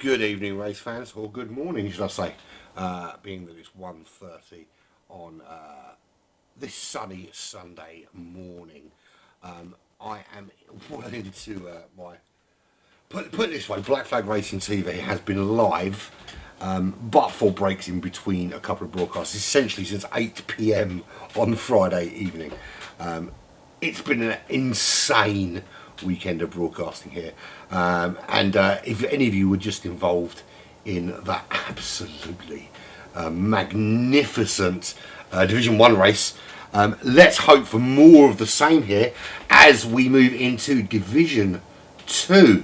Good evening, race fans, or good morning, should I say, being that it's 1:30 on this sunny Sunday morning. I am well into my... Put it this way, Black Flag Racing TV has been live, but for breaks in between a couple of broadcasts, essentially since 8 p.m. on Friday evening. It's been an insane weekend of broadcasting here, and if any of you were just involved in that absolutely magnificent Division 1 race, let's hope for more of the same here as we move into Division 2.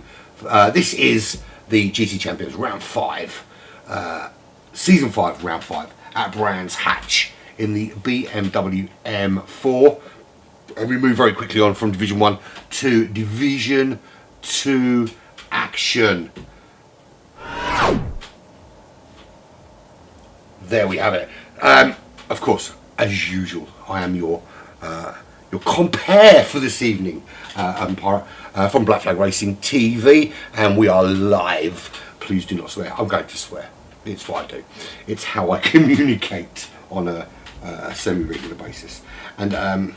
This is the GT Champions Round 5, Season 5, Round 5 at Brands Hatch in the BMW M4. And we move very quickly on from Division 1 to Division 2 action. There we have it. Of course, as usual, I am your compare for this evening, umpire, from Black Flag Racing TV, and we are live. Please do not swear. I'm going to swear. It's what I do. It's how I communicate on a semi-regular basis. And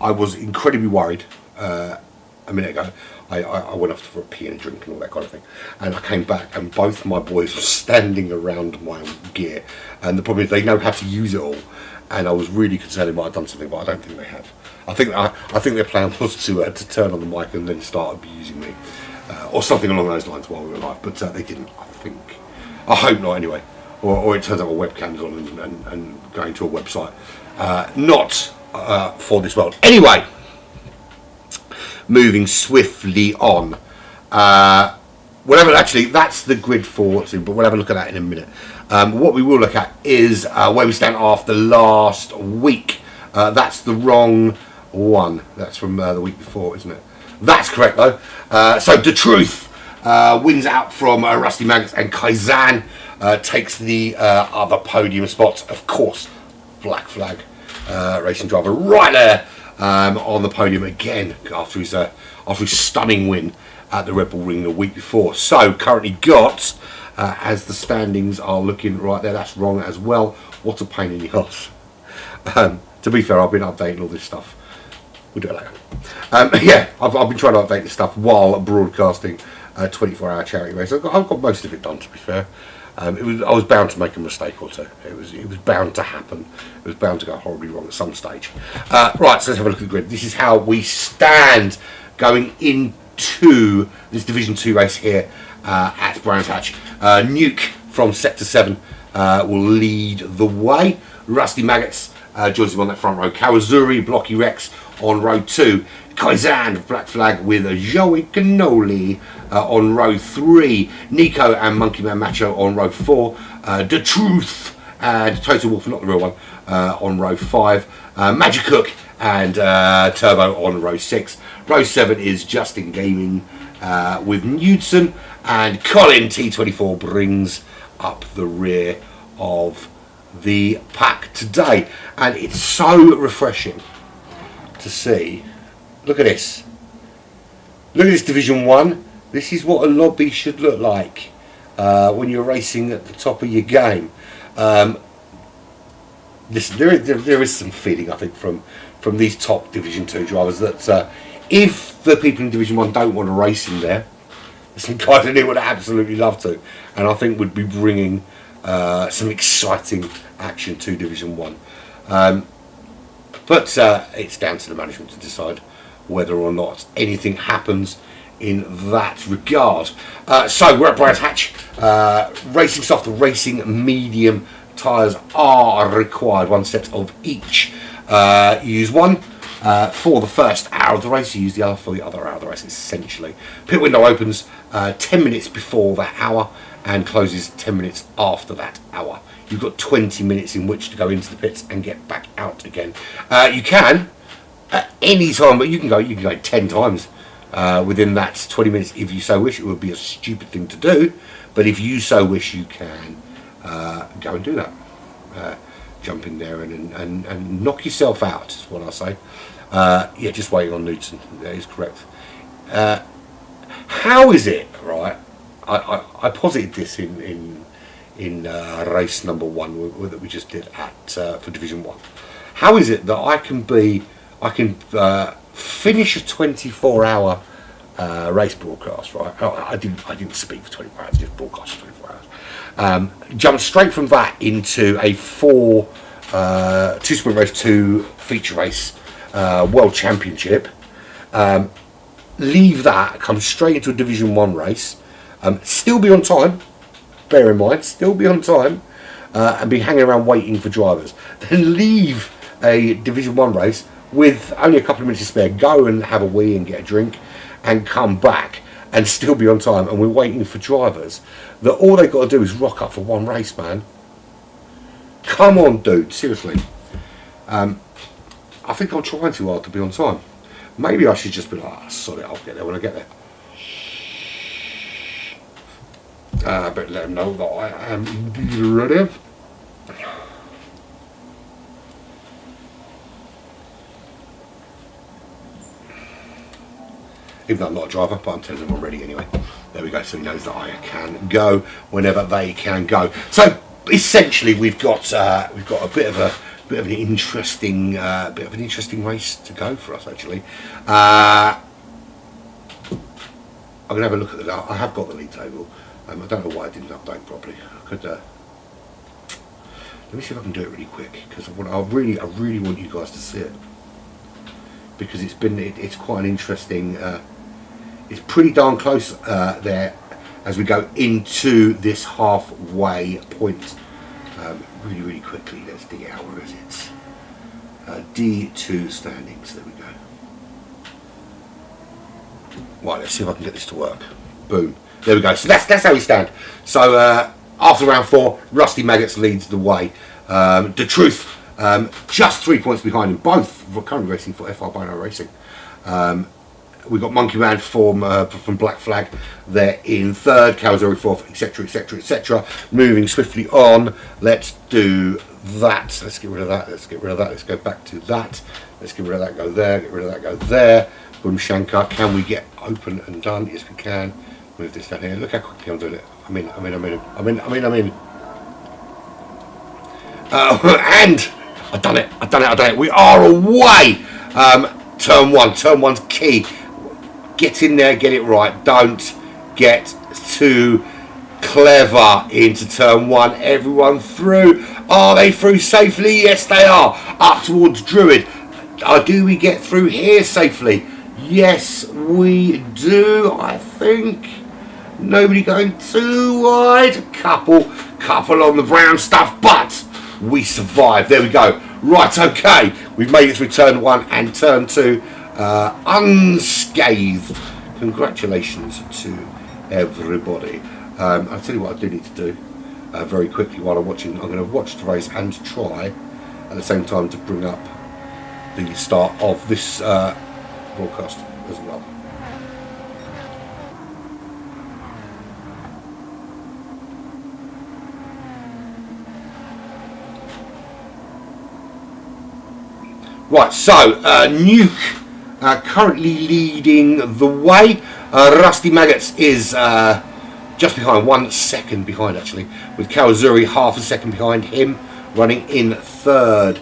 I was incredibly worried a minute ago. I went off for a pee and a drink and all that kind of thing, and I came back and both my boys were standing around my gear, and the problem is they know how to use it all, and I was really concerned they might have done something, but I don't think they have. I think their plan was to turn on the mic and then start abusing me, or something along those lines while we were live, but they didn't. I hope not anyway, or it turns out my webcam's on and going to a website not for this world. Anyway, moving swiftly on. Actually, that's the grid for soon, but we'll have a look at that in a minute. What we will look at is where we stand after last week. That's the wrong one. That's from the week before, isn't it? That's correct, though. So, The Truth wins out from Rusty Maggots, and Kaizen takes the other podium spots. Of course, Black Flag racing driver right there on the podium again after his stunning win at the Red Bull Ring the week before. So currently got, as the standings are looking right there, that's wrong as well. What a pain in the arse. To be fair, I've been updating all this stuff. We'll do it later. Yeah, I've been trying to update this stuff while broadcasting a 24-hour charity race. I've got most of it done, to be fair. I was bound to make a mistake or two. It was bound to happen. It was bound to go horribly wrong at some stage. Right, so let's have a look at the grid. This is how we stand going into this Division 2 race here at Brands Hatch. Nuke from Sector 7 will lead the way. Rusty Maggots joins him on that front row. Kawazuri, Blocky Rex on row 2. Kaizen of Black Flag with Joey Cannoli on row 3. Nico and Monkey Man Macho on row 4. The Truth and Total Wolf, not the real one, on row 5. Magic Cook and Turbo on row 6. Row 7 is Justin Gaming with Newton, and Colin T24 brings up the rear of the pack today. And it's so refreshing to see. Look at this. Look at this Division 1. This is what a lobby should look like when you're racing at the top of your game. Listen, there is some feeling, I think, from these top Division 2 drivers that if the people in Division 1 don't want to race in there, there's some guys in here would absolutely love to, and I think would be bringing some exciting action to Division 1. But it's down to the management to decide whether or not anything happens in that regard. So we're at Brands Hatch. Racing soft, racing medium tyres are required. One set of each. You use one for the first hour of the race. You use the other for the other hour of the race, essentially. Pit window opens 10 minutes before that hour and closes 10 minutes after that hour. You've got 20 minutes in which to go into the pits and get back out again. You can at any time, but you can go 10 times within that 20 minutes if you so wish. It would be a stupid thing to do, but if you so wish, you can go and do that. Jump in there and knock yourself out, is what I say. Yeah, just waiting on Newton. That is correct. How is it, right? I posited this in race number 1 that we just did at for Division 1. How is it that I can finish a 24-hour race broadcast, right? I didn't speak for 24 hours, just broadcast for 24 hours. Jumped straight from that into a 2-sprint race, 2 feature race World Championship. Leave that, come straight into a Division 1 race, still be on time, bear in mind, still be on time, and be hanging around waiting for drivers. Then leave a Division 1 race with only a couple of minutes to spare, go and have a wee and get a drink, and come back and still be on time, and we're waiting for drivers that all they've got to do is rock up for one race, man. Come on, dude, seriously. I think I'm trying too hard to be on time. Maybe I should just be like, oh, sorry, I'll get there when I get there. But let them know that I am indeed ready. Even though I'm not a driver, but I'm telling them I'm ready anyway. There we go, so he knows that I can go whenever they can go. So essentially, we've got a bit of an interesting race to go for us actually. I'm gonna have a look at the. I have got the league table. I don't know why I didn't update properly. I could. Let me see if I can do it really quick because I really want you guys to see it because it's quite an interesting. It's pretty darn close there as we go into this halfway point. Really quickly, let's dig it out. Where is it? D2 standings. There we go. Right, let's see if I can get this to work. Boom. There we go. So that's how we stand. So after round 4, Rusty Maggots leads the way. The Truth, just 3 points behind him. Both currently racing for FR Bono Racing. We've got Monkey Man from Black Flag there in 3rd, Calzori 4th, etc, etc, etc. Moving swiftly on. Let's do that. Let's get rid of that. Let's get rid of that. Let's go back to that. Let's get rid of that. Go there. Get rid of that. Go there. Boom Shankar. Can we get open and done? Yes, we can. Move this down here. Look how quickly I'm doing it. I'm in. And I've done it. We are away. Turn 1. Turn 1's key. Get in there, get it right. Don't get too clever into turn 1. Everyone through. Are they through safely? Yes, they are. Up towards Druid. Do we get through here safely? Yes, we do, I think. Nobody going too wide. Couple on the brown stuff, but we survived. There we go. Right, okay. We've made it through turn 1 and turn 2. Unscathed. Congratulations to everybody. I'll tell you what I do need to do very quickly while I'm watching. I'm going to watch the race and try at the same time to bring up the start of this broadcast as well. Right, so Nuke currently leading the way. Rusty Maggots is just behind, 1 second behind actually, with Kawazuri half a second behind him, running in 3rd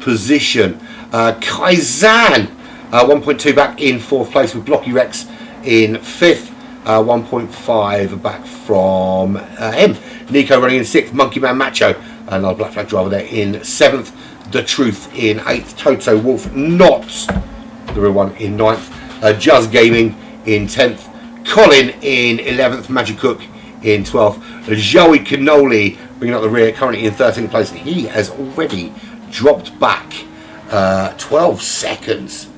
position. Kaizan 1.2 back in 4th place, with Blocky Rex in 5th, 1.5 back from him. Nico running in 6th, Monkey Man Macho, another Black Flag driver there, in 7th. The Truth in 8th, Toto Wolf, not the real one, in 9th, Just Gaming in 10th, Colin in 11th, Magic Cook in 12th, Joey Cannoli bringing up the rear, currently in 13th place. He has already dropped back 12 seconds.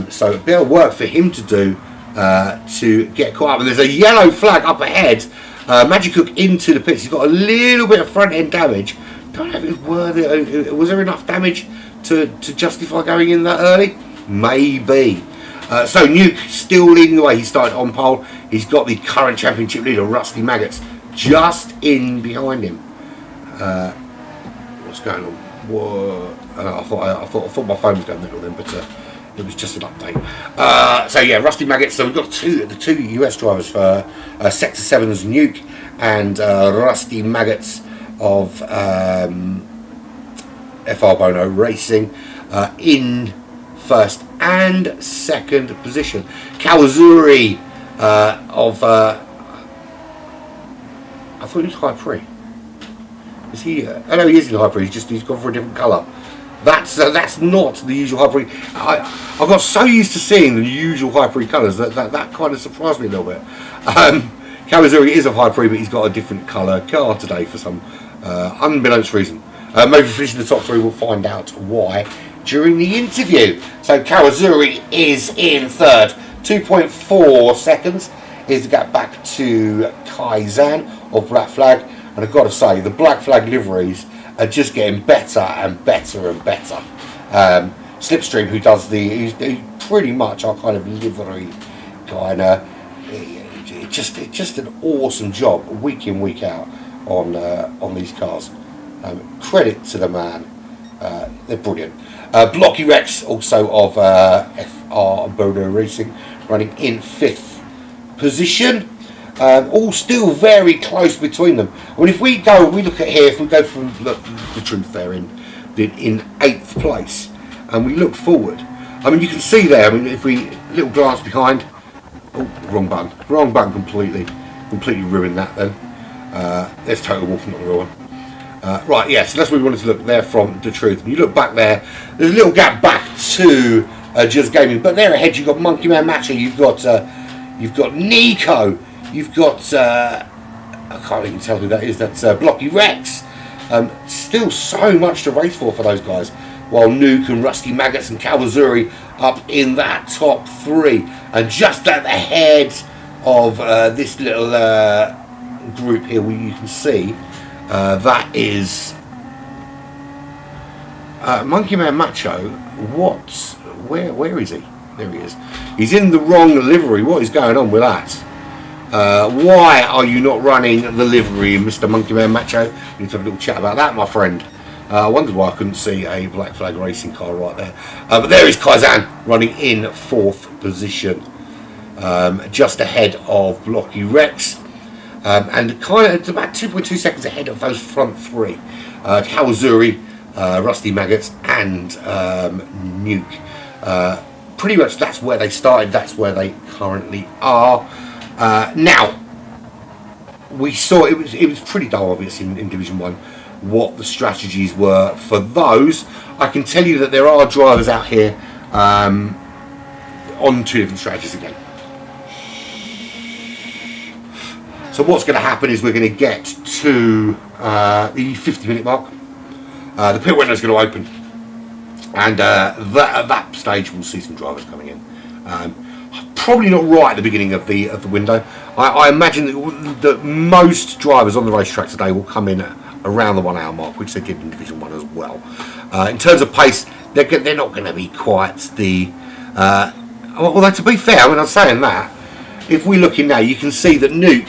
So a bit of work for him to do to get caught up. And there's a yellow flag up ahead. Magic Cook into the pits. He's got a little bit of front end damage. Don't know if it's worth it. Was there enough damage to justify going in that early? Maybe. So Nuke still leading the way. He started on pole. He's got the current championship leader, Rusty Maggots, just in behind him. What's going on? Whoa. I thought my phone was going middle then, but It was just an update. So yeah, Rusty Maggots. So we've got the two US drivers for Sector 7's Nuke and Rusty Maggots of FR Bono Racing in first and second position. Kawazuri of I thought he was High Pre. Is he? I know he is in High Pre. He's gone for a different colour. That's not the usual High Pre. I got so used to seeing the usual High Pre colours that kind of surprised me a little bit. Kawazuri is of High Pre, but he's got a different colour car today for some unbeknownst reason. Maybe finishing the top three, we'll find out why during the interview. So Kawazuri is in third, 2.4 seconds is the gap back to Kaizan of Black Flag. And I've got to say, the Black Flag liveries are just getting better and better and better. Slipstream, who does he's pretty much our kind of livery guy, and it's just an awesome job week in, week out on these cars. Credit to the man, they're brilliant. Blocky Rex, also of FR Bono Racing, running in fifth position. All still very close between them. I mean, if we look at here, if we go from the truth there in eighth place, and we look forward, I mean, you can see there. I mean, if we little glance behind, oh, wrong button completely ruined that. Then there's Total Wolf, not the real one. Right, yes, so that's where we wanted to look there from the truth. When you look back there, there's a little gap back to Just Gaming, but there ahead you've got Monkey Man Matcher, you've got Nico. You've got, I can't even tell who that is, that's Blocky Rex. Still so much to race for those guys. While Nuke and Rusty Maggots and Kawazuri up in that top three. And just at the head of this little group here, where you can see, that is Monkey Man Macho. Where is he? There he is. He's in the wrong livery. What is going on with that? Why are you not running the livery, Mr. Monkey Man Macho? We need to have a little chat about that, my friend. I wondered why I couldn't see a Black Flag racing car right there. But there is Kaizan running in fourth position, just ahead of Blocky Rex, and kind of about 2.2 seconds ahead of those front three. Kawazuri, Rusty Maggots, and Nuke. Pretty much that's where they started. That's where they currently are. Now, we saw it was pretty dull, obviously, in Division 1, what the strategies were for those. I can tell you that there are drivers out here on two different strategies again. So what's going to happen is we're going to get to the 50-minute mark. The pit window is going to open, and at that stage we'll see some drivers coming in. Probably not right at the beginning of the window. I imagine that most drivers on the racetrack today will come in around the 1 hour mark, which they did in Division 1 as well. In terms of pace, they're not going to be quite the... although to be fair, I mean, I'm saying that, if we look in now, you can see that Nuke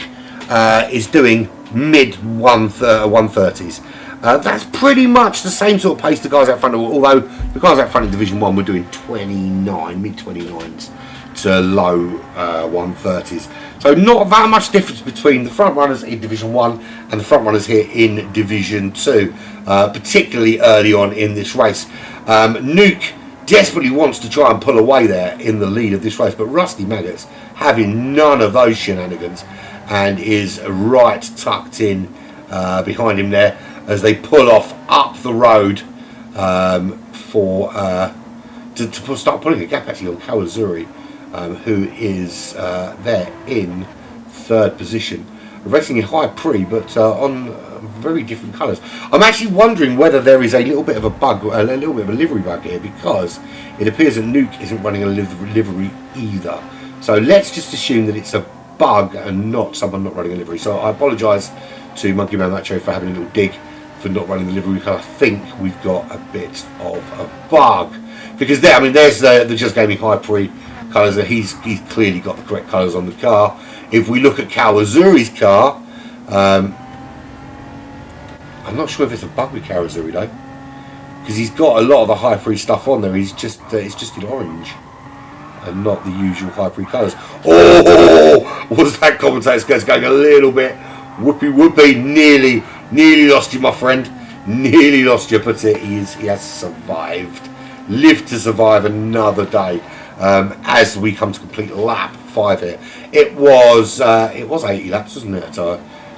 is doing mid 130s. That's pretty much the same sort of pace the guys out front, although the guys out front in Division 1 were doing mid 29s to low 130s. So not that much difference between the front runners in Division 1 and the front runners here in Division 2, particularly early on in this race. Nuke desperately wants to try and pull away there in the lead of this race, but Rusty Maggots having none of those shenanigans and is right tucked in behind him there as they pull off up the road to start pulling a gap actually on Kawazuri, who is there in third position, racing in High Pre, but on very different colours. I'm actually wondering whether there is a little bit of a bug, a little bit of a livery bug here, because it appears that Nuke isn't running a livery either. So let's just assume that it's a bug and not someone not running a livery. So I apologise to Monkey Man Macho for having a little dig for not running the livery, because I think we've got a bit of a bug. Because there, I mean, there's the Just Gaming High Pre colours. He's clearly got the correct colours on the car. If we look at Kawazuri's car, I'm not sure if it's a bug with Kawazuri though, because he's got a lot of the high free stuff on there. He's just it's just in orange and not the usual high free colours. Oh, was that commentator's skirts going a little bit whoopee? Nearly lost you, my friend. Nearly lost you, but he has survived. Lived to survive another day. As we come to complete lap 5 here. It was 80 laps, wasn't it,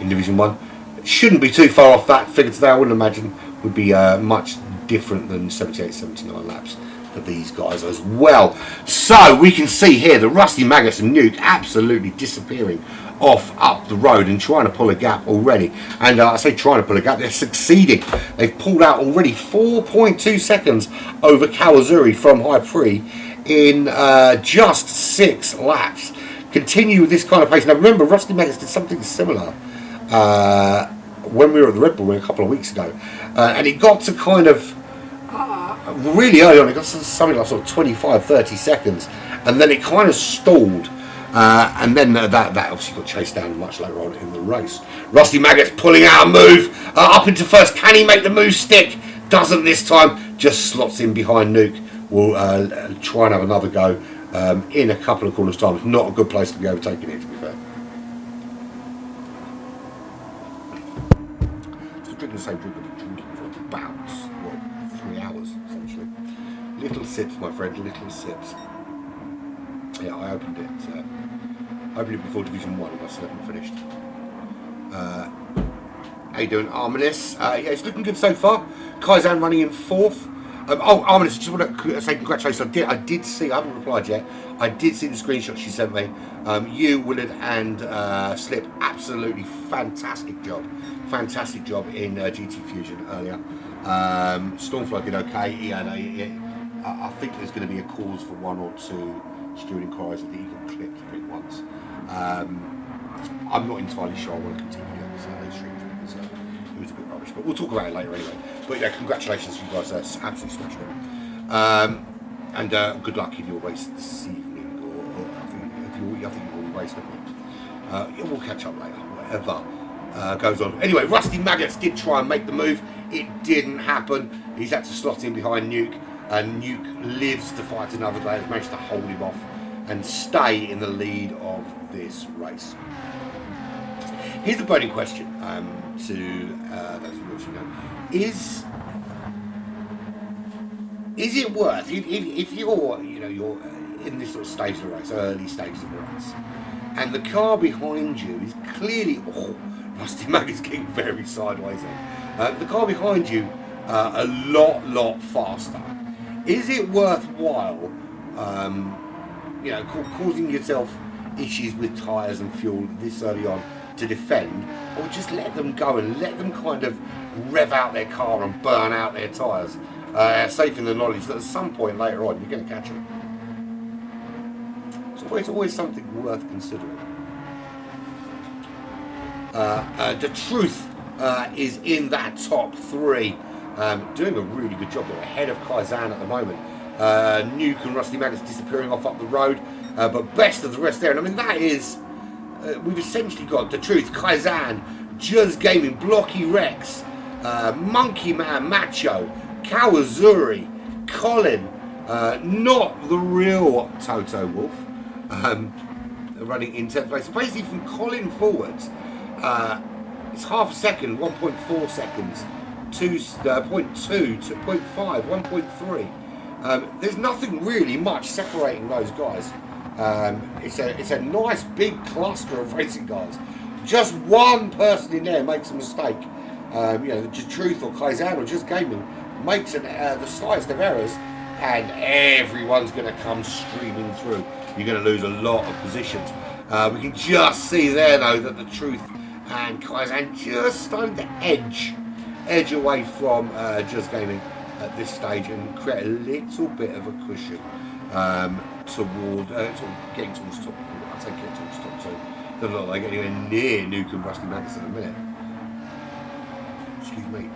in Division 1? Shouldn't be too far off that figure today. I wouldn't imagine would be much different than 78, 79 laps for these guys as well. So we can see here the Rusty Maggots and Nuke absolutely disappearing off up the road and trying to pull a gap already. And I say trying to pull a gap, they're succeeding. They've pulled out already 4.2 seconds over Kawazuri from High Prix in just 6 laps. Continue with this kind of pace. Now remember, Rusty Maggots did something similar when we were at the Red Bull Ring a couple of weeks ago, and it got to kind of really early on, it got to something like sort of 25-30 seconds, and then it kind of stalled, and then that obviously got chased down much later on in the race. Rusty Maggots pulling out a move up into first. Can he make the move stick? Doesn't this time. Just slots in behind Nuke. We'll try and have another go in a couple of corners' time. It's not a good place to be overtaking it, to be fair. So drinking the same drink I've been drinking for about 3 hours, essentially. Little sips, my friend, little sips. Yeah, I opened it before Division 1 and I still haven't finished. How you doing, Arminis? Yeah, it's looking good so far. Kaizan running in 4th. Arminis, I just want to say congratulations. I did see, I haven't replied yet, I did see the screenshot she sent me. You, Willard and Slip, absolutely fantastic job. Fantastic job in GT Fusion earlier. Stormfly did okay. I think there's going to be a cause for 1 or 2 student inquiries that he got clipped, I think, once. I'm not entirely sure I want to continue those streams because it was a bit rubbish, but we'll talk about it later anyway. But yeah, congratulations to you guys, absolutely smashed it. And good luck in your race this evening, or I think you've already raced, haven't you? We'll catch up later, whatever goes on. Anyway, Rusty Maggots did try and make the move. It didn't happen. He's had to slot in behind Nuke, and Nuke lives to fight another day. Has managed to hold him off and stay in the lead of this race. Here's the burning question to those who watch, is it worth, if you're you're in this sort of stage of the race, early stages of the race, and the car behind you is clearly, Rusty Maggots getting very sideways then. The car behind you a lot faster. Is it worthwhile causing yourself issues with tyres and fuel this early on to defend, or just let them go and let them kind of rev out their car and burn out their tyres, safe in the knowledge that at some point later on you're going to catch them? It's always something worth considering. The Truth is in that top 3, doing a really good job. They're ahead of Kaizan at the moment. Nuke and Rusty Maggots disappearing off up the road, but best of the rest there. And I mean, that is, we've essentially got The Truth, Kaizan, Juz Gaming, Blocky Rex, Monkey Man, Macho, Kawazuri, Colin, not the real Toto Wolf, running in 10th place. So basically from Colin forwards, it's half a second, 1.4 seconds, 0.2 to 0.5, 1.3. There's nothing really much separating those guys. It's a nice big cluster of racing guys. Just one person in there makes a mistake. The Truth or Kaizan or Just Gaming makes the slightest of errors, and everyone's going to come screaming through. You're going to lose a lot of positions. We can just see there though that The Truth and Kaizan just starting to edge away from Just Gaming at this stage and create a little bit of a cushion toward getting towards top. I'd say getting towards top 2. Doesn't look like anywhere near Nuke and Rusty Maggots in a minute. Excuse me.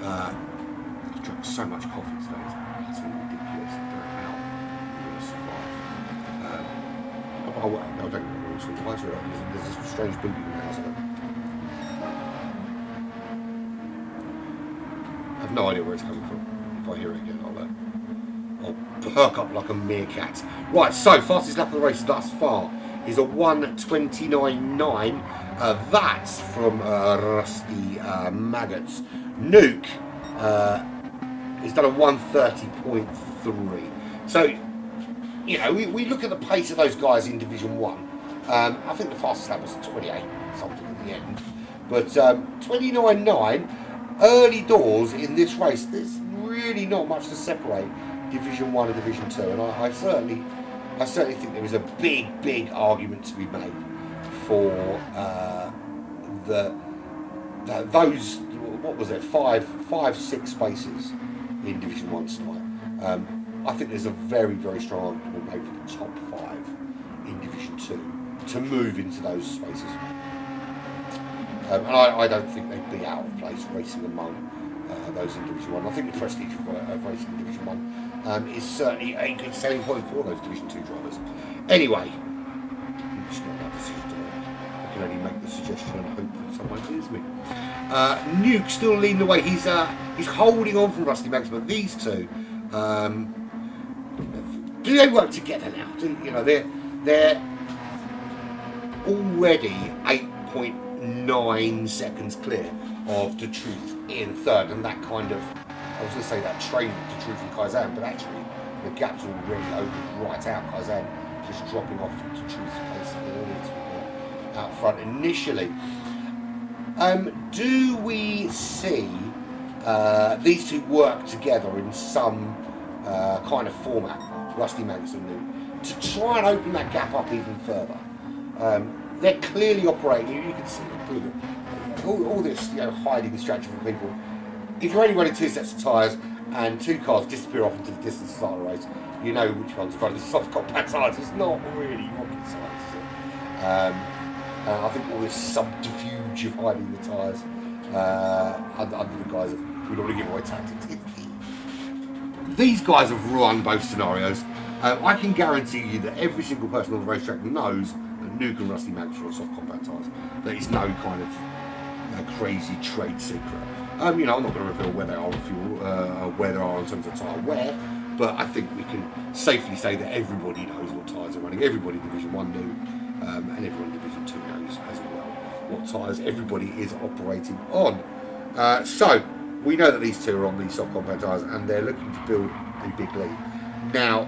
I've drunk so much coffee today. It's ridiculous. I don't know how I'm going to survive. I don't know. There's this strange beeping in the house. have no idea where it's coming from. If I hear it again, I'll perk up like a meerkat. Right, so fastest lap of the race thus far is a 1:29.9. That's from Rusty Maggots. Nuke has done a 1:30.3. So, you know, we look at the pace of those guys in Division 1. I think the fastest lap was 28 something at the end. But 29.9, early doors in this race, there's really not much to separate Division 1 and Division 2. And I certainly think there is a big argument to be made for those, what was it, five, 6 spaces in Division 1 tonight. I think there's a very strong argument made for the top 5 in Division 2 to move into those spaces. And I don't think they'd be out of place racing among those in Division 1. I think the prestige of racing in Division 1 is certainly a good selling point for those Division 2 drivers. Anyway, it's not my decision to make. I can only make the suggestion and hope that someone hears me. Nuke still leading the way. He's holding on from Rusty Max, but these two, do they work together now? They're already 8.9 seconds clear of the Truth in third, and that kind of, I was going to say that train with the Truth and Kaizen, but actually the gap's already opened right out. Kaizen just dropping off to Truth's place out front initially. Do we see these two work together in some kind of format, Rusty Max and Nuke, to try and open that gap up even further? They're clearly operating. You can see all this, hiding distraction from people. If you're only running 2 sets of tyres and 2 cars disappear off into the distance to start the race, you know which one's in front of the soft compact tyres. It's not really rocket science, is it? I think all this subterfuge of hiding the tyres under the guise of we don't want to give away tactics. These guys have run both scenarios. I can guarantee you that every single person on the racetrack knows that Nuke and Rusty Max are on soft compact tyres. There is no kind of crazy trade secret. I'm not going to reveal where they are on fuel, where they are in terms of tyre wear, but I think we can safely say that everybody knows what tyres are running. Everybody in Division 1 knew, and everyone in Division 2 knows as well what tyres everybody is operating on. So we know that these two are on these soft compact tyres, and they're looking to build a big lead. Now,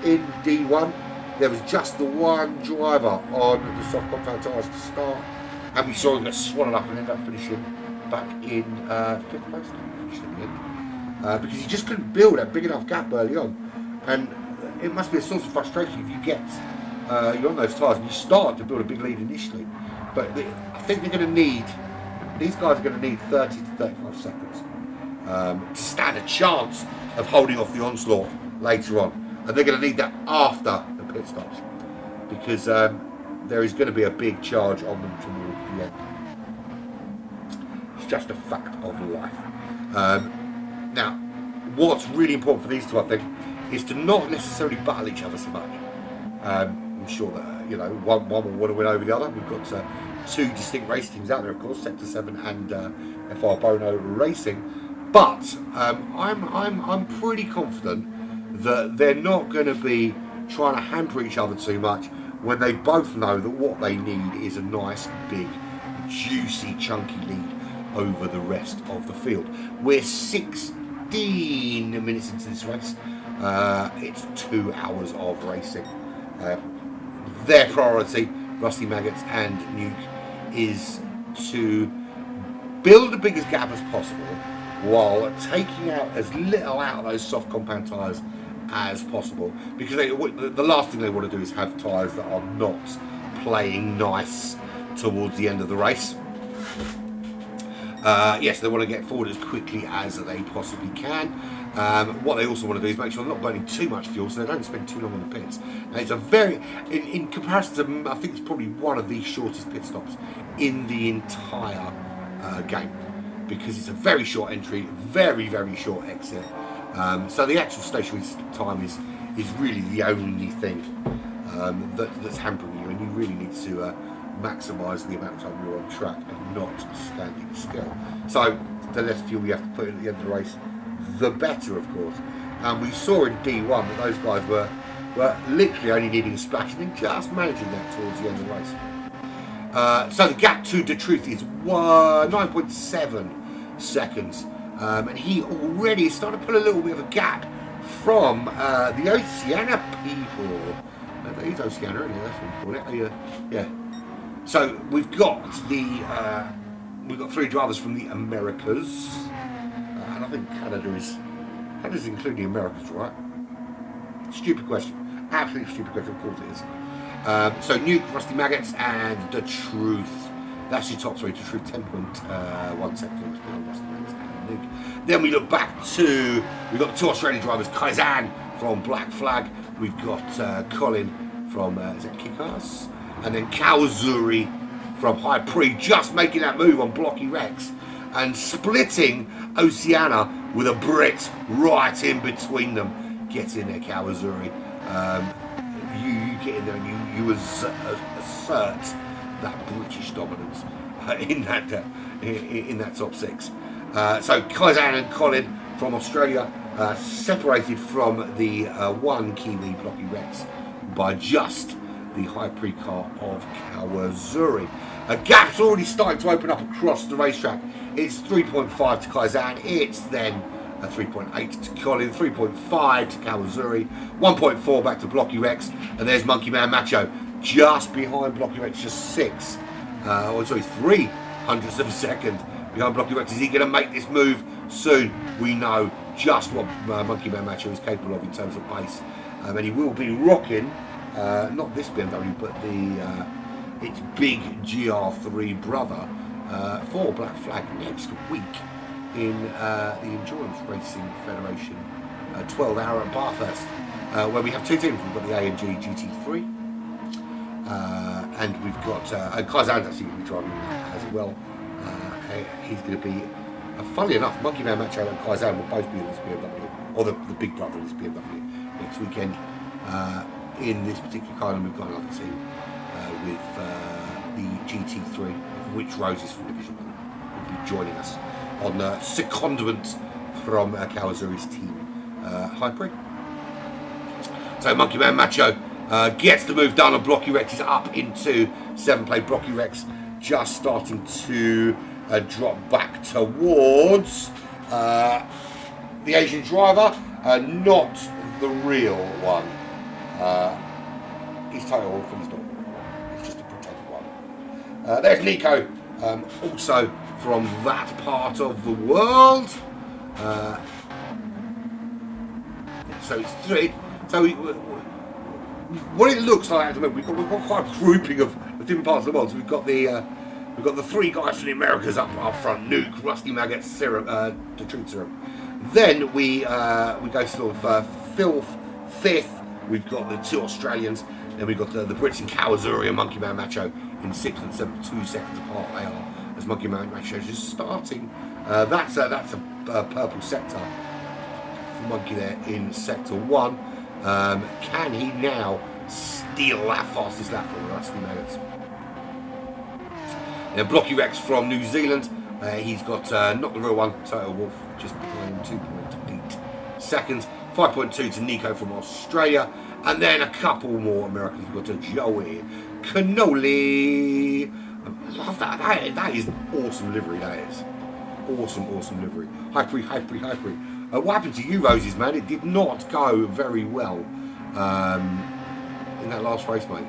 in D1, there was just the one driver on the soft compact tyres to start, and we saw him get swallowed up and end up finishing back in 5th place, because he just couldn't build a big enough gap early on. And it must be a source of frustration if you get you're on those tyres and you start to build a big lead initially. But I think they're going to need, these guys are going to need 30 to 35 seconds to stand a chance of holding off the onslaught later on. And they're going to need that after the pit stops, because there is going to be a big charge on them towards the end. It's just a fact of life. Now, what's really important for these two, I think, is to not necessarily battle each other so much. I'm sure that one will want to win over the other. We've got 2 distinct race teams out there, of course, Sector 7 and FR Bono Racing. But I'm pretty confident that they're not going to be trying to hamper each other too much when they both know that what they need is a nice, big, juicy, chunky lead over the rest of the field. We're 16 minutes into this race. It's 2 hours of racing. Their priority, Rusty Maggots and Nuke, is to build the biggest gap as possible while taking out as little out of those soft compound tyres as possible, because the last thing they want to do is have tyres that are not playing nice towards the end of the race. Yes, they want to get forward as quickly as they possibly can. What they also want to do is make sure they're not burning too much fuel, so they don't spend too long on the pits. Now, it's a very, in comparison to, I think it's probably one of the shortest pit stops in the entire game, because it's a very short entry, very short exit. So the actual stationary time is really the only thing that's hampering you, and you really need to maximise the amount of time you're on track and not standing still. So the less fuel you have to put in at the end of the race, the better, of course. And we saw in D1 that those guys were literally only needing a splash and then just managing that towards the end of the race. So the gap to De Truth is 9.7 seconds. And he already started to put a little bit of a gap from the Oceania people. He's Oceania, isn't he? That's what we call it. Yeah. So we've got three drivers from the Americas, and I think Canada's including the Americas, right? Stupid question, absolutely stupid question. Of course it is. So Nuke, Rusty Maggots, and The Truth. That's your top three. The Truth 10.1 seconds behind Rusty Maggots and Nuke. Then we look back to we've got the two Australian drivers, Kaizan from Black Flag. We've got Colin from is it Kick-Ass? And then Kawazuri from High Pre, just making that move on Blocky Rex and splitting Oceania with a Brit right in between them. Get in there, Kawazuri. You get in there and you assert that British dominance in that top six. So Kaizan and Colin from Australia separated from the one Kiwi Blocky Rex by just the High Pre car of Kawazuri. A gap's already starting to open up across the racetrack. It's 3.5 to Kaizan, it's then a 3.8 to Colin, 3.5 to Kawazuri, 1.4 back to Blocky Rex, and there's Monkey Man Macho just behind Blocky Rex, just 3 hundredths of a second behind Blocky Rex. Is he going to make this move soon? We know just what Monkey Man Macho is capable of in terms of pace, and he will be rocking not this BMW, but its big GR3 brother for Black Flag next week in the Endurance Racing Federation 12-hour at Bathurst, where we have two teams. We've got the AMG GT3, and we've got Kaizan's actually going to be driving that as well. He's going to be, funnily enough, Monkey Man Macho and Kaizan will both be in this BMW, or the big brother in this BMW next weekend. In this particular car, and we've got another team with the GT3, which Roses from Division 1 will be joining us on secondment from Kawazuri's team, High Pre. So Monkey Man Macho gets the move done on Blocky Rex. He's up into 7-plate. Blocky Rex just starting to drop back towards the Asian driver, not the real one. His title is not. It's just a pretend one. There's Nico, also from that part of the world. So it's three. So what it looks like at the moment, we've got quite a grouping of different parts of the world. So we've got the three guys from the Americas up front: Nuke, Rusty Maggots, Serum, the Truth Serum. Then we go sort of fifth. We've got the two Australians, then we've got the Brits in Kawazuri and Monkey Man Macho in 6th and 7th, 2 seconds apart they are, as Monkey Man Macho is just starting. That's a purple sector for Monkey there in Sector 1. Can he now steal that fastest lap from Rusty Maggots? Then Blocky Rex from New Zealand, he's got not the real one, Total Wolf, just behind 2.8 seconds. 5.2 to Nico from Australia, and then a couple more Americans. We've got to Joey Cannoli. I love that. That is an awesome livery. That is awesome livery. High Pre. What happened to you, Roses, man? It did not go very well in that last race, mate.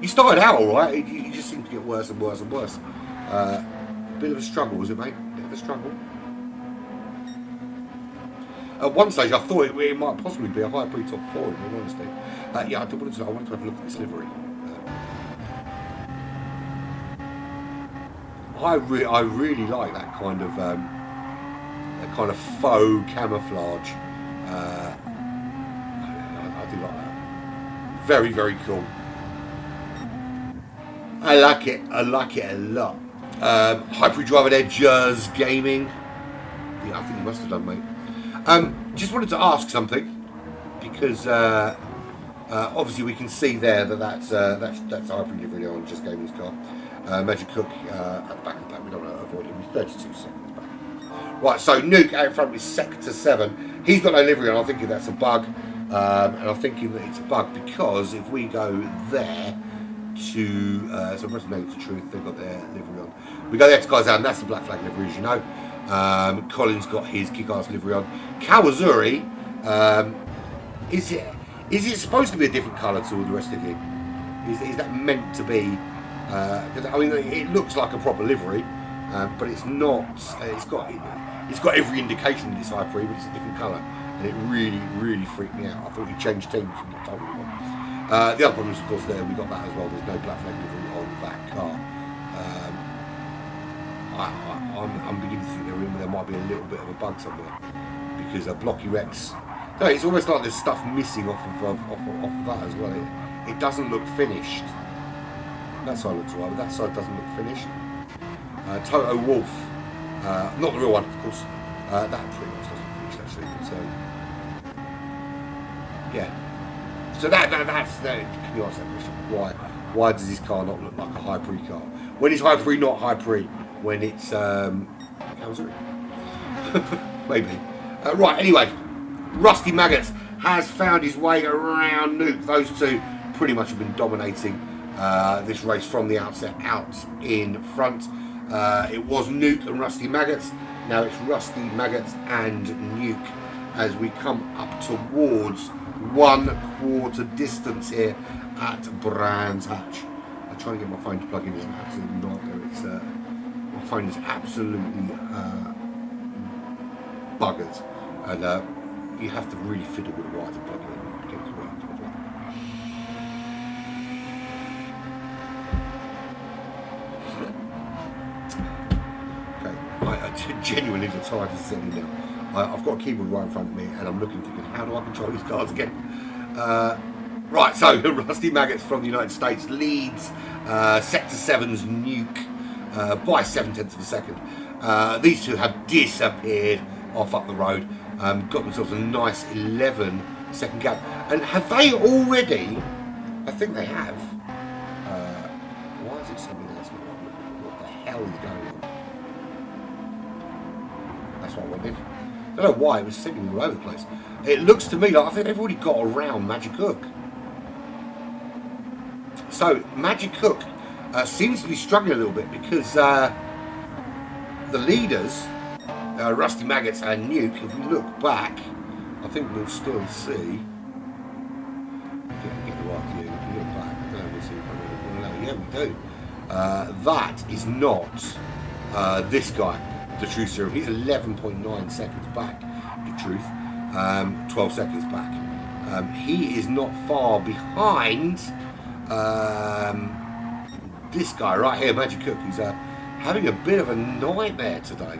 You started out all right. You just seemed to get worse and worse and worse. Bit of a struggle, was it, mate? Bit of a struggle. At one stage, I thought it might possibly be a High Pre top 4, in all honesty. Yeah, I wanted to have a look at this livery. I really like that kind of faux camouflage. I do like that. Very, very cool. I like it a lot. High Pre driver there, Jers Gaming. Yeah, I think you must have done, mate. Just wanted to ask something, because obviously we can see there that's High Pre video on Just Gaming's car. Magic Cook at the back of the pack, we don't want to avoid him, he's 32 seconds back. Right, so Nuke out in front with Sector 7. He's got no livery on. I'm thinking that's a bug. And I'm thinking that it's a bug because if we go there to... so Rest Make the Truth, they've got their livery on. We go there to Kaizen, that's the black flag livery, as you know. Colin's got his kick-ass livery on. Kawazuri, is it supposed to be a different colour to all the rest of you? Is that meant to be? I mean, it looks like a proper livery, but it's not. It's got every indication that it's high pre, but it's a different colour, and it really freaked me out. I thought he changed teams and it told me one. The other problem is, of course, there we got that as well. There's no black flag livery on that car. I'm beginning to think there might be a little bit of a bug somewhere because a Blocky Rex. No, it's almost like there's stuff missing off of that as well. It doesn't look finished. That side looks right, but that side doesn't look finished. Toto Wolf, not the real one, of course. That pretty much doesn't finish actually. So yeah. So that's can you answer that question? Why does this car not look like a high pre car? When it's high pre, not high pre. When it's maybe. Right. Anyway, Rusty Maggots has found his way around Nuke. Those two pretty much have been dominating this race from the outset out in front. It was Nuke and Rusty Maggots. Now it's Rusty Maggots and Nuke as we come up towards 1/4 distance here at Brands Hatch. I'm trying to get my phone to plug in. It's absolutely not there. It's my phone is absolutely buggered, and you have to really fiddle with the wire to plug it in to get it to work properly. I genuinely the time is setting now. I've got a keyboard right in front of me and I'm looking thinking, how do I control these cards again? Right, so Rusty Maggots from the United States leads Sector 7's Nuke by 0.7 of a second. These two have disappeared off up the road, got themselves a nice 11-second gap. And have they already, I think they have, why is it something that's not what the hell is going on? That's what I wanted. I don't know why, it was sitting all over the place. It looks to me like I think they've already got around Magic Hook. So Magic Hook seems to be struggling a little bit because the leaders, Rusty Maggots and Nuke, if we look back, I think we'll still see. Get the right view. If we look back, I don't know if we'll see. Yeah, we do. That is not this guy, the Truth Serum. He's 11.9 seconds back, the Truth, 12 seconds back. He is not far behind this guy right here, Magic Cook, who's having a bit of a nightmare today.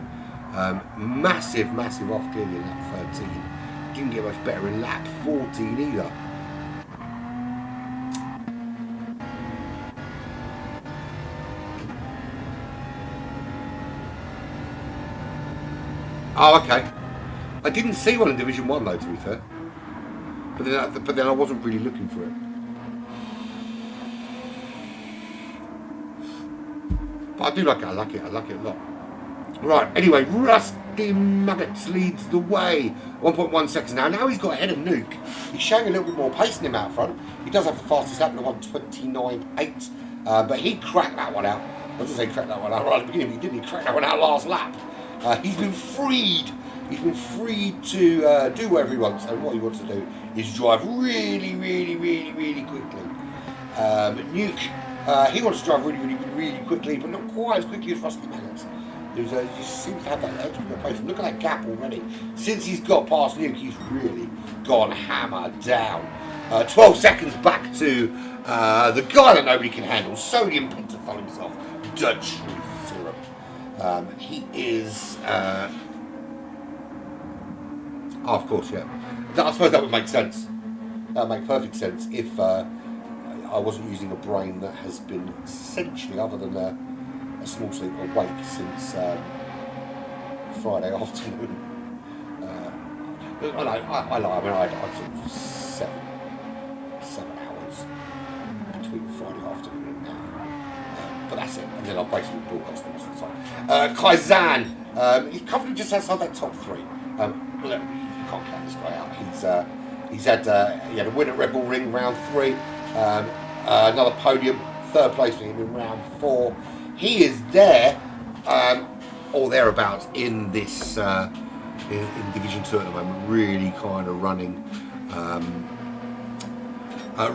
Massive off clearly in lap 13. Didn't get much better in lap 14 either. Oh, okay. I didn't see one in Division 1 though, to be fair. But then I wasn't really looking for it. But I do like it, I like it a lot. Right, anyway, Rusty Maggots leads the way. 1.1 seconds now. Now he's got ahead of Nuke. He's showing a little bit more pace in him out front. He does have the fastest lap in 1:29.8. But he cracked that one out. I was going to say cracked that one out right at the beginning, but he didn't. He cracked that one out last lap. He's been freed. He's been freed to do whatever he wants, and what he wants to do is drive really quickly. Nuke, he wants to drive really quickly, but not quite as quickly as Rusty Maggots. He seems to have that extra bit of pace. Look at that gap already. Since he's got past Nuke, he's really gone hammer down. 12 seconds back to the guy that nobody can handle, Sodium Pentothal himself, the Truth Serum. He is... oh, of course, yeah. I suppose that would make sense. That would make perfect sense if I wasn't using a brain that has been essentially, other than a small sleep, awake since Friday afternoon. I lie. I mean, I took 7 hours between Friday afternoon and now. But that's it. And then I'll basically broadcast the rest of the time. Kaizen He's comfortably just outside that top three. Look, you can't count this guy out. He had a win at Red Bull Ring round 3, another podium, 3rd place for him in round 4. He is there, or thereabouts, in this in Division 2 at the moment, really kind of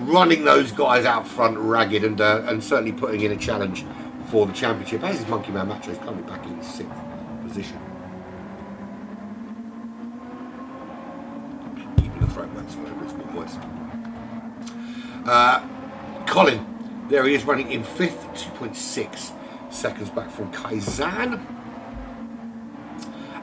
running those guys out front ragged, and certainly putting in a challenge for the championship. As is Monkey Man Macho, is currently back in 6th position. Keeping the throat wet, so it's my voice. Colin, there he is running in 5th, 2.6 seconds back from Kaizan.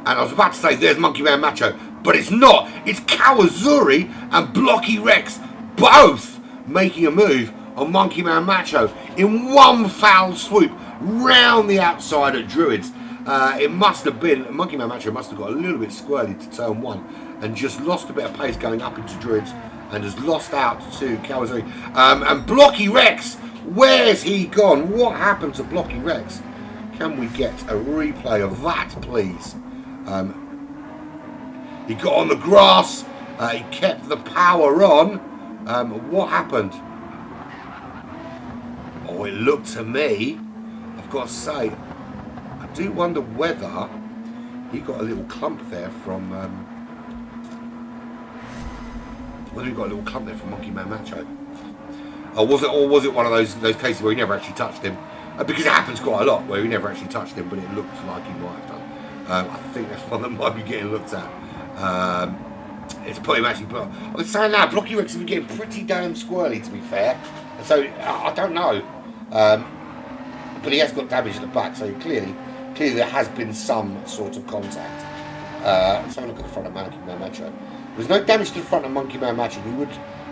And I was about to say, there's Monkey Man Macho, but it's not. It's Kawazuri and Blocky Rex, both making a move on Monkey Man Macho in one foul swoop round the outside at Druids. It must have been, Monkey Man Macho must have got a little bit squirrely to turn 1 and just lost a bit of pace going up into Druids and has lost out to Kawazuri. And Blocky Rex, where's he gone? What happened to Blocky Rex? Can we get a replay of that, please? He got on the grass, he kept the power on. What happened? Oh, it looked to me, I've got to say, I do wonder whether he got a little clump there from Monkey Man Macho. Or was it one of those cases where he never actually touched him? Because it happens quite a lot where he never actually touched him, but it looked like he might have done. I think that's one that might be getting looked at. It's put him actually. But I was saying now, Blocky Rex has been getting pretty damn squirrely, to be fair. And so I don't know, but he has got damage at the back. So clearly there has been some sort of contact. Let's have a look at the front of Monkey Man Macho. There's no damage to the front of Monkey Man Macho.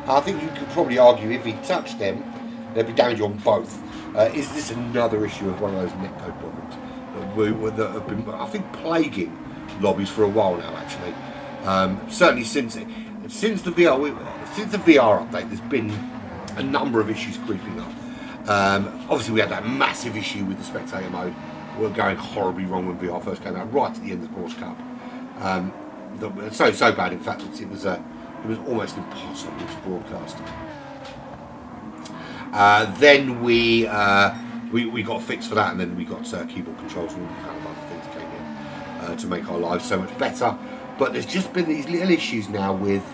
I think you could probably argue if he touched them, there'd be damage on both. Is this another issue of one of those netcode problems that have been, I think, plaguing lobbies for a while now? Actually, certainly since the VR update, there's been a number of issues creeping up. Obviously, we had that massive issue with the spectator mode. We were going horribly wrong when VR first came out, right at the end of the Course Cup. So bad, in fact, that it was almost impossible to broadcast. Then we got fixed for that, and then we got keyboard controls and all kind of other things came in to make our lives so much better. But there's just been these little issues now with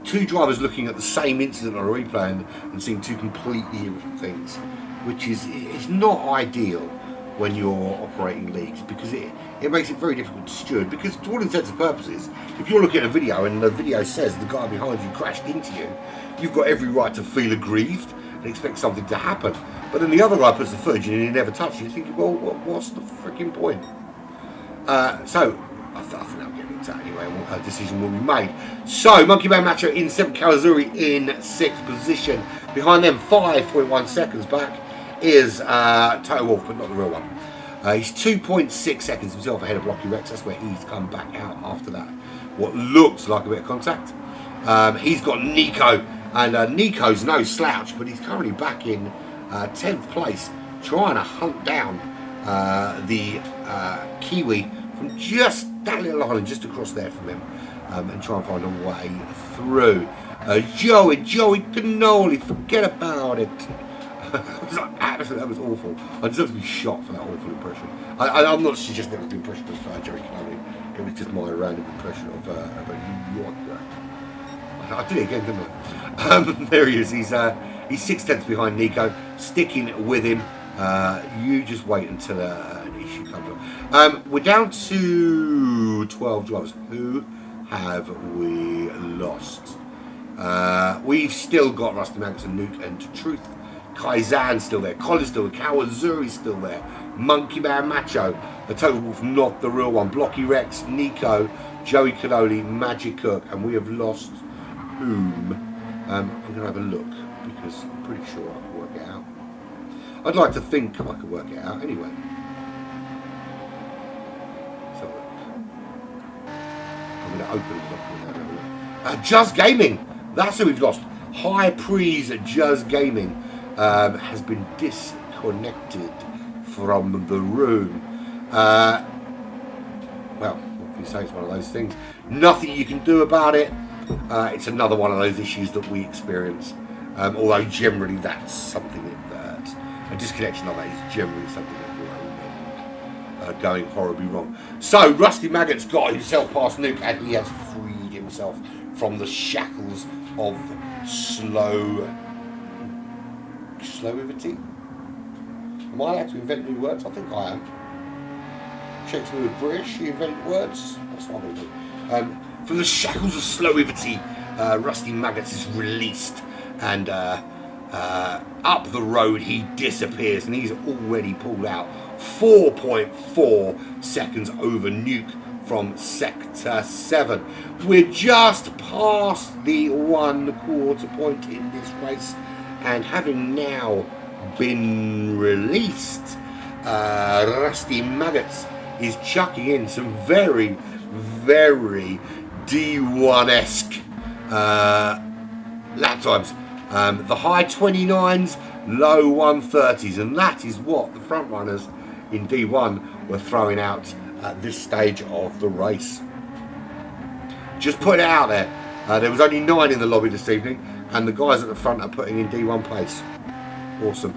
two drivers looking at the same incident on a replay and seeing two completely different things, which is not ideal when you're operating leagues, because it makes it very difficult to steward. Because to all intents and purposes, if you're looking at a video and the video says the guy behind you crashed into you, you've got every right to feel aggrieved and expect something to happen. But then the other guy puts the footage in and he never touched you. You're thinking, well, what's the freaking point? So I think that'll get looked at anyway, and a decision will be made. So Monkey Man Macho in 7th, Kawazuri in 6th position. Behind them, 5.1 seconds back, is Total Wolf, but not the real one. He's 2.6 seconds himself ahead of Blocky Rex. That's where he's come back out after that. What looks like a bit of contact. He's got Nico, and Nico's no slouch, but he's currently back in 10th place, trying to hunt down the Kiwi from just that little island just across there from him, and try and find a way through. Joey Cannoli, forget about it. That was awful. I deserve to be shot for that awful impression. I'm not suggesting that was the impression of Joey Cannoli. It was just my random impression of a New Yorker. I did it again, didn't I? There he is. He's 6/10 behind Nico, sticking with him. You just wait until an issue comes up. We're down to 12 drivers. Who have we lost? We've still got Rusty Manx and Nuke and Truth. Kaizan still there. Colin's still there. Kawazuri's still there. Monkey Man Macho. The Total Wolf, not the real one. Blocky Rex, Nico, Joey Cannoli, Magic Cook, and we have lost whom? I'm going to have a look because I'm pretty sure I can work it out. I'd like to think I could work it out anyway. So I'm going to open the document and have a look. Just Gaming. That's who we've lost. High Pre's Just Gaming has been disconnected from the room. Well, what can you say? It's one of those things. Nothing you can do about it. It's another one of those issues that we experience. Although generally that's something that a disconnection of that is generally something that will end going horribly wrong. So Rusty Maggot's got himself past Nuke, and he has freed himself from the shackles of slowivity. Am I allowed to invent new words? I think I am. Shakespeare was British, he invented words. That's what I'm going to do. From the shackles of slowivity, Rusty Maggots is released, and up the road he disappears, and he's already pulled out 4.4 seconds over Nuke from Sector 7. We're just past the 1/4 point in this race, and having now been released, Rusty Maggots is chucking in some very, very D1-esque lap times. The high 29s, low 130s, and that is what the front runners in D1 were throwing out at this stage of the race. Just put it out there. There was only 9 in the lobby this evening, and the guys at the front are putting in D1 pace. Awesome.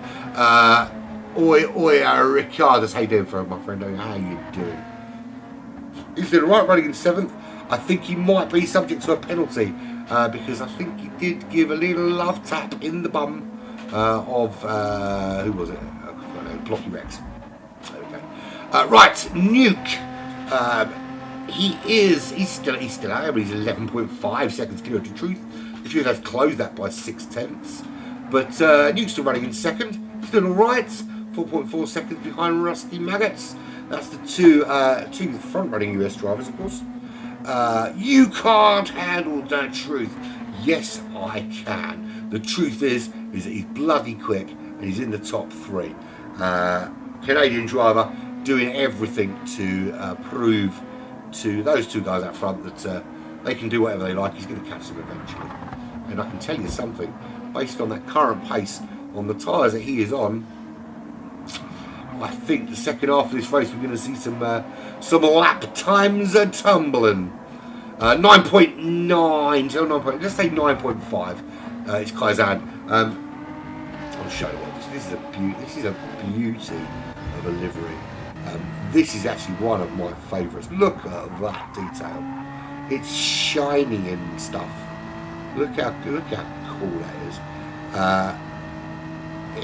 Ricardus, how you doing, my friend? How you doing? He's doing right, running in 7th. I think he might be subject to a penalty because I think he did give a little love tap in the bum of who was it? Blocky Rex. There we go. Right, Nuke. He's still out, but he's 11.5 seconds clear to Truth. The Truth has closed that by 6/10. But Nuke's still running in 2nd. He's doing all right. 4.4 seconds behind Rusty Maggots. That's the two front-running US drivers, of course. You can't handle the Truth. Yes, I can. The truth is that he's bloody quick, and he's in the top 3. Canadian driver doing everything to prove to those 2 guys up front that they can do whatever they like. He's going to catch them eventually. And I can tell you something, based on that current pace on the tyres that he is on, I think the second half of this race we're going to see some lap times a tumbling. 9.9, let's say 9.5. It's Kaizan. I'll show you what this is. This is a beauty of a livery. This is actually one of my favourites. Look at that detail. It's shiny and stuff. Look how cool that is.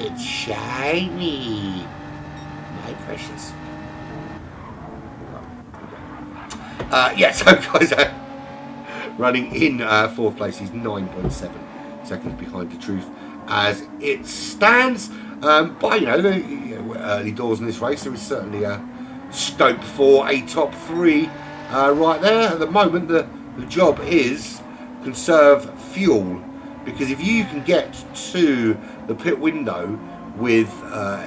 It's shiny. My precious. So guys, running in 4th place. He's 9.7 seconds behind the Truth as it stands. But early doors in this race, there is certainly a scope for a top 3 right there. At the moment, the job is conserve fuel, because if you can get to the pit window with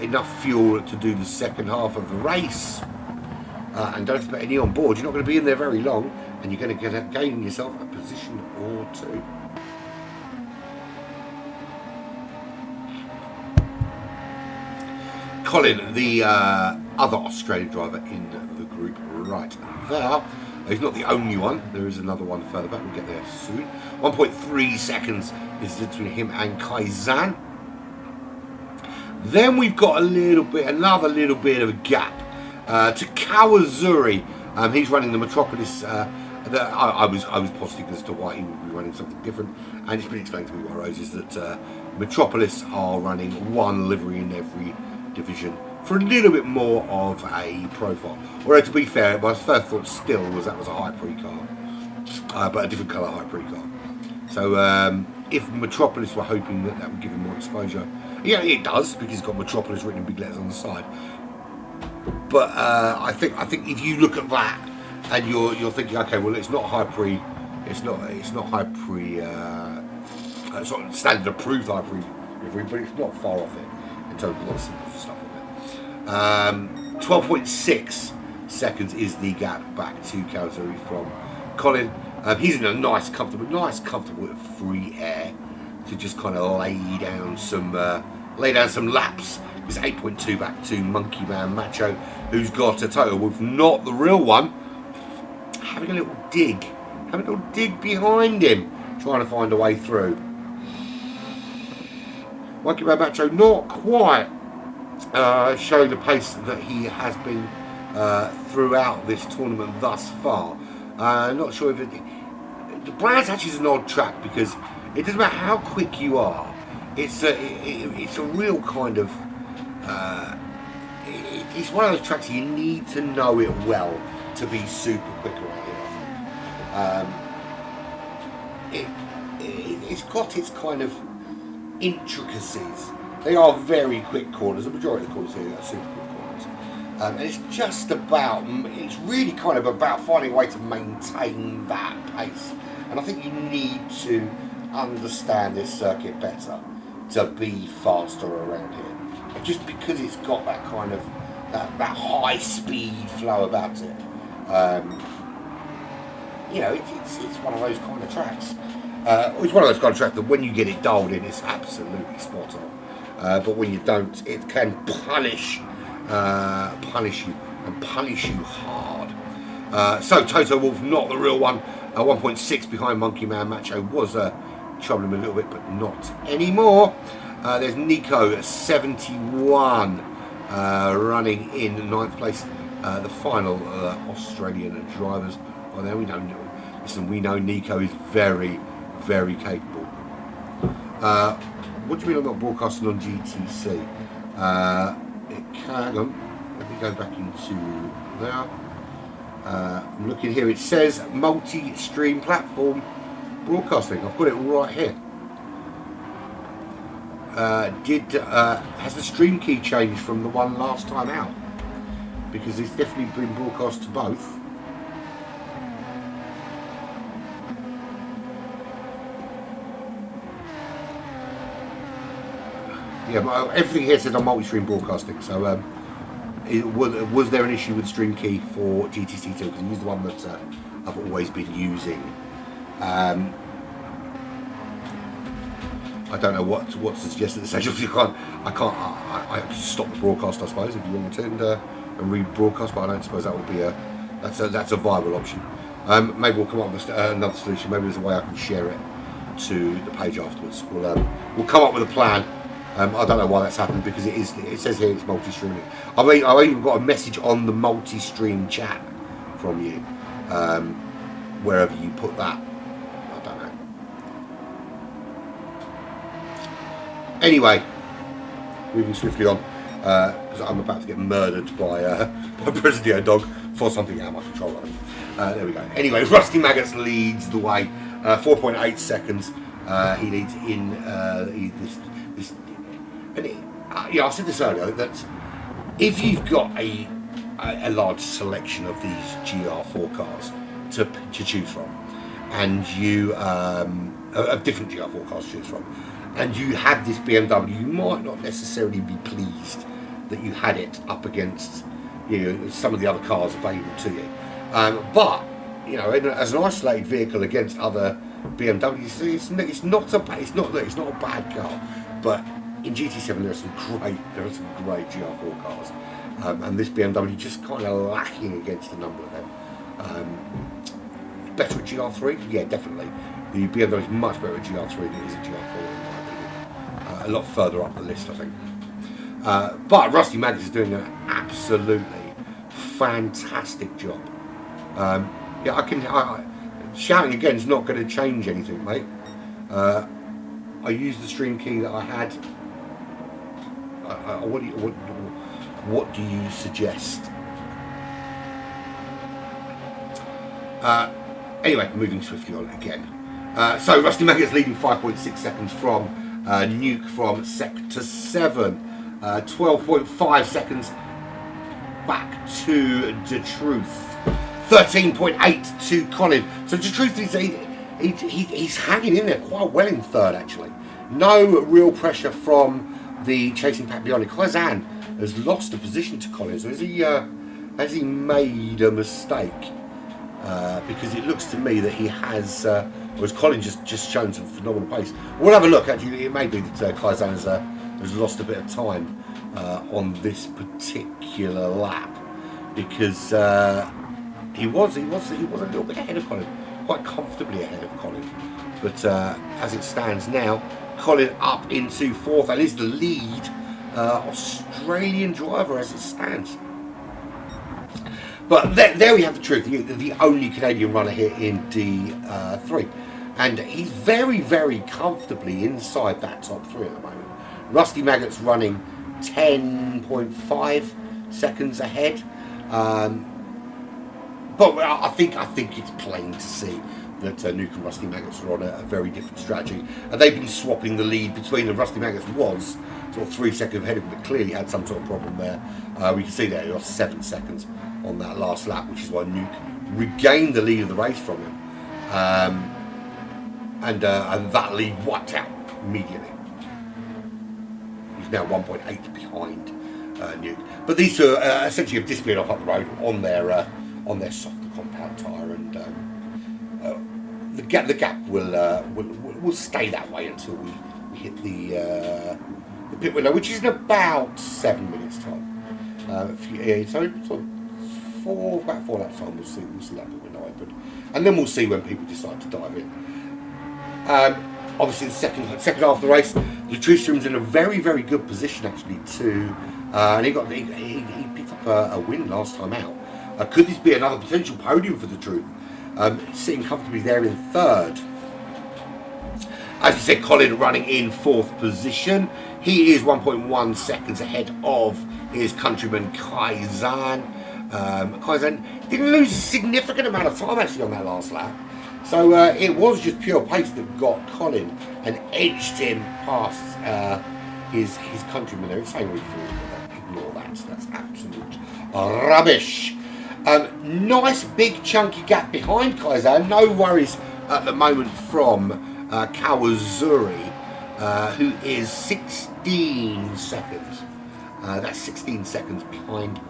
enough fuel to do the second half of the race, and don't expect any on board, you're not going to be in there very long, and you're going to gain yourself a position or 2. Colin, the other Australian driver in the group right there. He's not the only one. There is another one further back. We'll get there soon. 1.3 seconds is between him and Kaizan. Then we've got another little bit of a gap to Kawazuri. He's running the Metropolis. I was positive as to why he would be running something different, and it's been explained to me by Rose is that Metropolis are running 1 livery in every division for a little bit more of a profile. Although to be fair, my first thought still was that was a Hyper car, but a different colour Hyper car. So if Metropolis were hoping that would give him more exposure, yeah, it does, because it's got Metropolis written in big letters on the side. But I think if you look at that and you're thinking, okay, well, it's not Hyper, it's not Hyper, it's not standard approved Hyper, but it's not far off it in terms of a lot of simple stuff on it. 12.6 seconds is the gap back to Kawazuri from Colin. He's in a nice comfortable free air to just kind of lay down some laps, It's 8.2 back to Monkey Man Macho, who's got a Toto Wolff, not the real one, having a little dig behind him, trying to find a way through. Monkey Man Macho not quite showing the pace that he has been throughout this tournament thus far. Not sure if the Brands Hatch is an odd track because it doesn't matter how quick you are. It's a real kind of it's one of those tracks you need to know it well to be super quick around here. It's got its kind of intricacies. They are very quick corners. The majority of the corners here are super quick corners, and it's just about. It's really kind of about finding a way to maintain that pace. And I think you need to understand this circuit better to be faster around here. And just because it's got that kind of that high speed flow about it, it's one of those kind of tracks. It's one of those kind of tracks that when you get it dialed in, it's absolutely spot on. But when you don't, it can punish you and punish you hard. So Toto Wolff, not the real one. 1.6 behind Monkey Man Macho was troubling him a little bit, but not anymore. There's Nico at 71 running in 9th place. The final Australian drivers. Well, there we know. Listen, we know Nico is very, very capable. What do you mean I'm not broadcasting on GTC? It can. Let me go back into there. I'm looking here. It says multi-stream platform broadcasting. I've got it right here. Has the stream key changed from the one last time out? Because it's definitely been broadcast to both. Yeah, everything here said on multi-stream broadcasting. So, was there an issue with stream key for GTC2? Because I use the one that I've always been using. I don't know what to suggest at this stage. Obviously, I can stop the broadcast, I suppose, if you want me to, and rebroadcast. But I don't suppose that would be that's a viable option. Maybe we'll come up with another solution. Maybe there's a way I can share it to the page afterwards. We'll come up with a plan. I don't know why that's happened because it says here it's multi-streaming. I mean, I even got a message on the multi-stream chat from you, wherever you put that. I don't know. Anyway, moving swiftly on, because I'm about to get murdered by Presidio Dog for something out of my control. There we go. Anyway, Rusty Maggots leads the way, 4.8 seconds. He leads in this. And I said this earlier that if you've got a large selection of these GR4 cars to choose from, and you of different GR4 cars to choose from, and you had this BMW, you might not necessarily be pleased that you had it up against some of the other cars available to you. But as an isolated vehicle against other BMWs, it's not a bad car, but in GT7 there are some great GR4 cars, and this BMW just kind of lacking against a number of them. Better at GR3, yeah, definitely. The BMW is much better at GR3 than it is at GR4 in my opinion. A lot further up the list, I think. But Rusty Maggots is doing an absolutely fantastic job. Shouting again is not going to change anything, mate. I used the stream key that I had. What do you suggest? Anyway, moving swiftly on again. So Rusty Maggots leading 5.6 seconds from Nuke from Sector 7. 12.5 seconds back to DeTruth. 13.8 to Colin. So DeTruth he's hanging in there quite well in third, actually. No real pressure from the chasing pack behind him. Kazan has lost a position to Colin. So has he made a mistake? Because it looks to me that he has, or has Colin just shown some phenomenal pace? We'll have a look. Actually, it may be that Kazan has has lost a bit of time on this particular lap, because he was a little bit ahead of Colin, quite comfortably ahead of Colin. But as it stands now, Colin up into fourth and is the lead Australian driver as it stands. But there we have the truth. The only Canadian runner here in D3. And he's very, very comfortably inside that top three at the moment. Rusty Maggot's running 10.5 seconds ahead. But I think it's plain to see that Nuke and Rusty Maggots are on a very different strategy. And they've been swapping the lead between them. Rusty Maggots was sort of 3 seconds ahead of him, but clearly had some sort of problem there. We can see there he lost 7 seconds on that last lap, which is why Nuke regained the lead of the race from him. And that lead wiped out immediately. He's now 1.8 behind Nuke. But these two essentially have disappeared off up the road on their softer compound tyre, and the gap will stay that way until we hit the pit window, which is in about 7 minutes time. So about 4 laps time we'll see that pit window open, and then we'll see when people decide to dive in. Obviously, the second half of the race, the Truthroom's in a very, very good position actually too, and he picked up a win last time out. Could this be another potential podium for the Truth? Sitting comfortably there in third. As you said, Colin running in fourth position. He is 1.1 seconds ahead of his countryman Kaizan. Kaizan didn't lose a significant amount of time actually on that last lap. So it was just pure pace that got Colin and edged him past his countryman there. It's saying ignore that. That's absolute rubbish. Nice big chunky gap behind Kaizan. No worries at the moment from Kawazuri, who is 16 seconds. That's 16 seconds behind,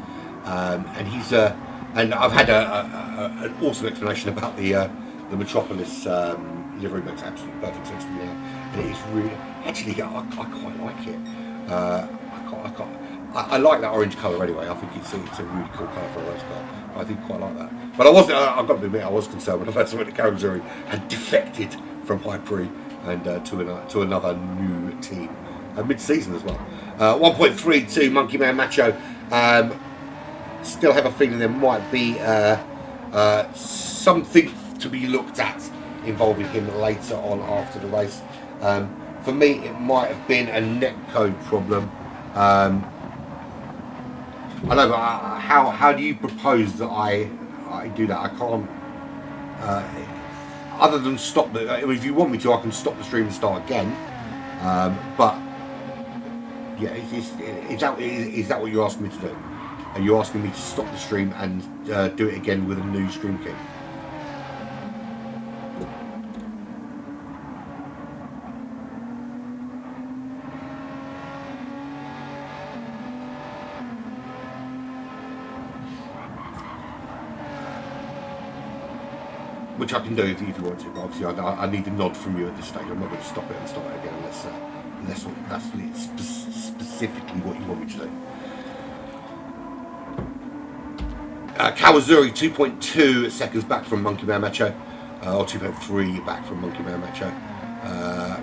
and he's and I've had an awesome explanation about the Metropolis livery. Makes absolutely perfect sense to me now, and it is really actually I quite like it. I like that orange colour anyway. I think it's a really cool colour for a race car. I think quite like that. But I've got to admit, I was concerned when I first went to Kawazuri had defected from High Prix and to another new team mid-season as well. 1.32 Monkey Man Macho. Still have a feeling there might be something to be looked at involving him later on after the race. For me, it might have been a netcode problem. I know, but how do you propose that I do that? I can't. Other than stop the. If you want me to, I can stop the stream and start again. But yeah, is that what you're asking me to do? Are you asking me to stop the stream and do it again with a new stream key? Which I can do if you want to, but obviously I need a nod from you at this stage. I'm not going to stop it and start it again unless that's specifically what you want me to do. Kawazuri 2.2 seconds back from Monkey Man Macho, or 2.3 back from Monkey Man Macho,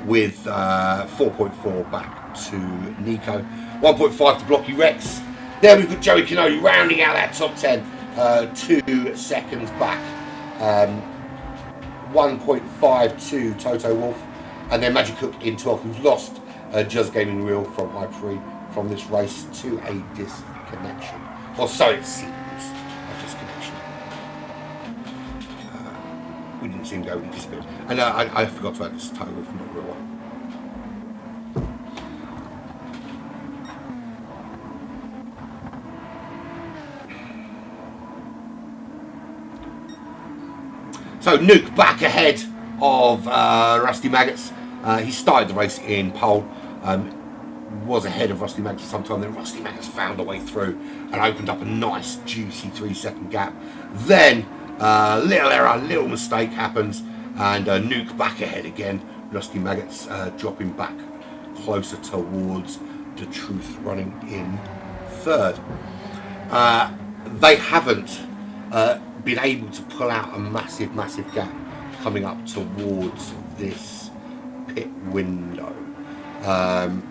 with 4.4 back to Nico, 1.5 to Blocky Rex. There we've got Joey Canoli rounding out that top 10, 2 seconds back. 1.5 to Toto Wolf, and then Magic Cook in 12th, who's lost Just Gaming Reel from High Prix from this race to a disconnection. Or so it seems, a disconnection. We didn't see him go, he disappeared. And I forgot to add this Toto Wolf, not real one. So Nuke back ahead of Rusty Maggots. He started the race in pole, was ahead of Rusty Maggots for some time. Then Rusty Maggots found a way through and opened up a nice juicy 3-second gap. Then little error, little mistake happens, and Nuke back ahead again. Rusty Maggots dropping back closer towards the Truth running in third. They haven't been able to pull out a massive gap coming up towards this pit window. I'm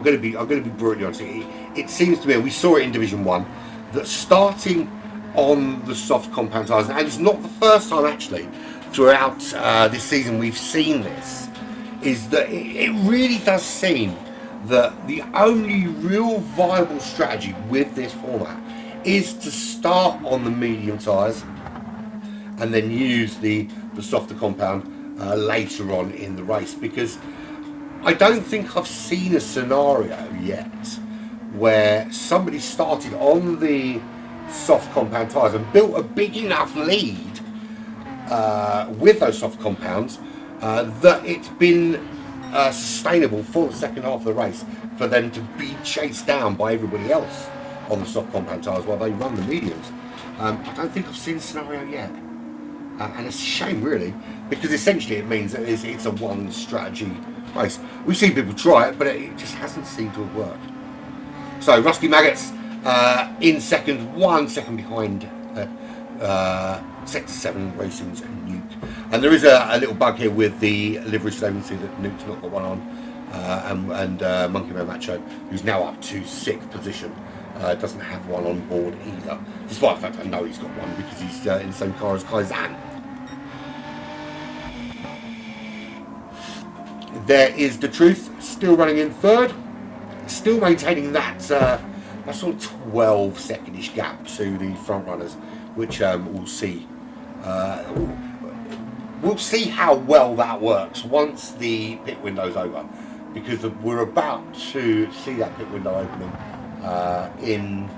going to be brutally honest. It seems to me, and we saw it in Division 1, that starting on the soft compound tyres, and it's not the first time actually throughout this season we've seen this, is that it really does seem that the only real viable strategy with this format is to start on the medium tyres and then use the softer compound later on in the race, because I don't think I've seen a scenario yet where somebody started on the soft compound tyres and built a big enough lead with those soft compounds that it's been sustainable for the second half of the race for them to be chased down by everybody else on the soft compound tyres while they run the mediums. I don't think I've seen a scenario yet, and it's a shame really, because essentially it means that it's a one strategy race. We've seen people try it, but it just hasn't seemed to have worked. So Rusty Maggots in second, 1 second behind Sector 7 Racing's Nuke. And there is a little bug here with the livery, so we can see that Nuke's not got one on, and Monkey Man Macho, who's now up to 6th position, doesn't have one on board either, despite the fact I know he's got one because he's in the same car as Kaizan. There is The Truth still running in third, still maintaining that sort of 12 secondish gap to the front runners, which we'll see. We'll see how well that works once the pit window's over, because we're about to see that pit window opening in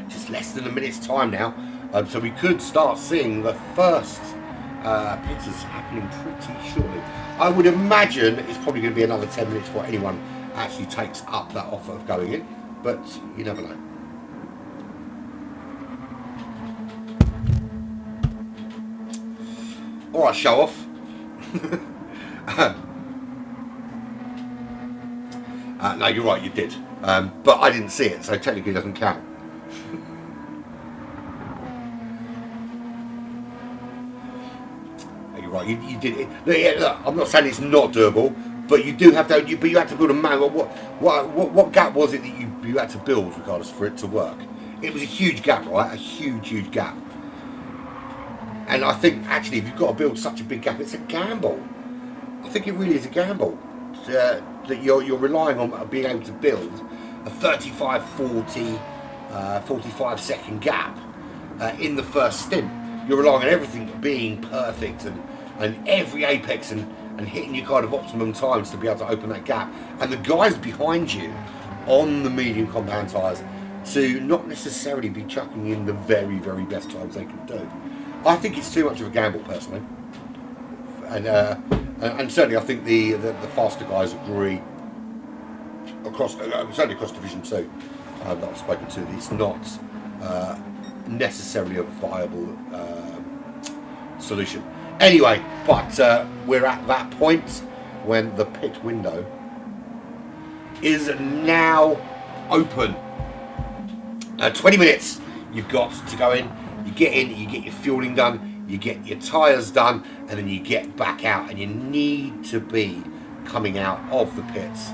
just less than a minute's time now. So we could start seeing the first pitters happening pretty shortly. I would imagine it's probably going to be another 10 minutes before anyone actually takes up that offer of going in, but you never know. Alright, show off. No, you're right, you did. But I didn't see it, so technically it doesn't count. You're right, you did it. Look, I'm not saying it's not doable, but you do have to. But you had to build a man. What gap was it that you had to build, regardless, for it to work? It was a huge gap, right? A huge gap. And I think actually, if you've got to build such a big gap, it's a gamble. I think it really is a gamble that you're relying on being able to build a 35, 40, 45 second gap in the first stint. You're relying on everything being perfect and every apex and hitting your kind of optimum times to be able to open that gap. And the guys behind you on the medium compound tyres to not necessarily be chucking in the very best times they can do. I think it's too much of a gamble personally, and certainly I think the faster guys agree across certainly across Division 2 that I've spoken to. It's not necessarily a viable solution. Anyway, but we're at that point when the pit window is now open. 20 minutes you've got to go in. You get in, you get your fueling done, you get your tyres done, and then you get back out, and you need to be coming out of the pits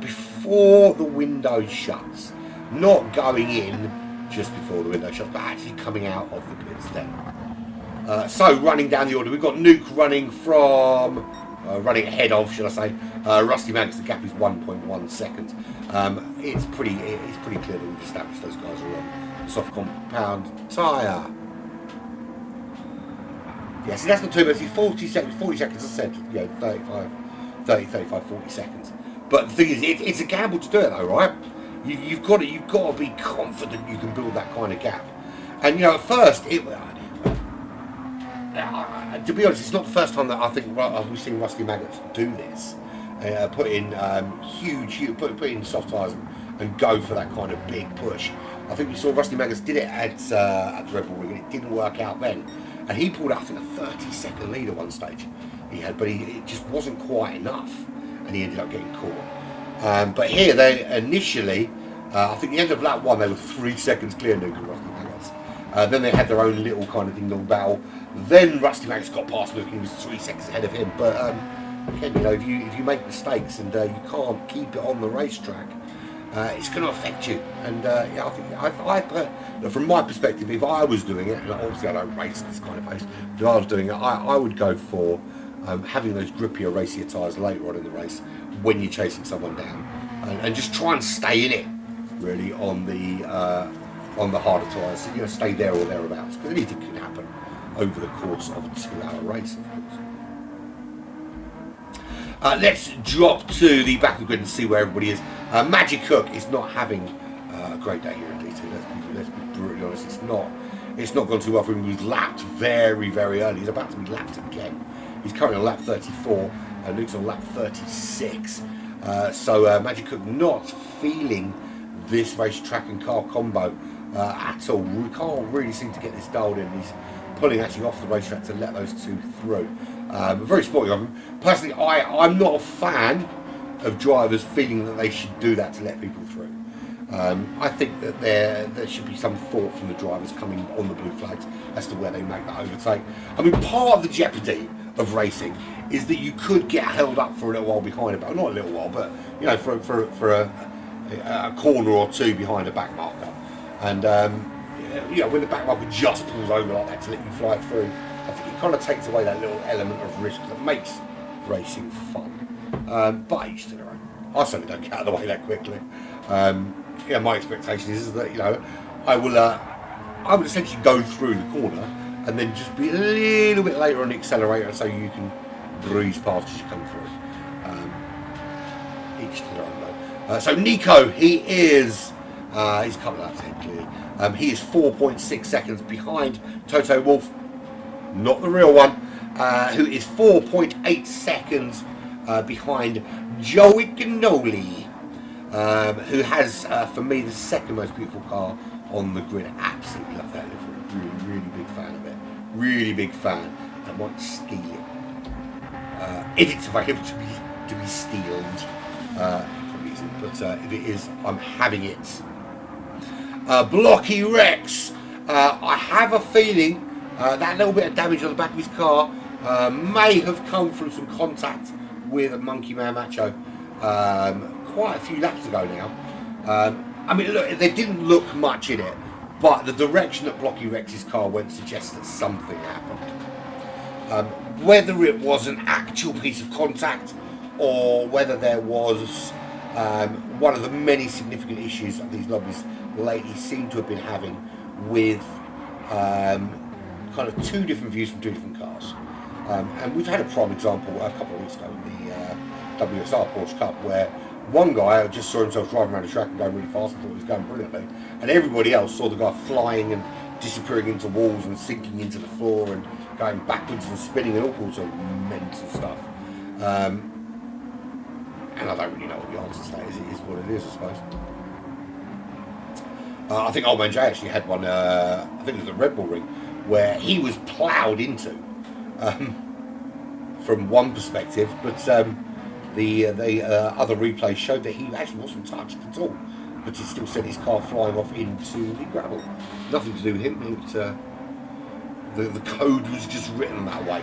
before the window shuts. Not going in just before the window shuts, but actually coming out of the pits then. So running down the order, we've got Nuke running from, running ahead of, should I say, Rusty Maggots. The gap is 1.1 seconds. It's pretty clear that we've established those guys are on soft compound tyre. Yeah, see, that's not too much. 40 seconds, I said, 35, 40 seconds. But the thing is, it's a gamble to do it though, right? You've got to be confident you can build that kind of gap. And at first, to be honest, it's not the first time that I think we've seen Rusty Maggots do this. Put in put in soft tyres and go for that kind of big push. I think we saw Rusty Maggots did it at the Red Bull Ring, and it didn't work out then. And he pulled out, I think, a 30-second lead at one stage. He had, but it just wasn't quite enough, and he ended up getting caught. But here they initially, I think the end of lap 1 they were 3 seconds clear of Nuke and Rusty Maggots. Then they had their own little kind of ding-dong battle. Then Rusty Maggots got past Nuke and he was 3 seconds ahead of him. But again, you know, if you make mistakes and you can't keep it on the racetrack, it's going to affect you. And yeah, I think from my perspective, if I was doing it, and obviously I don't race this kind of pace, if I was doing it, I would go for having those grippier, racier tyres later on in the race when you're chasing someone down, and just try and stay in it really on the harder tyres. So, you know, stay there or thereabouts, because anything can happen over the course of a 2-hour race, of course. Let's drop to the back of the grid and see where everybody is. Magic Cook is not having a great day here in DT. Let's be brutally honest. It's not gone too well for him. He was lapped very, very early. He's about to be lapped again. He's currently on lap 34. Luke's on lap 36. So Magic Cook not feeling this racetrack and car combo at all. We can't really seem to get this dialed in. He's pulling actually off the racetrack to let those two through. Very sporty of him. Personally, I'm not a fan of drivers feeling that they should do that to let people through. I think that there should be some thought from the drivers coming on the blue flags as to where they make that overtake. I mean, part of the jeopardy of racing is that you could get held up for a little while behind about, not a little while, but you know, for a corner or two behind a back marker, and you know, when the back marker just pulls over like that to let you fly through, I think it kind of takes away that little element of risk that makes racing fun. But each to their own. I certainly don't get out of the way that quickly. Yeah, my expectation is that, you know, I would essentially go through the corner and then just be a little bit later on the accelerator so you can breeze past as you come through. Each to their own though. So Nico, he is he's a couple of laps ahead clearly. He is 4.6 seconds behind Toto Wolff, not the real one, who is 4.8 seconds behind Joey Cannoli, who has, for me, the second most beautiful car on the grid. Absolutely love that livery. Really, really big fan of it. Really big fan. I might steal it. If it's available to be stealed. It probably isn't, but if it is, I'm having it. Blocky Rex. I have a feeling that little bit of damage on the back of his car may have come from some contact with a Monkey Man Macho quite a few laps ago now. I mean, look, there didn't look much in it, but the direction that Blocky Rex's car went suggests that something happened. Whether it was an actual piece of contact or whether there was one of the many significant issues that these lobbies lately seem to have been having with kind of two different views from two different cars. And we've had a prime example a couple of weeks ago in the WSR Porsche Cup, where one guy just saw himself driving around the track and going really fast and thought he was going brilliantly, and everybody else saw the guy flying and disappearing into walls and sinking into the floor and going backwards and spinning and all sorts of mental stuff. And I don't really know what the answer to that is. It is what it is, I suppose. I think Old Man Jay actually had one, I think it was the Red Bull ring, where he was ploughed into from one perspective, but the other replay showed that he actually wasn't touched at all, but he still sent his car flying off into the gravel. Nothing to do with him. The code was just written that way.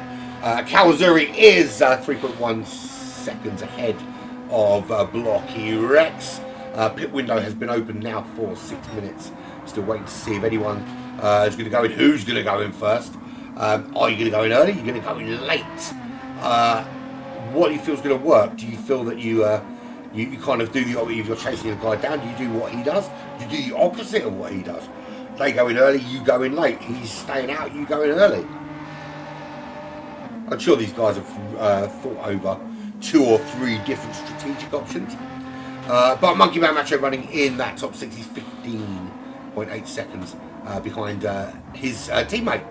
Kawazuri is 3.1 seconds ahead of Blocky Rex. Pit window has been open now for 6 minutes. Still waiting to see if anyone is going to go in. Who's going to go in first? Are you going to go in early? Are you going to go in late? What do you feel is going to work? Do you feel that you kind of do if you're chasing a guy down, do you do what he does? Do you do the opposite of what he does? They go in early, you go in late. He's staying out, you go in early. I'm sure these guys have thought over 2 or 3 different strategic options. But Monkey Man Macho running in that top 6, he's 15.8 seconds behind his teammate.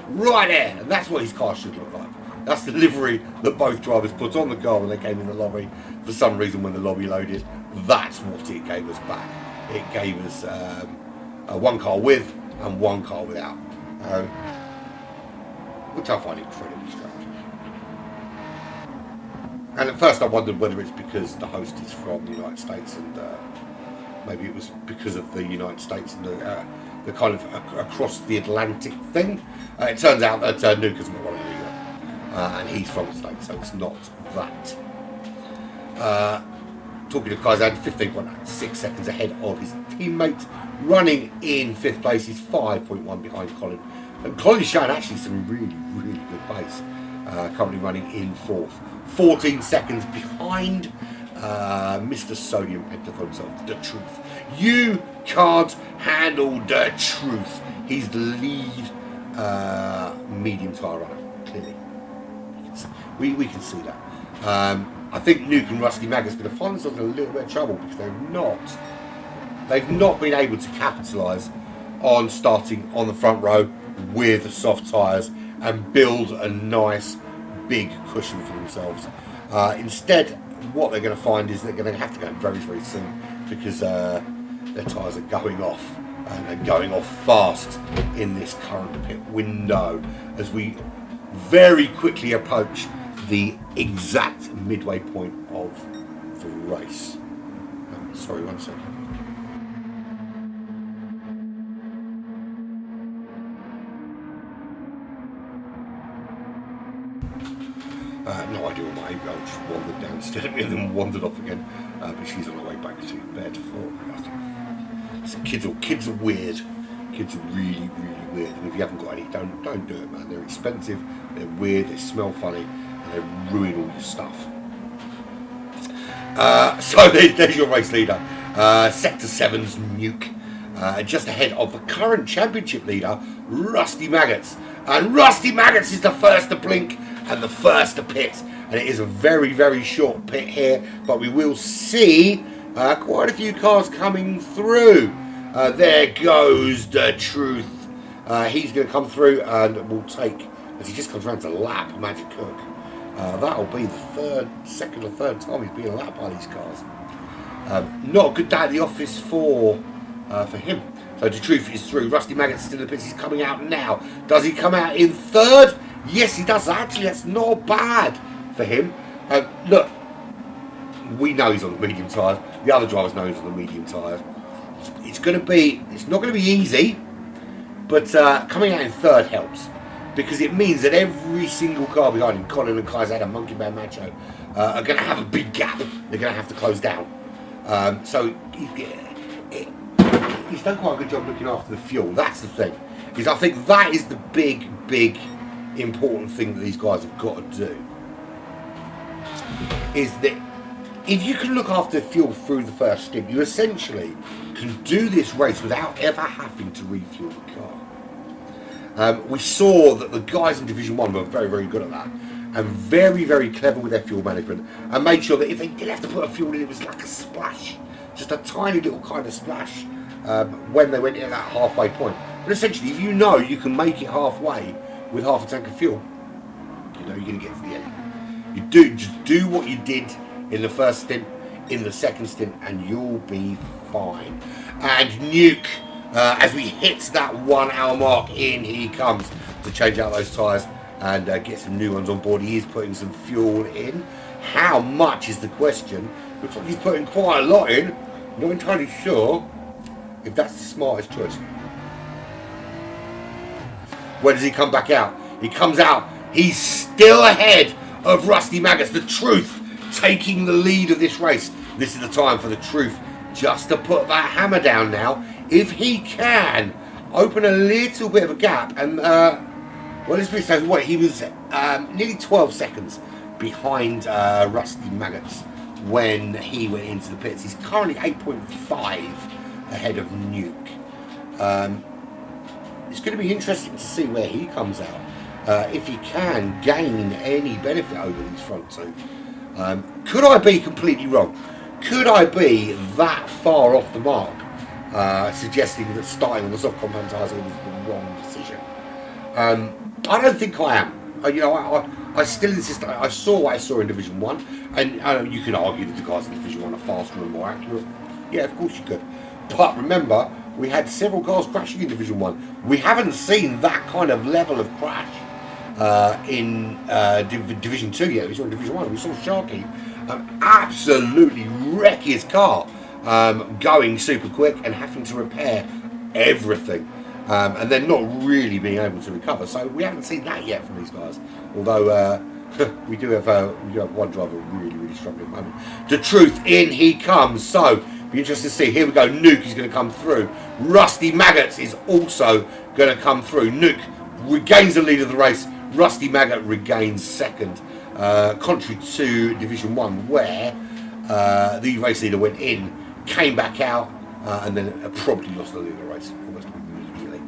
Right there, and that's what his car should look like. That's the livery that both drivers put on the car when they came in the lobby. For some reason, when the lobby loaded, that's what it gave us back. It gave us one car with and one car without, which I find incredibly strange. And at first I wondered whether it's because the host is from the United States and maybe it was because of the United States and the kind of across the Atlantic thing. It turns out that Nuka's not one of New York, and he's from the States, so it's not that. Talking to Kaizen, 15.6 seconds ahead of his teammate. Running in 5th place, he's 5.1 behind Colin. And Colin's showing actually some really, really good pace. Currently running in 4th. 14 seconds behind Mr. Sodium Pentathlon himself, The Truth. You can't handle The Truth. He's the lead medium tyre runner, clearly. We can see that. I think Nuke and Rusty Maggot's going to find themselves in a little bit of trouble because they've not been able to capitalise on starting on the front row with the soft tyres and build a nice big cushion for themselves. Instead, what they're going to find is they're going to have to go very, very soon because their tyres are going off and they're going off fast in this current pit window as we very quickly approach the exact midway point of the race. Oh, sorry, one second. No idea what my 8-year-old just wandered downstairs and then wandered off again. But she's on her way back to bed for. So kids are weird. Kids are really, really weird. And if you haven't got any, don't do it, man. They're expensive. They're weird. They smell funny. They ruin all your stuff. So there's your race leader. Sector 7's Nuke. Just ahead of the current championship leader, Rusty Maggots. And Rusty Maggots is the first to blink and the first to pit. And it is a very, very short pit here. But we will see quite a few cars coming through. There goes The Truth. He's going to come through and will take, as he just comes around to lap Magic Cook. That'll be the second or third time he's been lapped by these cars. Not a good day at the office for him. So The Truth is through. Rusty Maggot's still in the pits. He's coming out now. Does he come out in 3rd? Yes, he does. Actually, that's not bad for him. Look, we know he's on the medium tyres. The other drivers know he's on the medium tyres. It's not going to be easy, but coming out in 3rd helps. Because it means that every single car behind him, Colin and Kaiser and Monkey Man Macho, are going to have a big gap. They're going to have to close down. So he's done quite a good job looking after the fuel. That's the thing. Because I think that is the big, big, important thing that these guys have got to do. Is that if you can look after the fuel through the first stint, you essentially can do this race without ever having to refuel the car. We saw that the guys in Division 1 were very, very good at that and very, very clever with their fuel management and made sure that if they did have to put a fuel in, it was like a splash, just a tiny little kind of splash when they went in at that halfway point. But essentially, if you know you can make it halfway with half a tank of fuel, you know you're going to get to the end. Just do what you did in the first stint, in the second stint, and you'll be fine. And Nuke, as we hit that 1 hour mark, in he comes to change out those tyres and get some new ones on board. He is putting some fuel in. How much is the question? Looks like he's putting quite a lot in. Not entirely sure if that's the smartest choice. Where does he come back out? He comes out. He's still ahead of Rusty Maggots. The Truth taking the lead of this race. This is the time for The Truth just to put that hammer down now. If he can open a little bit of a gap, and well, let's be so. What, he was nearly 12 seconds behind Rusty Maggots when he went into the pits. He's currently 8.5 ahead of Nuke. It's going to be interesting to see where he comes out, if he can gain any benefit over these front two. Could I be completely wrong? Could I be that far off the mark, suggesting that starting on the soft compound tyres was the wrong decision? I don't think I am. I still insist. I saw what I saw in Division 1, and you can argue that the guys in Division 1 are faster and more accurate. Yeah, of course you could. But remember, we had several cars crashing in Division 1. We haven't seen that kind of level of crash in Division 2 yet. We saw in Division 1. We saw Sharky absolutely wreck his car, going super quick and having to repair everything. And then not really being able to recover. So we haven't seen that yet from these guys. Although we do have one driver really struggling at the moment. The Truth, in he comes. So be interested to see. Here we go. Nuke is going to come through. Rusty Maggots is also going to come through. Nuke regains the lead of the race. Rusty Maggot regains second. Contrary to Division 1, where the race leader went in, came back out, and then probably lost the lead of the race almost immediately.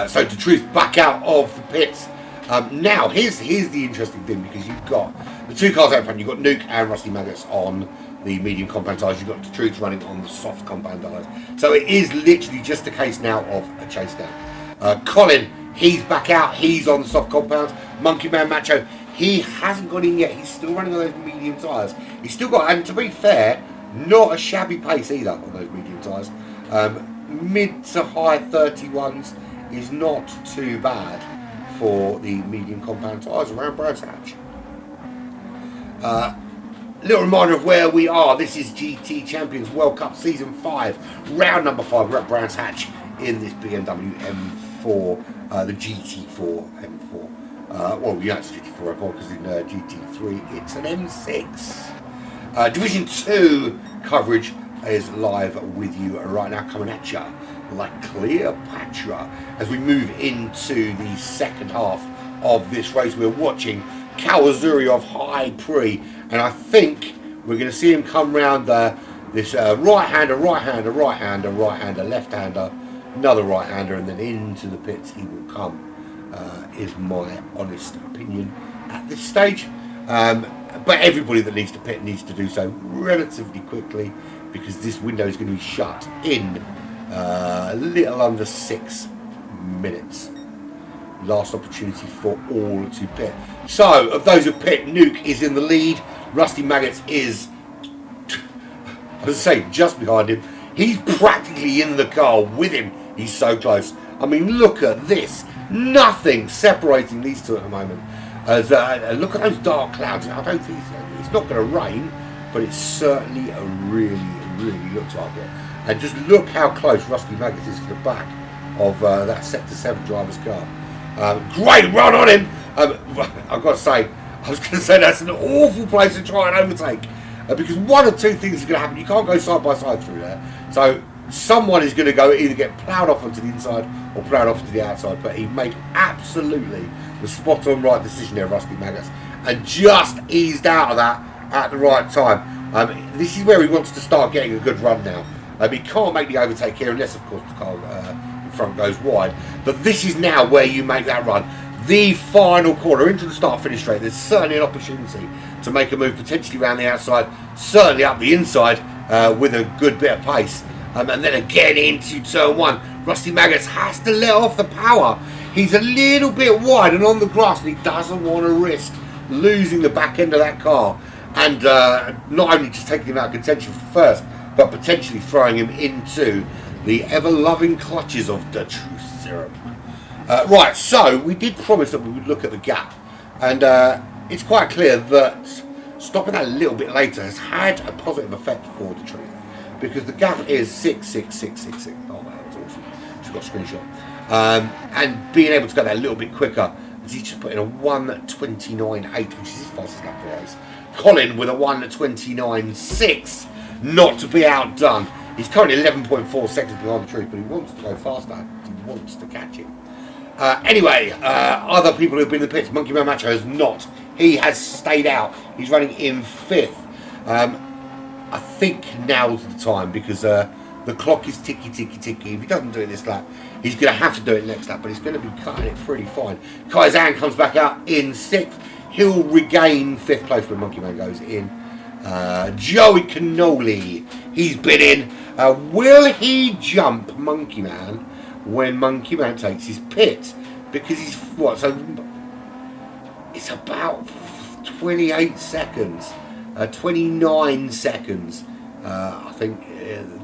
So the Truth back out of the pits. Now here's the interesting thing, because you've got the two cars out front. You've got Nuke and Rusty Maggots on the medium compound tyres. You've got the Truth running on the soft compound tyres. So it is literally just a case now of a chase down. Colin, he's back out. He's on the soft compound. Monkey Man Macho, he hasn't got in yet. He's still running on those medium tyres. He's still got, and to be fair, not a shabby pace either on those medium tyres. Mid to high 31s is not too bad for the medium compound tyres around Brands Hatch. Little reminder of where we are. This is GT Champions World Cup Season 5, round number 5. We're at Brands Hatch in this BMW M4, the GT4 M4. Well, yeah, it's GT4 M4 because in GT3 it's an M6. Division 2 coverage is live with you right now, coming at you like Cleopatra. As we move into the second half of this race, we're watching Kawazuri of High Pre, and I think we're going to see him come round this right-hander, right-hander, right-hander, right-hander, left-hander, another right-hander, and then into the pits he will come, is my honest opinion at this stage. But everybody that needs to pit needs to do so relatively quickly, because this window is going to be shut in a little under 6 minutes. Last opportunity for all to pit. So, of those who pit, Nuke is in the lead. Rusty Maggots is, as I say, just behind him. He's practically in the car with him. He's so close. I mean, look at this. Nothing separating these two at the moment. As look at those dark clouds. I don't think it's not going to rain, but it certainly really looks like it. And just look how close Rusty Maggots is to the back of that Sector 7 driver's car. Great run on him. I've got to say, I was going to say that's an awful place to try and overtake, because one of two things is going to happen. You can't go side by side through there. So someone is going to go either get ploughed off onto the inside or ploughed off to the outside. But he made absolutely the spot on right decision there, Rusty Maggots, and just eased out of that at the right time. This is where he wants to start getting a good run now. He can't make the overtake here unless, of course, the car in front goes wide. But this is now where you make that run. The final corner into the start-finish straight. There's certainly an opportunity to make a move, potentially around the outside, certainly up the inside with a good bit of pace. And then again into turn 1. Rusty Maggots has to let off the power. He's a little bit wide and on the grass, and he doesn't want to risk losing the back end of that car. And not only just taking him out of contention first, but potentially throwing him into the ever-loving clutches of the Truth Serum. Right, so we did promise that we would look at the gap, and it's quite clear that stopping that a little bit later has had a positive effect for the Truth, because the gap is 6.6666. Oh man, that's awesome. Just got a screenshot. And being able to go that a little bit quicker, as he just put in a 1:29.8, which is his fastest lap for race. Colin with a 1:29.6, not to be outdone. He's currently 11.4 seconds behind the Truth, but he wants to go faster. He wants to catch him. Anyway, other people who've been in the pits, Monkey Man Macho has not. He has stayed out. He's running in 5th. I think now's the time, because the clock is ticky. If he doesn't do it this lap, he's going to have to do it next lap, but he's going to be cutting it pretty fine. Kaizan comes back out in 6th. He'll regain 5th place when Monkey Man goes in. Joey Cannoli, he's been in. Will he jump Monkey Man when Monkey Man takes his pit? Because he's what? So it's about 28 seconds, 29 seconds. I think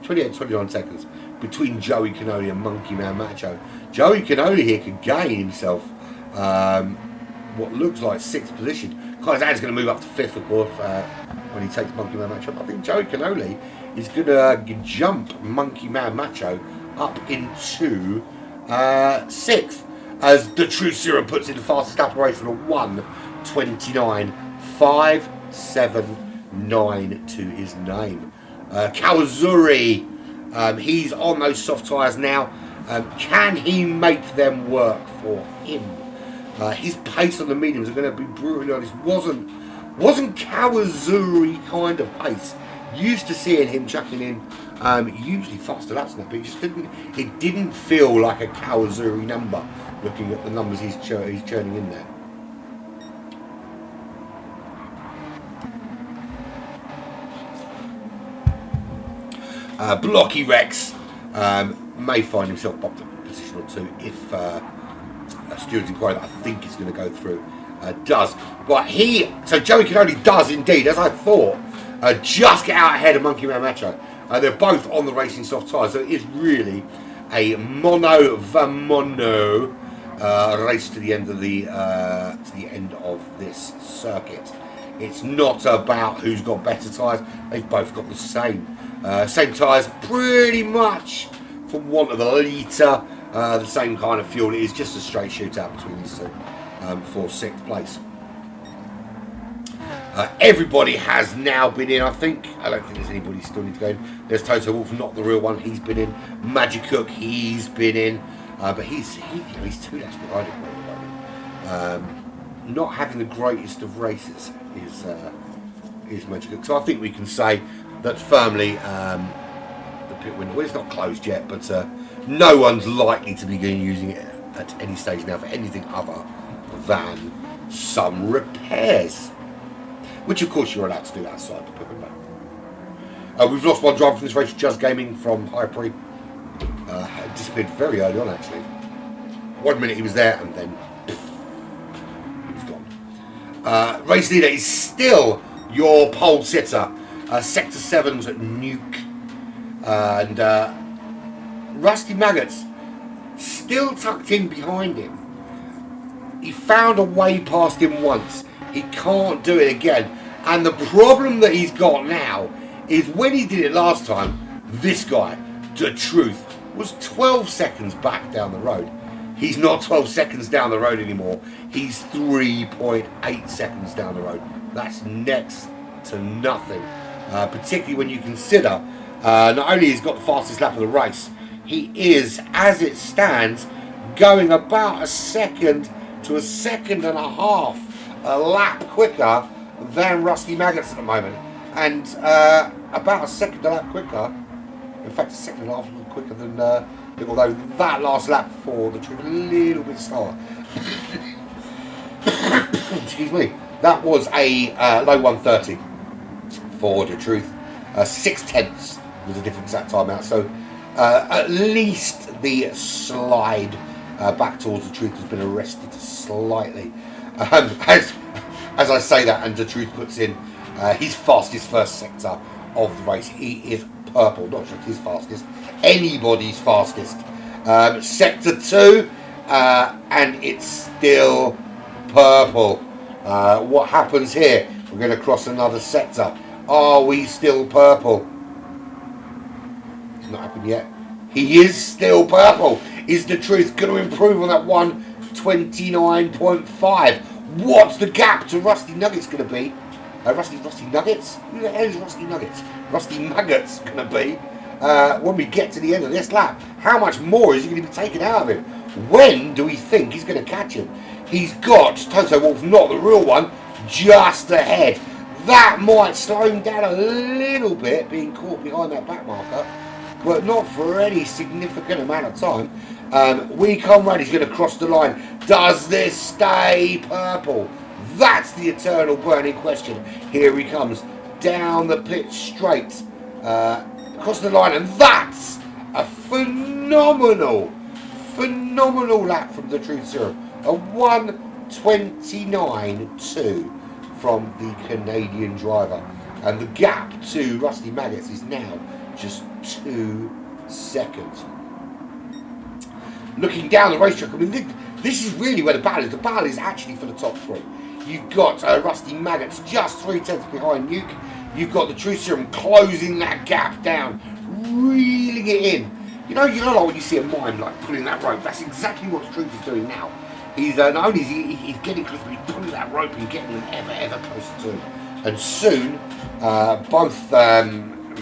28, 29 seconds between Joey Cannoli and Monkey Man Macho. Joey Cannoli here could gain himself what looks like 6th position. Kaisan's going to move up to 5th, of course, when he takes Monkey Man Macho. I think Joey Cannoli is going to jump Monkey Man Macho up into 6th, as the True Serum puts in the fastest lap of the race with a 1:29.579 to his name. Kawazuri, he's on those soft tyres now. Can he make them work for him? His pace on the mediums are going to be brutally honest. Wasn't Kawazuri kind of pace. Used to seeing him chucking in usually faster laps than that, but it didn't feel like a Kawazuri number looking at the numbers he's churning in there. Blocky Rex may find himself bumped up a position or two if Stewart's inquiry that I think is going to go through does. But so Joey Cannoli does indeed, as I thought, just get out ahead of Monkey Man Macho. They're both on the racing soft tyres, so it is really a mono race to the end of this circuit. It's not about who's got better tyres. They've both got the same tyres, pretty much, for want of a litre, the same kind of fuel. It is just a straight shootout between these two for 6th place. Everybody has now been in, I think. I don't think there's anybody still need to go in. There's Toto Wolff, not the real one. He's been in. Magic Cook, he's been in. But he's 2 laps behind him at the moment. Not having the greatest of races is Magic Cook. So I think we can say that firmly the pit window, well, it's not closed yet, but no one's likely to be using it at any stage now for anything other than some repairs. Which, of course, you're allowed to do outside the pit window. We've lost one driver from this race, Just Gaming from Hyperi. Disappeared very early on, actually. 1 minute he was there, and then he was gone. Race leader is still your pole sitter, Sector 7's Nuke. And Rusty Maggots still tucked in behind him. He found a way past him once. He can't do it again. And the problem that he's got now is when he did it last time, this guy, The Truth, was 12 seconds back down the road. He's not 12 seconds down the road anymore. He's 3.8 seconds down the road. That's next to nothing. Particularly when you consider not only he's got the fastest lap of the race, he is, as it stands, going about a second to a second and a half a lap quicker than Rusty Maggots at the moment, and about a second a lap quicker, in fact a second and a half quicker than although that last lap for The Truth a little bit slower. Excuse me. That was a low 1:30 for The Truth. 6/10 was the difference that time out, so at least the slide back towards The Truth has been arrested slightly. As I say that, and The Truth puts in his fastest first sector of the race. He is purple, not just his fastest, anybody's fastest. Sector 2, and it's still purple. What happens here? We're going to cross another sector. Are we still purple? It's not happened yet. He is still purple. Is The Truth going to improve on that 1:29.5? What's the gap to Rusty Nuggets going to be? Rusty Nuggets? Who the hell is Rusty Nuggets? Rusty Maggots going to be when we get to the end of this lap? How much more is he going to be taken out of him? When do we think he's going to catch him? He's got Toto Wolff, not the real one, just ahead. That might slow him down a little bit, being caught behind that back marker, but not for any significant amount of time. We Comrade is going to cross the line. Does this stay purple? That's the eternal burning question. Here he comes down the pit straight, across the line, and that's a phenomenal lap from The Truth Serum. A 1:29.2 from the Canadian driver, and the gap to Rusty Maggots is now just 2 seconds. Looking down the racetrack, I mean, this is really where the battle is. The battle is actually for the top 3. You've got Rusty Maggots just 3 tenths behind Nuke. You've got the Truth Serum closing that gap down, reeling it in. You know like when you see a mime like pulling that rope. That's exactly what the Truth is doing now. He's not only is he's getting closer, but he's pulling that rope and getting them ever closer to him. And soon, both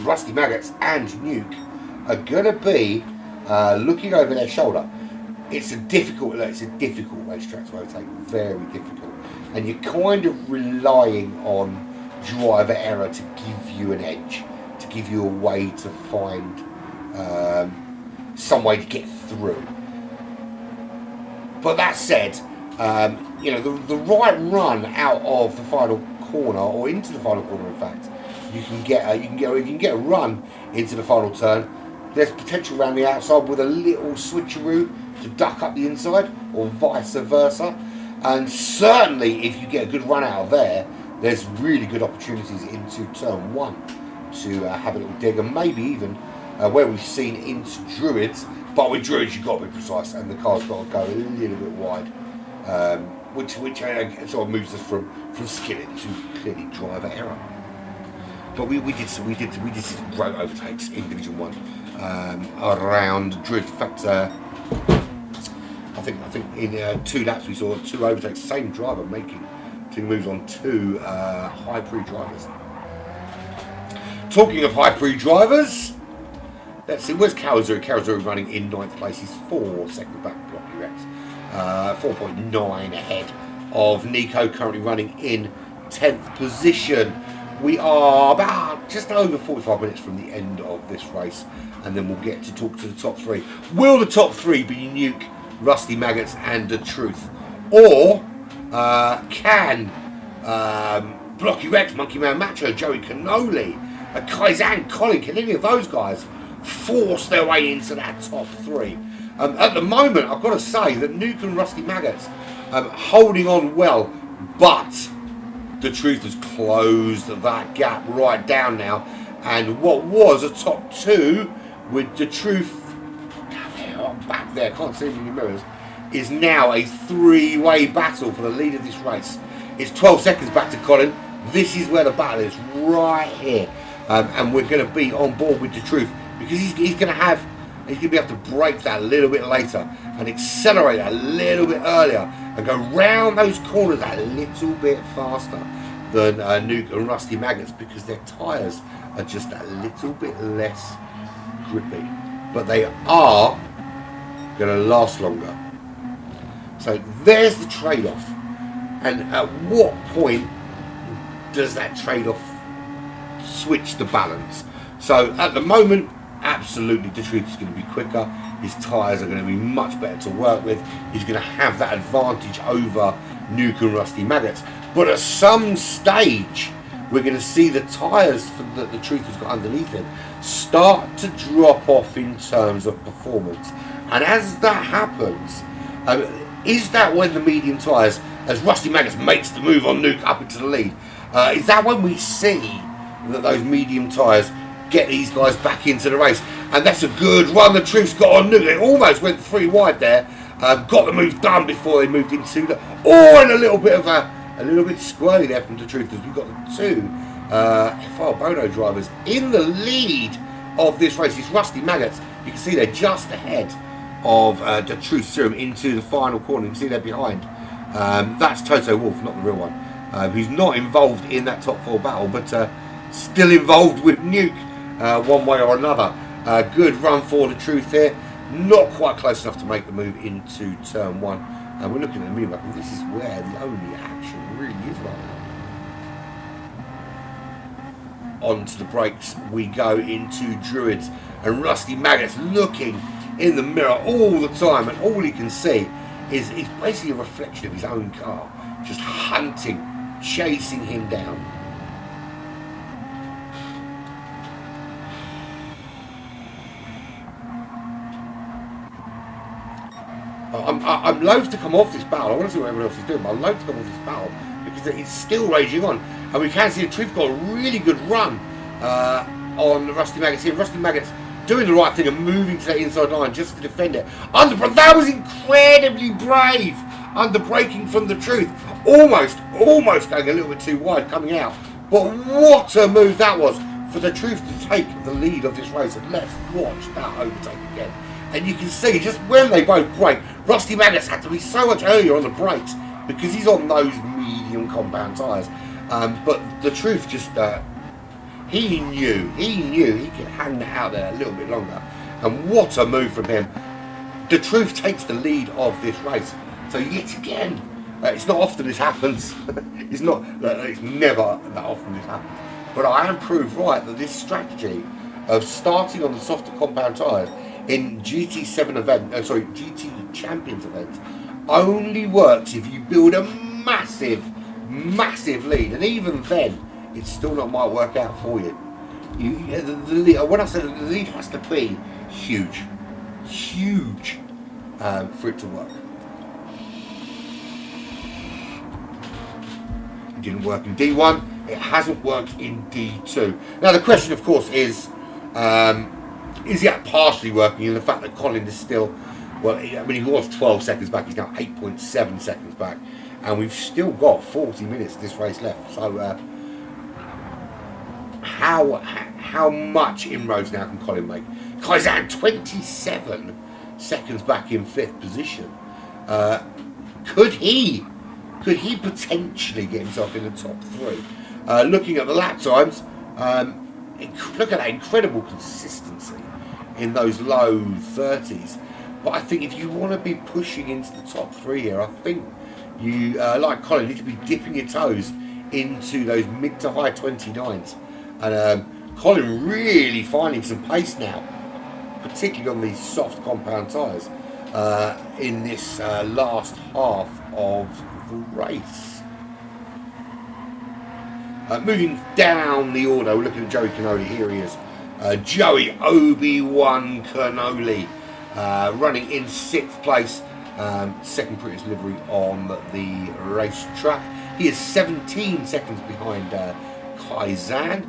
Rusty Maggots and Nuke are going to be looking over their shoulder. It's a difficult racetrack to overtake, very difficult. And you're kind of relying on driver error to give you an edge, to give you a way to find some way to get through. But that said, you know, the right run out of the final corner, or into the final corner, in fact, you can get a run into the final turn. There's potential around the outside with a little switcheroo to duck up the inside, or vice versa. And certainly, if you get a good run out of there, there's really good opportunities into turn 1 to have a little dig, and maybe even where we've seen into Druids. But with Druids, you've got to be precise, and the car's got to go a little bit wide, which sort of moves us from skillet to clearly driver error. But we did some great overtakes in Division 1 around Druids. In fact, I think in 2 laps we saw 2 overtakes, same driver making 2 moves on 2 high pre drivers. Talking of high pre drivers, let's see, where's Kawazu? Kawazu running in 9th place. He's 4 seconds back of Blocky Rex, 4.9 ahead of Nico, currently running in 10th position. We are about just over 45 minutes from the end of this race, and then we'll get to talk to the top 3. Will the top 3 be Nuke, Rusty Maggots and the Truth? Or can Blocky Rex, Monkey Man Macho, Joey Cannoli, Kaizan, Colin, can any of those guys force their way into that top 3? At the moment, I've got to say that Nuke and Rusty Maggots holding on well, but the Truth has closed that gap right down now, and what was a top 2 with the Truth back there, can't see any mirrors, is now a 3-way battle for the lead of this race. It's 12 seconds back to Colin. This is where the battle is, right here, and we're going to be on board with the Truth, because he's going to be able to break that a little bit later and accelerate that a little bit earlier and go round those corners a little bit faster than Nuke and Rusty Maggots, because their tyres are just a little bit less grippy, but they are going to last longer. So there's the trade-off, and at what point does that trade-off switch the balance? So at the moment, absolutely, the Truth is going to be quicker. His tyres are going to be much better to work with. He's going to have that advantage over Nuke and Rusty Maggots. But at some stage, we're going to see the tyres that the Truth has got underneath him start to drop off in terms of performance. And as that happens, is that when the medium tyres, as Rusty Maggots makes the move on Nuke up into the lead, is that when we see that those medium tyres get these guys back into the race? And that's a good run the Truth's got on Nuke. They almost went 3 wide there, got the move done before they moved into the, and a little bit squirrely there from the Truth, because we've got the 2 FR Bono drivers in the lead of this race. It's Rusty Maggots. You can see they're just ahead of the Truth Serum into the final corner. You can see they're behind. That's Toto Wolff, not the real one, who's not involved in that top 4 battle, but still involved with Nuke one way or another. Good run for the Truth here. Not quite close enough to make the move into turn 1. And we're looking at the mini-map, and this is where the only action really is right now. Onto the brakes we go into Druids, and Rusty Maggots looking in the mirror all the time, and all he can see is basically a reflection of his own car, just hunting, chasing him down. I'm loath to come off this battle. I want to see what everyone else is doing, but I'm loath to come off this battle because it's still raging on, and we can see the Truth got a really good run on Rusty Maggots here. Rusty Maggots doing the right thing and moving to that inside line just to defend it. That was incredibly brave. Under braking from the truth, almost going a little bit too wide coming out. But what a move that was for the truth to take the lead of this race. And let's watch that overtake again. And you can see just when they both brake, Rusty Maggots had to be so much earlier on the brakes because he's on those medium compound tyres. But the truth just, he knew he could hang that out there a little bit longer. And what a move from him. The truth takes the lead of this race. So yet again, it's not often this happens. It's never that often this happens. But I am proved right that this strategy of starting on the softer compound tyres in GT7 GT Champions events only works if you build a massive lead, and even then, it's still not might work out for you. The lead, when I said the lead has to be huge, for it to work. It didn't work in D1. It hasn't worked in D2. Now the question, of course, is that partially working in the fact that Colin is still, well, I mean, he was 12 seconds back. He's now 8.7 seconds back, and we've still got 40 minutes of this race left. So how much inroads now can Colin make? Kaizan 27 seconds back in 5th position. Could he potentially get himself in the top 3? Looking at the lap times, look at that incredible consistency in those low 30s. But I think if you want to be pushing into the top 3 here, I think you, like Colin, need to be dipping your toes into those mid to high 29s. And Colin really finding some pace now, particularly on these soft compound tyres in this last half of the race. Moving down the order, we're looking at Joey Canoli. Here he is. Joey Obi-Wan Canoli running in 6th place, second prettiest livery on the racetrack. He is 17 seconds behind Kaizan,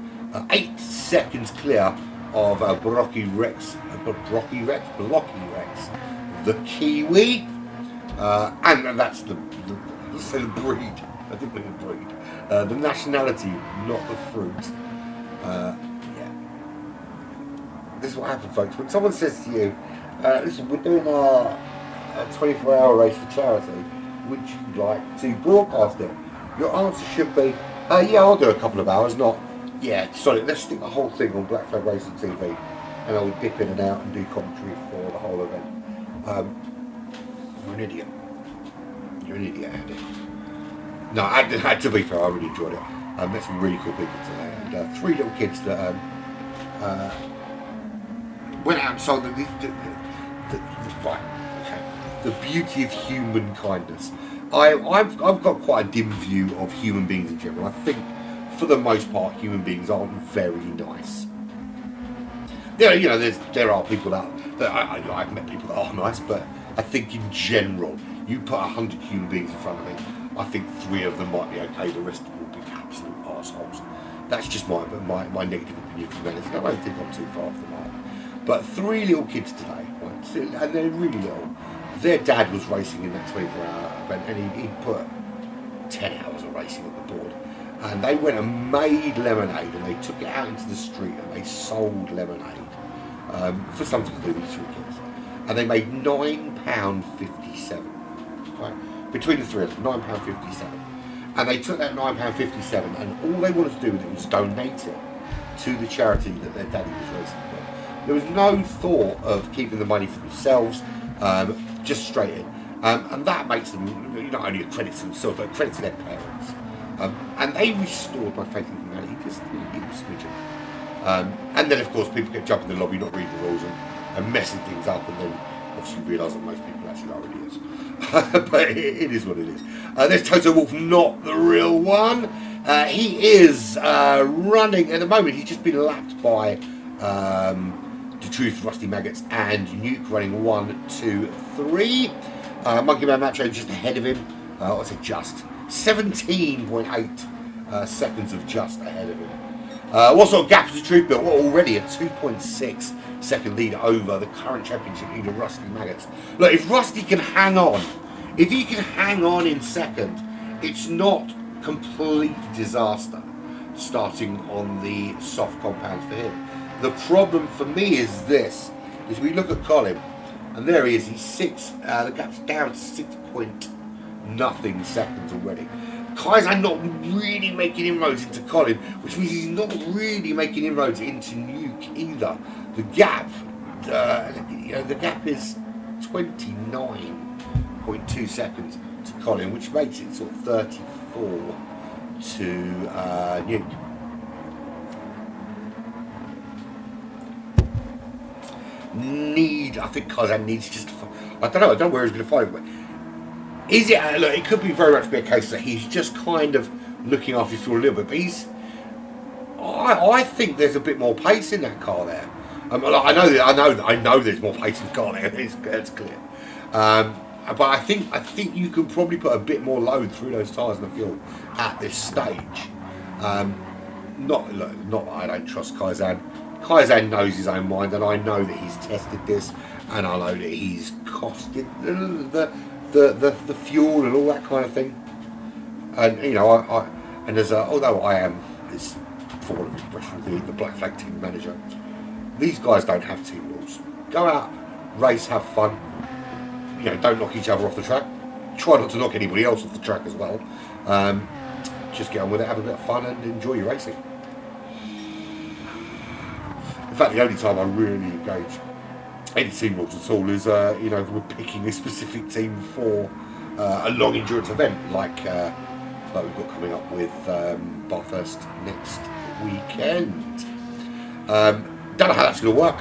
8 seconds clear of Blocky Rex, the Kiwi, and that's the breed. I didn't mean the breed. The nationality, not the fruit. Yeah. This is what happens, folks. When someone says to you, listen, we're doing a 24-hour race for charity, would you like to broadcast it? Your answer should be, yeah, I'll do a couple of hours, not, yeah, sorry, let's stick the whole thing on Black Flag Racing TV, and I'll dip in and out and do commentary for the whole event. You're an idiot. You're an idiot, Andy. No, to be fair, I really enjoyed it. Met some really cool people today, and 3 little kids that went out and saw the beauty of human kindness. I've got quite a dim view of human beings in general. I think, for the most part, human beings aren't very nice. There are people that I've met people that are nice, but I think in general, you put 100 human beings in front of me, I think 3 of them might be okay, the rest will be absolute arseholes. That's just my negative opinion from anything. I don't think I'm too far off the mark. But 3 little kids today, right, and they're really little. Their dad was racing in that 24-hour event, and he put 10 hours of racing on the board. And they went and made lemonade, and they took it out into the street, and they sold lemonade for something to do with 3 kids. And they made £9.57. Right? Between the 3 of them, £9.57. And they took that £9.57, and all they wanted to do with it was donate it to the charity that their daddy was racing for. There was no thought of keeping the money for themselves, just straight in. And that makes them not only a credit to themselves, but a credit to their parents. And they restored my faith in humanity just a little smidgen. And then, of course, people get jumping in the lobby, not reading the rules, and messing things up, and then obviously realise that most people actually are idiots. But it is what it is. There's Toto Wolff, not the real one. He is running at the moment. He's just been lapped by The Truth, Rusty Maggots, and Nuke running 1, 2, 3. Monkey Man Macho just ahead of him. I say just 17.8 seconds of just ahead of him. What sort of gap has The Truth built? Well, already a 2.6 second lead over the current championship leader, Rusty Maggots. Look, if Rusty can hang on, if he can hang on in second, it's not complete disaster starting on the soft compounds for him. The problem for me is this, is we look at Colin, and there he is, he's the gap's down to 6.0 seconds already. Kaizen not really making inroads into Colin, which means he's not really making inroads into Nuke either. The gap, the gap is 29.2 seconds to Colin, which makes it sort of 34 to Nuke. I think Kaizen needs just. I don't know where he's going to find it. But is it? Look, it could be very much be a case that he's just kind of looking after his fuel a little bit. But I think there's a bit more pace in that car there. I know there's more pace in the car there. It's clear. But I think you can probably put a bit more load through those tyres and the fuel at this stage. Not that I don't trust Kaizen. Kaizen knows his own mind, and I know that he's tested this, and I know that he's costed the fuel and all that kind of thing. And although I am this for all of expression the Black Flag team manager, these guys don't have team rules. Go out, race, have fun. Don't knock each other off the track. Try not to knock anybody else off the track as well. Just get on with it, have a bit of fun, and enjoy your racing. In fact, the only time I really engage any team rules at all is, if we're picking a specific team for a long endurance event, like we've got coming up with Bathurst next weekend. Don't know how that's going to work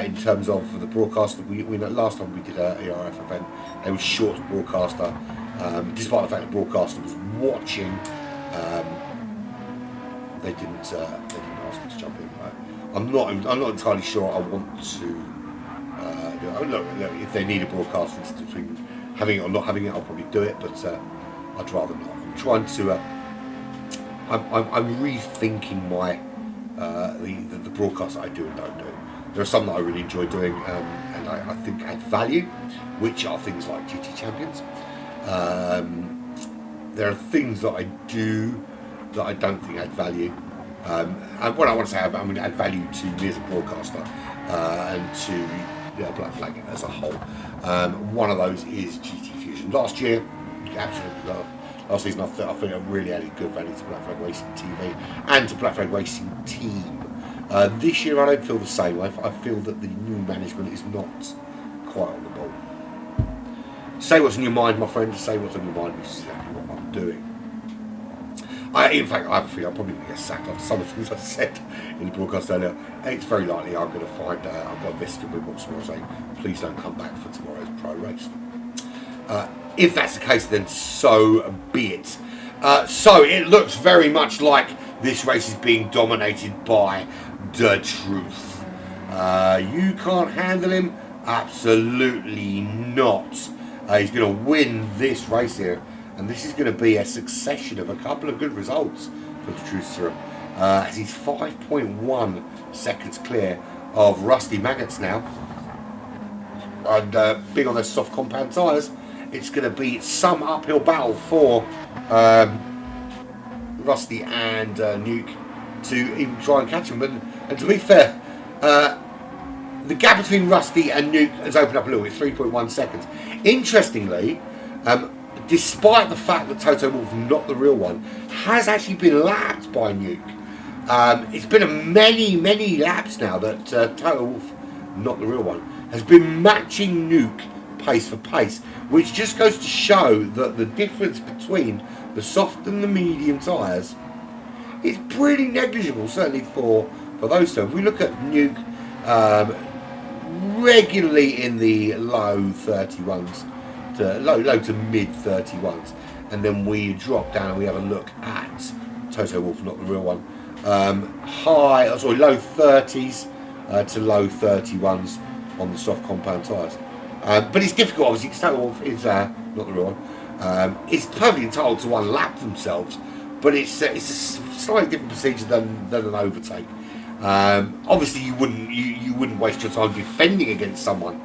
in terms of the broadcast. We know last time we did an ERF event, they were short broadcaster, despite the fact the broadcaster was watching. They didn't ask me to jump in. I'm not entirely sure I want to do it. Look, if they need a broadcast between having it or not having it, I'll probably do it, but I'd rather not. I'm trying to I'm rethinking my the broadcasts that I do and don't do. There are some that I really enjoy doing and I think add value, which are things like GT Champions. There are things that I do that I don't think add value. And what I want to say, I mean, add value to me as a broadcaster and to Black Flag as a whole. One of those is GT Fusion. Last year, absolutely last season, I think it really added good value to Black Flag Racing TV and to Black Flag Racing Team. This year, I don't feel the same. I feel that the new management is not quite on the ball. Say what's in your mind, my friend. Say what's on your mind, which is exactly what I'm doing. In fact, I have a feeling I'm probably going to get sacked after some of the things I said in the broadcast earlier. It's very likely I'm going to find I've got a message in my box tomorrow saying, please don't come back for tomorrow's pro race. If that's the case, then so be it. So it looks very much like this race is being dominated by the truth. You can't handle him? Absolutely not. He's going to win this race here. And this is going to be a succession of a couple of good results for the Truth Serum. As he's 5.1 seconds clear of Rusty Maggots now. And being on those soft compound tyres, it's going to be some uphill battle for Rusty and Nuke to even try and catch him. And to be fair, the gap between Rusty and Nuke has opened up a little bit, 3.1 seconds. Interestingly, despite the fact that Toto Wolff, not the real one, has actually been lapped by Nuke. It's been many laps now that Toto Wolff, not the real one, has been matching Nuke pace for pace, which just goes to show that the difference between the soft and the medium tyres is pretty negligible, certainly for those two. If we look at Nuke, regularly in the low 31s, to low to mid 31s, and then we drop down and we have a look at Toto Wolff, not the real one, low 30s to low 31s on the soft compound tyres. But it's difficult, obviously, because Toto Wolff is not the real one. It's perfectly entitled to unlap themselves, but it's a slightly different procedure than an overtake. Obviously, you wouldn't waste your time defending against someone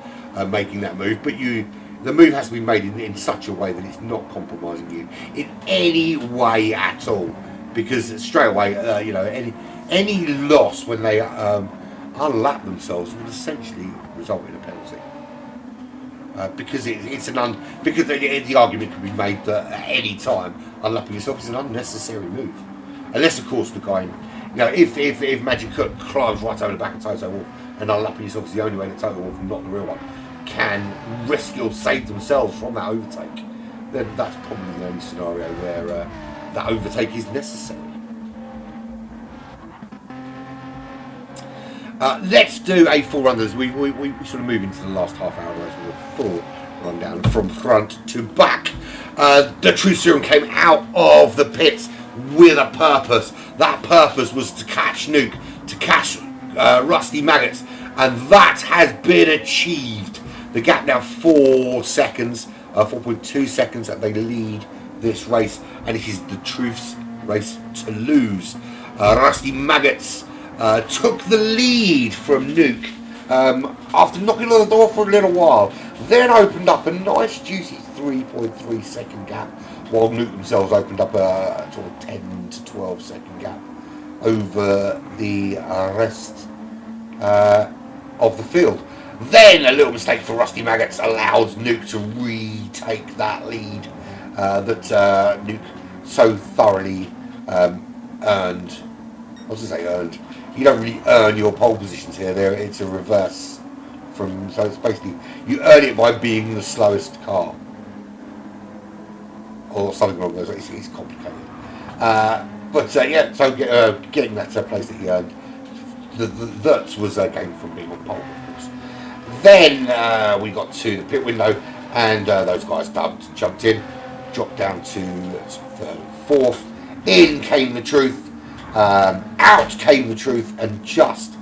making that move, but the move has to be made in such a way that it's not compromising you in any way at all. Because straight away, any loss when they unlap themselves would essentially result in a penalty. Because because the argument can be made that at any time unlapping yourself is an unnecessary move, unless of course the guy, if Magic Cook climbs right over the back of Toto Wolff and unlapping yourself is the only way that Toto Wolff, not the real one, can rescue or save themselves from that overtake, then that's probably the only scenario where that overtake is necessary. Let's do a full run. We sort of move into the last half hour with a full rundown from front to back. The Truth Serum came out of the pits with a purpose. That purpose was to catch Nuke, to catch Rusty Maggots, and that has been achieved. The gap now 4 seconds, 4.2 seconds that they lead this race, and it is the Truth's race to lose. Rusty Maggots took the lead from Nuke after knocking on the door for a little while, then opened up a nice juicy 3.3 second gap, while Nuke themselves opened up a sort of 10 to 12 second gap over the rest of the field. Then a little mistake for Rusty Maggots allowed Nuke to retake that lead that Nuke so thoroughly earned. I was going to say earned. You don't really earn your pole positions here. It's a reverse from. So it's basically you earn it by being the slowest car, or something wrong with those. It's complicated. So getting that place that he earned, that was a game from being on pole, of course. Then we got to the pit window, and those guys jumped in, dropped down to third, fourth. In came the Truth. Out came the Truth, and just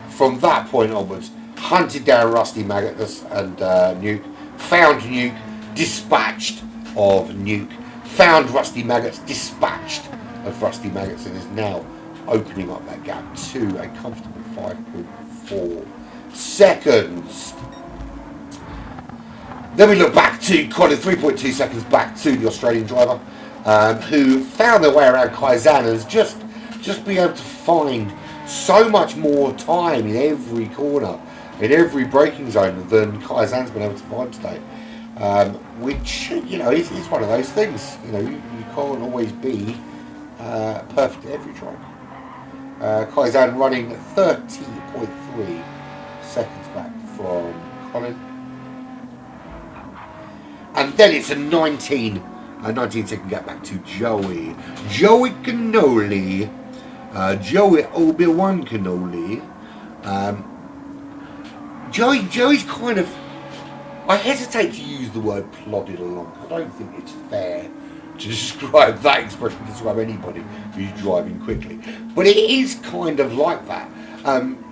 from that point onwards, hunted down Rusty Maggots and Nuke, found Nuke, dispatched of Nuke, found Rusty Maggots, dispatched of Rusty Maggots, and is now opening up that gap to a comfortable 5.4 seconds. Then we look back to quite 3.2 seconds back to the Australian driver, who found their way around Kaizan and has just be able to find so much more time in every corner, in every braking zone than Kaizan's been able to find today. Which, is one of those things. You can't always be perfect at every try. Kaizan running 30.3 seconds back from Colin. And then it's a 19 second gap back to Joey. Joey Cannoli. Joey Obi-Wan Cannoli. Joey's kind of, I hesitate to use the word plodded along. I don't think it's fair to describe that expression to describe anybody who's driving quickly. But it is kind of like that.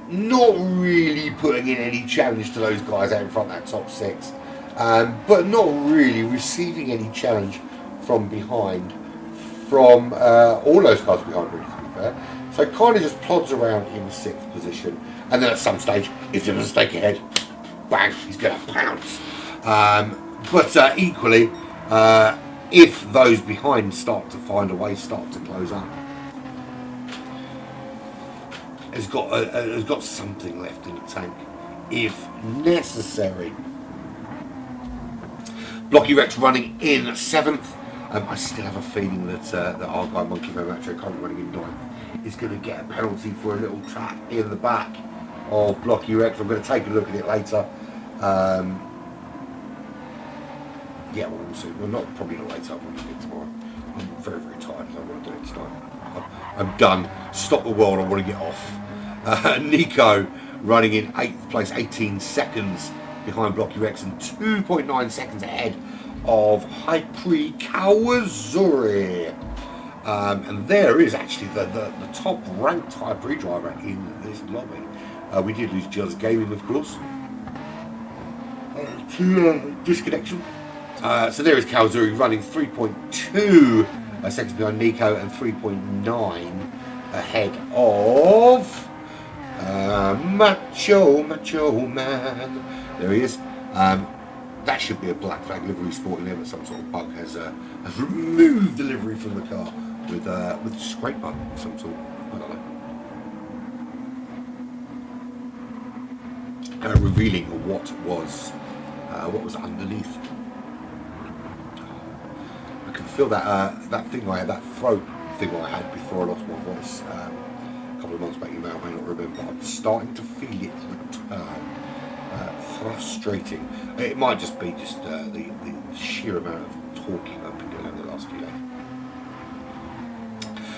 Not really putting in any challenge to those guys out in front of that top six. But not really receiving any challenge from behind from all those cars behind, really, to be fair. So kind of just plods around in 6th position, and then at some stage, if there's a mistake ahead, bang, he's going to pounce. But equally, if those behind start to find a way, start to close up, has got something left in the tank, if necessary. Blocky Rex running in 7th. I still have a feeling that our guy Monkey Macho, currently running in 9th, is going to get a penalty for a little tap in the back of Blocky Rex. I'm going to take a look at it later. We'll see. Well, probably not later. I'll probably do it tomorrow. I'm very, very tired. I don't want to do it tonight. I'm done. Stop the world. I want to get off. Nico running in 8th place, 18 seconds behind Blocky Rex and 2.9 seconds ahead of Hypri Kawazuri. And there is actually the top ranked Hypri driver in this lobby. We did lose Just Gaming, of course, to disconnection. So there is Kawazuri running 3.2 seconds behind Nico and 3.9 ahead of Macho Man. There he is. That should be a black flag livery sporting there, but some sort of bug has removed the livery from the car with a scrape bug of some sort. I don't know. Revealing what was underneath. I can feel that thing I had, that throat thing I had before I lost my voice a couple of months back. You may or may not remember. I'm starting to feel it return. Frustrating. It might just be the sheer amount of talking I've been doing over the last few days.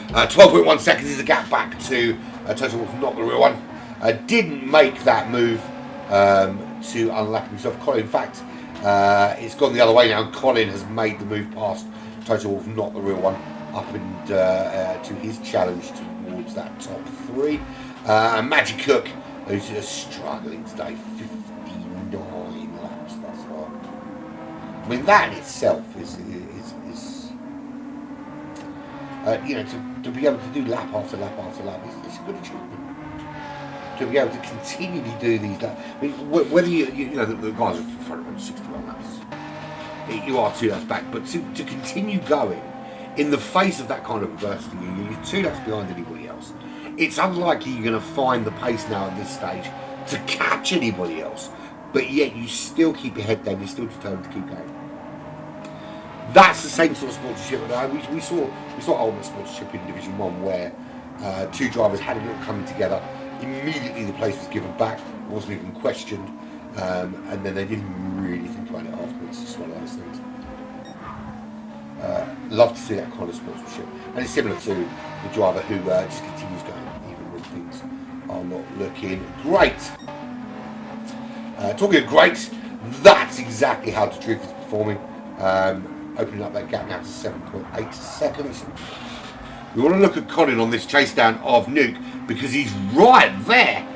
12.1 seconds is a gap back to Total Wolff, not the real one. Didn't make that move to unlap himself. Colin, in fact, it's gone the other way now. Colin has made the move past Total Wolff, not the real one, up and to his challenge towards that top three. Magic Cook, who's just struggling today. 59 laps thus far. I mean, that in itself is to be able to do lap after lap after lap is a good achievement. To be able to continually do these laps. I mean, whether you know the guys are for 61 laps, you are 2 laps back, but to continue going in the face of that kind of adversity, you're 2 laps behind anybody else. It's unlikely you're going to find the pace now at this stage to catch anybody else, but yet you still keep your head down, you're still determined to keep going. That's the same sort of sponsorship. We saw ultimate sponsorship in Division 1 where 2 drivers had a little coming together. Immediately the place was given back, wasn't even questioned, and then they didn't really think about it afterwards. It's one of those things. Love to see that kind of sportsmanship, and it's similar to the driver who just continues going even when things are not looking great. Talking of great, that's exactly how the truth is performing, opening up that gap now to 7.8 seconds. We want to look at Colin on this chase down of Nuke because he's right there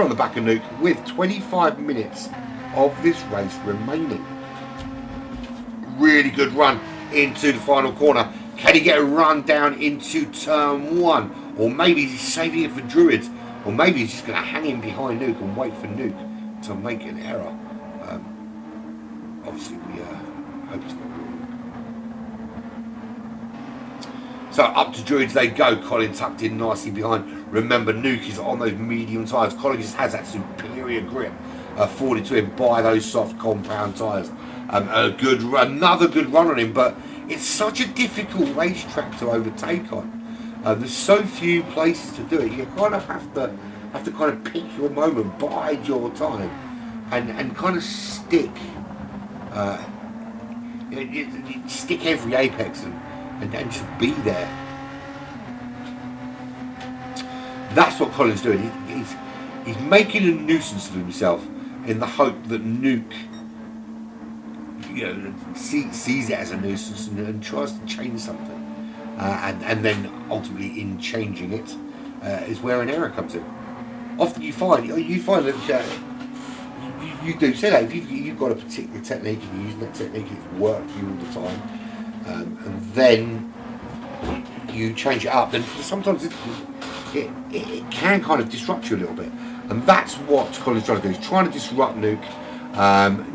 on the back of Nuke with 25 minutes of this race remaining. Really good run into the final corner. Can he get a run down into turn 1? Or maybe he's saving it for Druids, or maybe he's just going to hang in behind Nuke and wait for Nuke to make an error. Obviously we hope it's not wrong. So up to Druids they go. Colin tucked in nicely behind. Remember, Nuke is on those medium tyres. Colin just has that superior grip afforded to him by those soft compound tyres. Another good run on him, but it's such a difficult racetrack to overtake on. There's so few places to do it. You kind of have to kind of pick your moment, bide your time, and kind of stick stick every apex and just be there. That's what Colin's doing. He's making a nuisance of himself in the hope that Nuke sees it as a nuisance and tries to change something, and then ultimately in changing it is where an error comes in. Often you find that you do say that if you've got a particular technique and you're using that technique, it's worked for you all the time, and then you change it up, then sometimes it can kind of disrupt you a little bit, and that's what Colin's trying to do. He's trying to disrupt Nuke.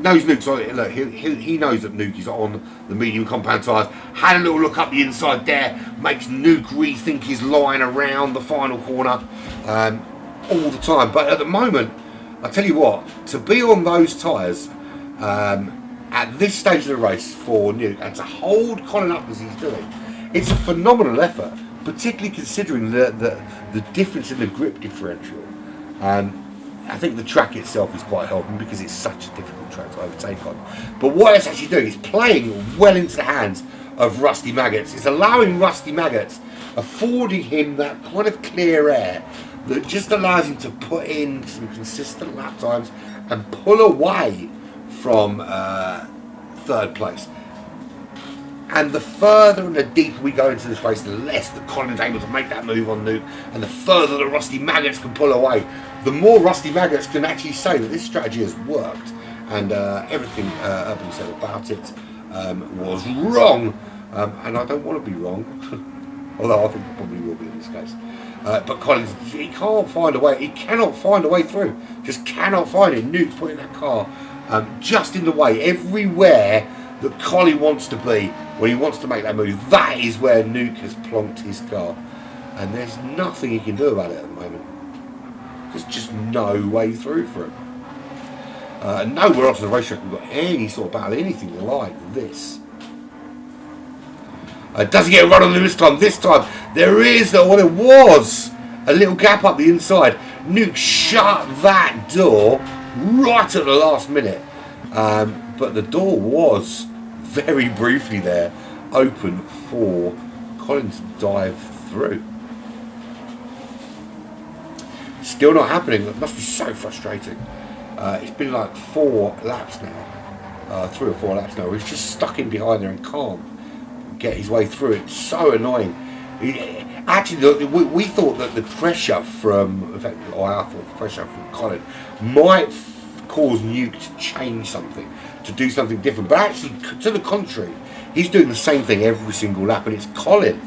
Knows Nuke's on it. Look, he knows that Nuke is on the medium compound tyres. Had a little look up the inside there, makes Nuke rethink his line around the final corner all the time. But at the moment, I tell you what, to be on those tyres at this stage of the race for Nuke and to hold Colin up as he's doing, it's a phenomenal effort, particularly considering the difference in the grip differential. I think the track itself is quite helping because it's such a difficult track to overtake on. But what it's actually doing is playing well into the hands of Rusty Maggots. It's allowing Rusty Maggots, affording him that kind of clear air that just allows him to put in some consistent lap times and pull away from third place. And the further and the deeper we go into this race, the less that Colin's able to make that move on Nuke, and the further the Rusty Maggots can pull away, the more Rusty Maggots can actually say that this strategy has worked, and everything Urban said about it was wrong, and I don't want to be wrong. although I think it probably will be in this case. But Collins, he can't find a way. He cannot find a way through. Just cannot find it. Nuke's putting that car just in the way. Everywhere that Collie wants to be when he wants to make that move, that is where Nuke has plonked his car. And there's nothing he can do about it at the moment. There's just no way through for him. Nowhere else on the racetrack we've got any sort of battle, anything like this. Doesn't get a run on him this time. This time there is, well, there was a little gap up the inside. Nuke shut that door right at the last minute. But the door was very briefly there open for Collins to dive through. Still not happening. It must be so frustrating. It's been like 4 laps now. 3 or 4 laps now. He's just stuck in behind there and can't get his way through. It's so annoying. Actually, we thought that the pressure from, in fact, I thought the pressure from Colin might cause Nuke to change something, to do something different. But actually, to the contrary, he's doing the same thing every single lap, and it's Colin.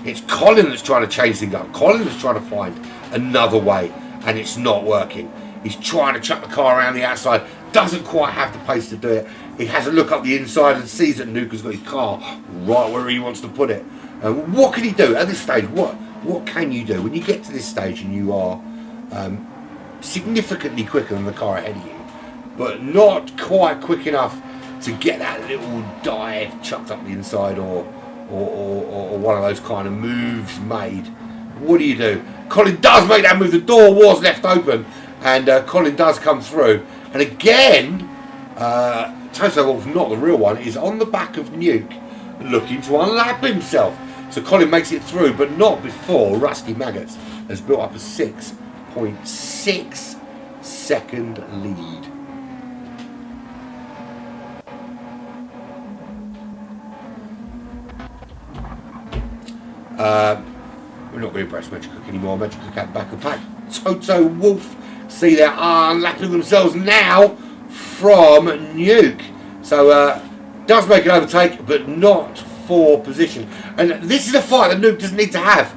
It's Colin that's trying to change things up. Colin that's trying to find another way, and it's not working. He's trying to chuck the car around the outside, doesn't quite have the pace to do it. He has a look up the inside and sees that Nuke has got his car right where he wants to put it. What can he do at this stage? What can you do when you get to this stage and you are significantly quicker than the car ahead of you, but not quite quick enough to get that little dive chucked up the inside or one of those kind of moves made? What do? Colin does make that move. The door was left open, and Colin does come through. And again, Toto Wolff, not the real one, is on the back of Nuke, looking to unlap himself. So Colin makes it through, but not before Rusty Maggots has built up a 6.6 second lead. We're not going to press Magic Cook anymore. Magic Cook out the back of the pack. Toto Wolff, see they're unlapping themselves now from Nuke. So does make an overtake, but not for position. And this is a fight that Nuke doesn't need to have.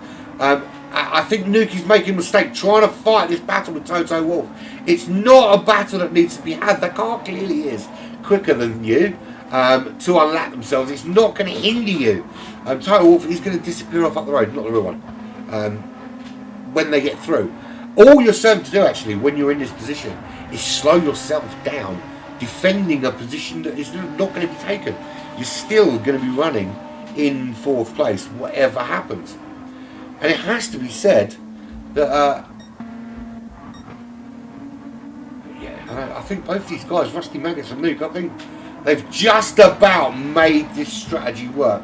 I think Nuke is making a mistake trying to fight this battle with Toto Wolff. It's not a battle that needs to be had. The car clearly is quicker than you to unlap themselves. It's not going to hinder you. Toto Wolff is going to disappear off up the road, not the real one, when they get through. All you're serving to do, actually, when you're in this position, is slow yourself down, defending a position that is not going to be taken. You're still going to be running in 4th place, whatever happens. And it has to be said that, I think both these guys, Rusty Maggots and Nuke, I think they've just about made this strategy work.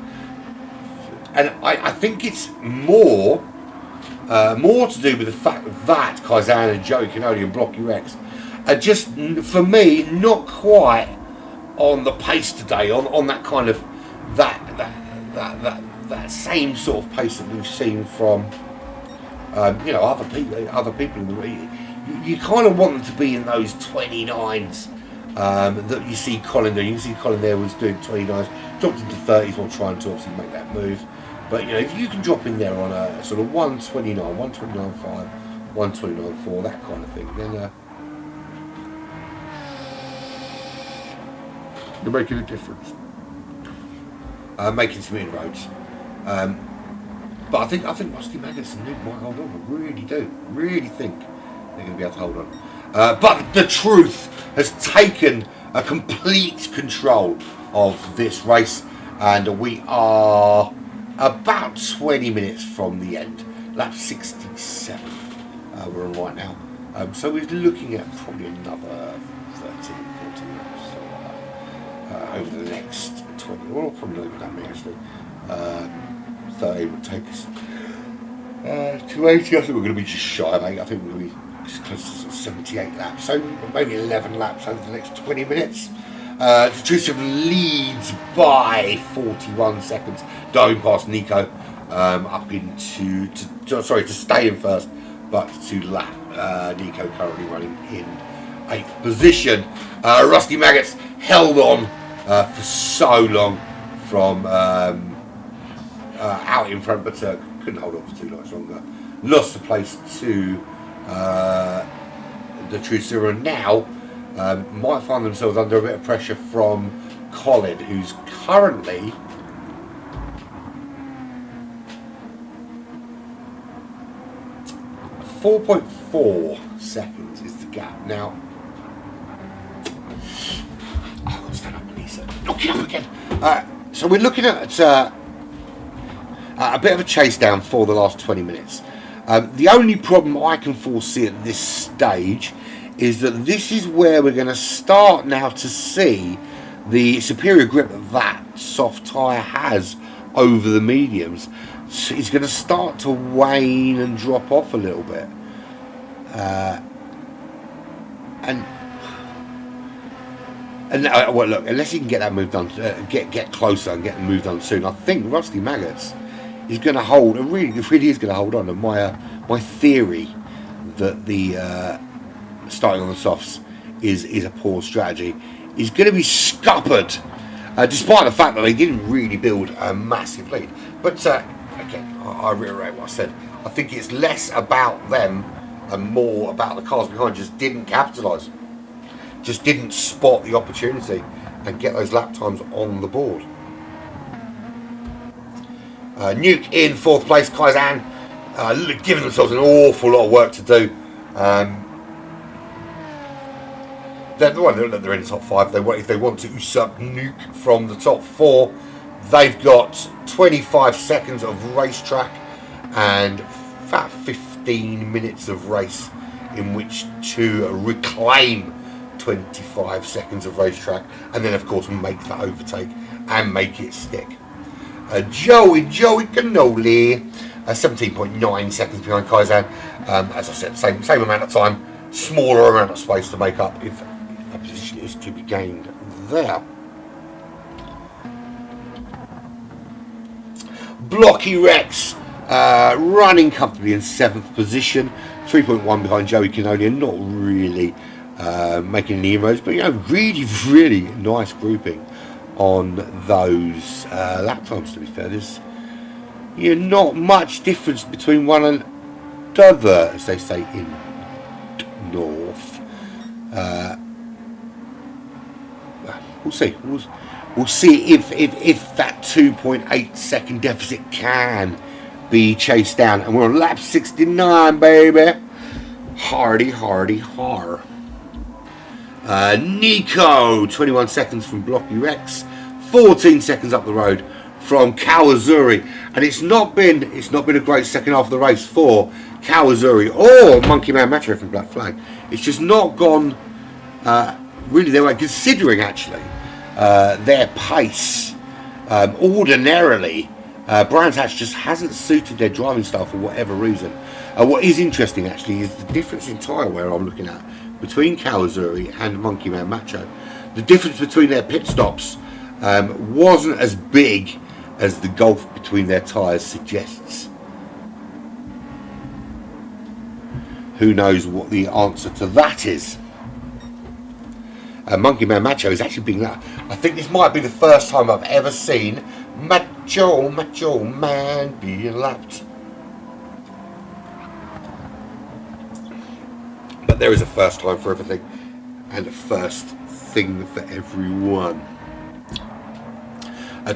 And I think it's more to do with the fact that Kazan and Joey Canoli and Blocky Rex are just, for me, not quite on the pace today, on that kind of that same sort of pace that we've seen from other people in the league. You kind of want them to be in those 29s that you see Colin doing. You can see Colin there was doing 29s, dropped into 30s while trying to obviously make that move. But if you can drop in there on a sort of 129, 129.5, 129.4, that kind of thing, then you're making a difference. Making some inroads. But I think Rusty Maggots and Nuke might hold on. I really think they're going to be able to hold on. But the truth has taken a complete control of this race, and we are about 20 minutes from the end. Lap 67 we're on right now. So we're looking at probably another 13, 14 laps over the next 20. Well, probably not even that many actually. 30 would take us to 80. I think we're going to be just shy of 8. I think we're going to be close to sort of 78 laps. So maybe 11 laps over the next 20 minutes. Detrusive leads by 41 seconds, diving past Nico up into to stay in first, but to lap Nico currently running in 8th position. Rusty Maggots held on for so long from out in front, but couldn't hold on for 2 nights longer. Lost the place to the True Serum. Now might find themselves under a bit of pressure from Colin, who's currently 4.4 seconds is the gap. Now, stand up, please. Knock it up again. So we're looking at a bit of a chase down for the last 20 minutes. The only problem I can foresee at this stage is that this is where we're going to start now to see the superior grip that soft tyre has over the mediums. So it's going to start to wane and drop off a little bit. Well, look, unless he can get that move done, get closer and get the move done soon, I think Rusty Maggots is going to hold, and really is going to hold on. And my theory that the starting on the softs is a poor strategy is going to be scuppered, despite the fact that they didn't really build a massive lead. But again, I reiterate what I said. I think it's less about them and more about the cars behind just didn't capitalise. Just didn't spot the opportunity and get those lap times on the board. Nuke in 4th place, Kaizen giving themselves an awful lot of work to do. They're in the top 5. If they want to usurp Nuke from the top 4, they've got 25 seconds of racetrack and about 15 minutes of race in which to reclaim 25 seconds of racetrack, and then of course make that overtake and make it stick. Joey Cannoli, 17.9 seconds behind Kaizen. As I said, same amount of time, smaller amount of space to make up if a position is to be gained there. Blocky Rex running comfortably in 7th position, 3.1 behind Joey Cannoli, and not really making any inroads, but really nice grouping on those lap times. To be fair, there's not much difference between one another, as they say in North. We'll see. We'll see if that 2.8 second deficit can be chased down, and we're on lap 69, baby. Hardy har. Nico, 21 seconds from Blocky Rex, 14 seconds up the road from Kawazuri, and it's not been a great second half of the race for Kawazuri or Monkey Man Macho from Black Flag. It's just not gone really their way, considering actually their pace. Ordinarily, Brands Hatch just hasn't suited their driving style for whatever reason. What is interesting actually is the difference in tyre wear I'm looking at between Kawazuri and Monkey Man Macho. The difference between their pit stops wasn't as big as the gulf between their tyres suggests. Who knows what the answer to that is? Monkey Man Macho is actually being that. I think this might be the first time I've ever seen Macho Man being lapped. But there is a first time for everything, and a first thing for everyone.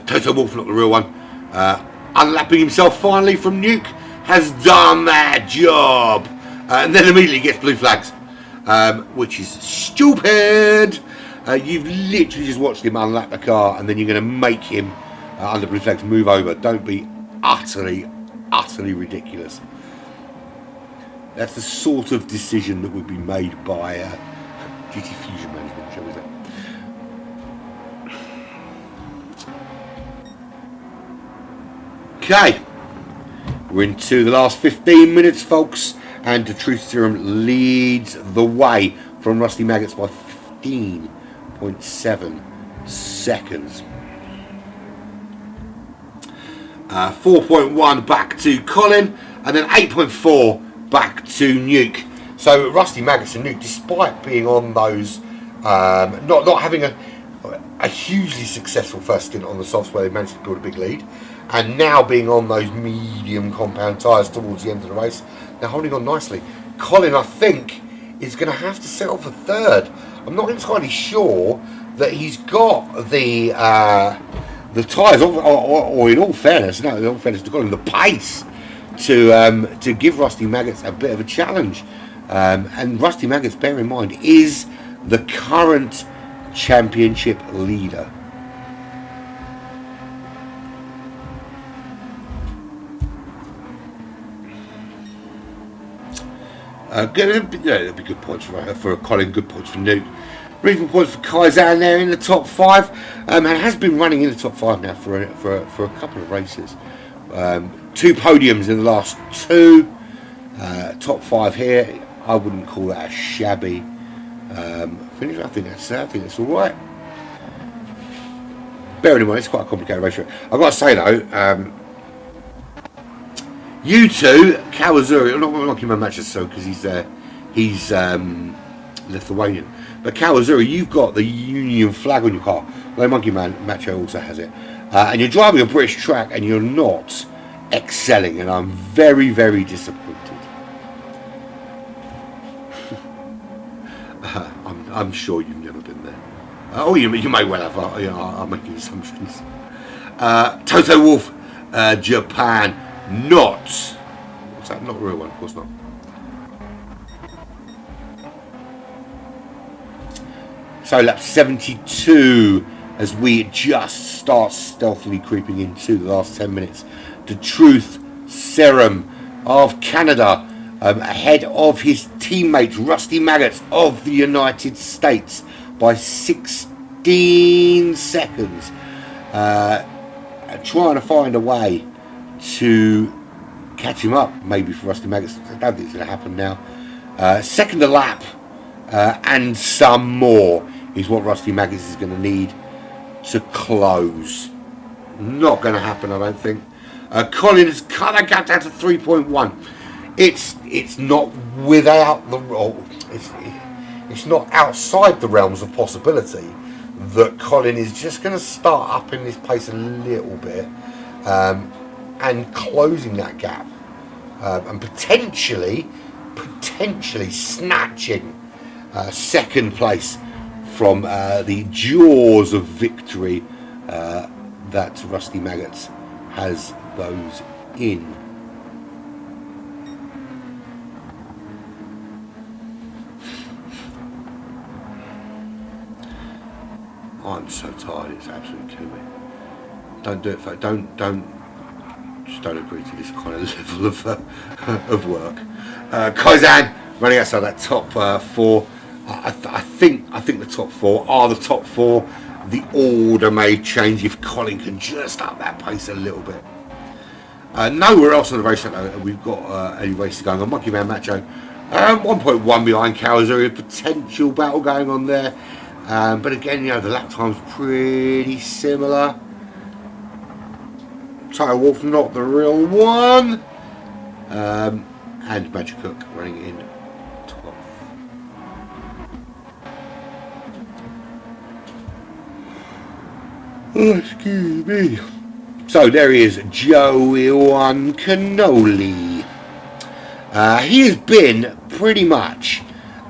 Toto Wolf, not the real one, unlapping himself finally from Nuke, has done that job, and then immediately gets blue flags, which is stupid. You've literally just watched him unlap the car, and then you're going to make him under blue flags move over. Don't be utterly ridiculous. That's the sort of decision that would be made by GT Fusion management, shall we say. Okay, we're into the last 15 minutes, folks, and the Truth Serum leads the way from Rusty Maggots by 15.7 seconds. 4.1 back to Colin, and then 8.4 back to Nuke. So Rusty Maggots and Nuke, despite being on those, not having a hugely successful first stint on the softs where they managed to build a big lead, and now being on those medium compound tyres towards the end of the race, they're holding on nicely. Colin, I think, is going to have to settle for third. I'm not entirely sure that he's got the tyres, or in all fairness, to Colin, the pace to give Rusty Maggots a bit of a challenge. And Rusty Maggots, bear in mind, is the current championship leader. It'll be good points for Colin, good points for Newt. Reasonable points for Kaizan there in the top 5, and has been running in the top 5 now for a couple of races. 2 podiums in the last 2, top 5 here. I wouldn't call that a shabby finish. I think that's all right. Bearing in mind, it's quite a complicated race. I've got to say though, you two, Kawazuri, I'm not knocking my matches so because he's Lithuanian, but Kawazuri, you've got the Union flag on your car. Well, Monkey Man Macho also has it, and you're driving a British track and you're not excelling, and I'm very, very disappointed. I'm sure you've never been there. You may well have. I'm making assumptions. Toto Wolf, Japan, not. What's that? Not a real one, of course not. So lap 72 as we just start stealthily creeping into the last 10 minutes. The Truth Serum of Canada, ahead of his teammate Rusty Maggots of the United States by 16 seconds. Trying to find a way to catch him up, maybe for Rusty Maggots. I don't think it's going to happen now. Second a lap and some more is what Rusty Maggots is going to need to close. Not going to happen, I don't think. Colin has cut that gap down to 3.1. It's not without it's not outside the realms of possibility that Colin is just going to start upping his pace a little bit and closing that gap and potentially snatching second place from the jaws of victory that Rusty Maggots has those in. I'm so tired, it's absolutely killing me. Don't do it, folks. Don't agree to this kind of level of work. Kaizan running outside that top 4. I think the top 4 are the top 4. The order may change if Colin can just up that pace a little bit. Nowhere else on the race though, we've got any races going on. Monkey Man Macho 1.1 behind Kawazuri, a potential battle going on there. But again, the lap time's pretty similar. Toto Wolf not the real one. And Magic Cook running in 12th. Oh, excuse me. So there he is, Joey One Cannoli. He has been pretty much,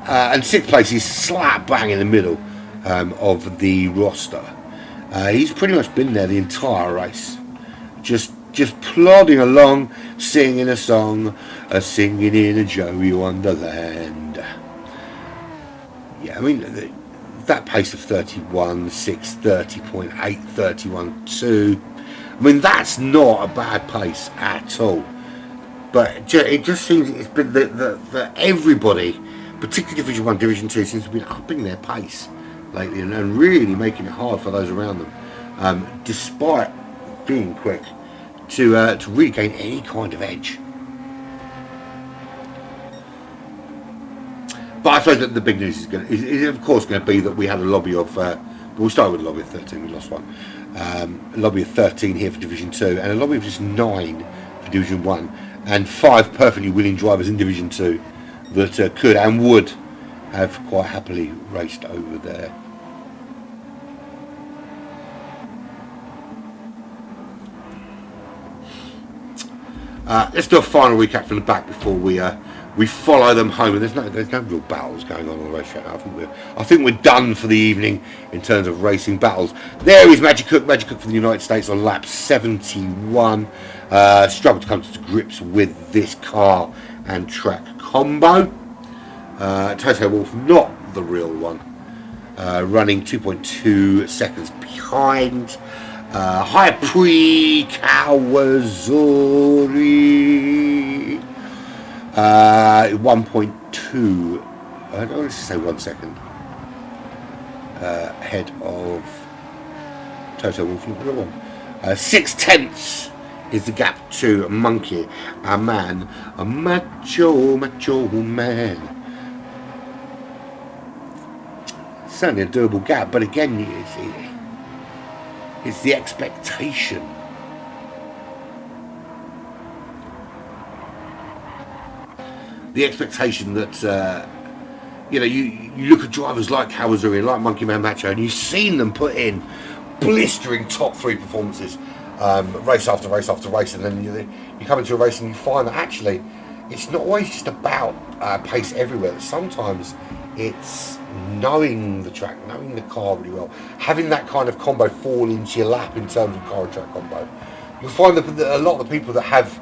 and 6th place is slap bang in the middle of the roster. He's pretty much been there the entire race, just plodding along, singing a song, singing in a Joey Wonderland. Yeah, I mean that pace of 31.6, 30.8, 31.2. I mean that's not a bad pace at all. But it just seems it's been that everybody, particularly Division 1, Division 2, seems to have been upping their pace lately and really making it hard for those around them, despite being quick, to regain any kind of edge. But I suppose that the big news is of course going to be that we had a lobby of, we'll start with a lobby of 13, we lost one, a lobby of 13 here for Division 2 and a lobby of just 9 for Division 1 and 5 perfectly willing drivers in Division 2 that could and would have quite happily raced over there. Let's do a final recap from the back before we follow them home. And there's no real battles going on the racetrack. I think we're done for the evening in terms of racing battles. There is Magic Cook for the United States on lap 71. Struggled to come to grips with this car and track combo. Toto Wolff, not the real one, running 2.2 seconds behind. Hypri Kawazuri, 1.2, I don't want to say 1 second ahead of Toto Wolff, not the real one. 6/10 is the gap to Monkey, a macho man. Certainly a doable gap, but again, it's the expectation. The expectation that you look at drivers like Kawazuri and like Monkey Man Macho, and you've seen them put in blistering top 3 performances, race after race after race, and then you come into a race and you find that actually it's not always just about pace everywhere. Sometimes it's knowing the track, knowing the car really well, having that kind of combo fall into your lap in terms of car and track combo. You'll find that a lot of the people that have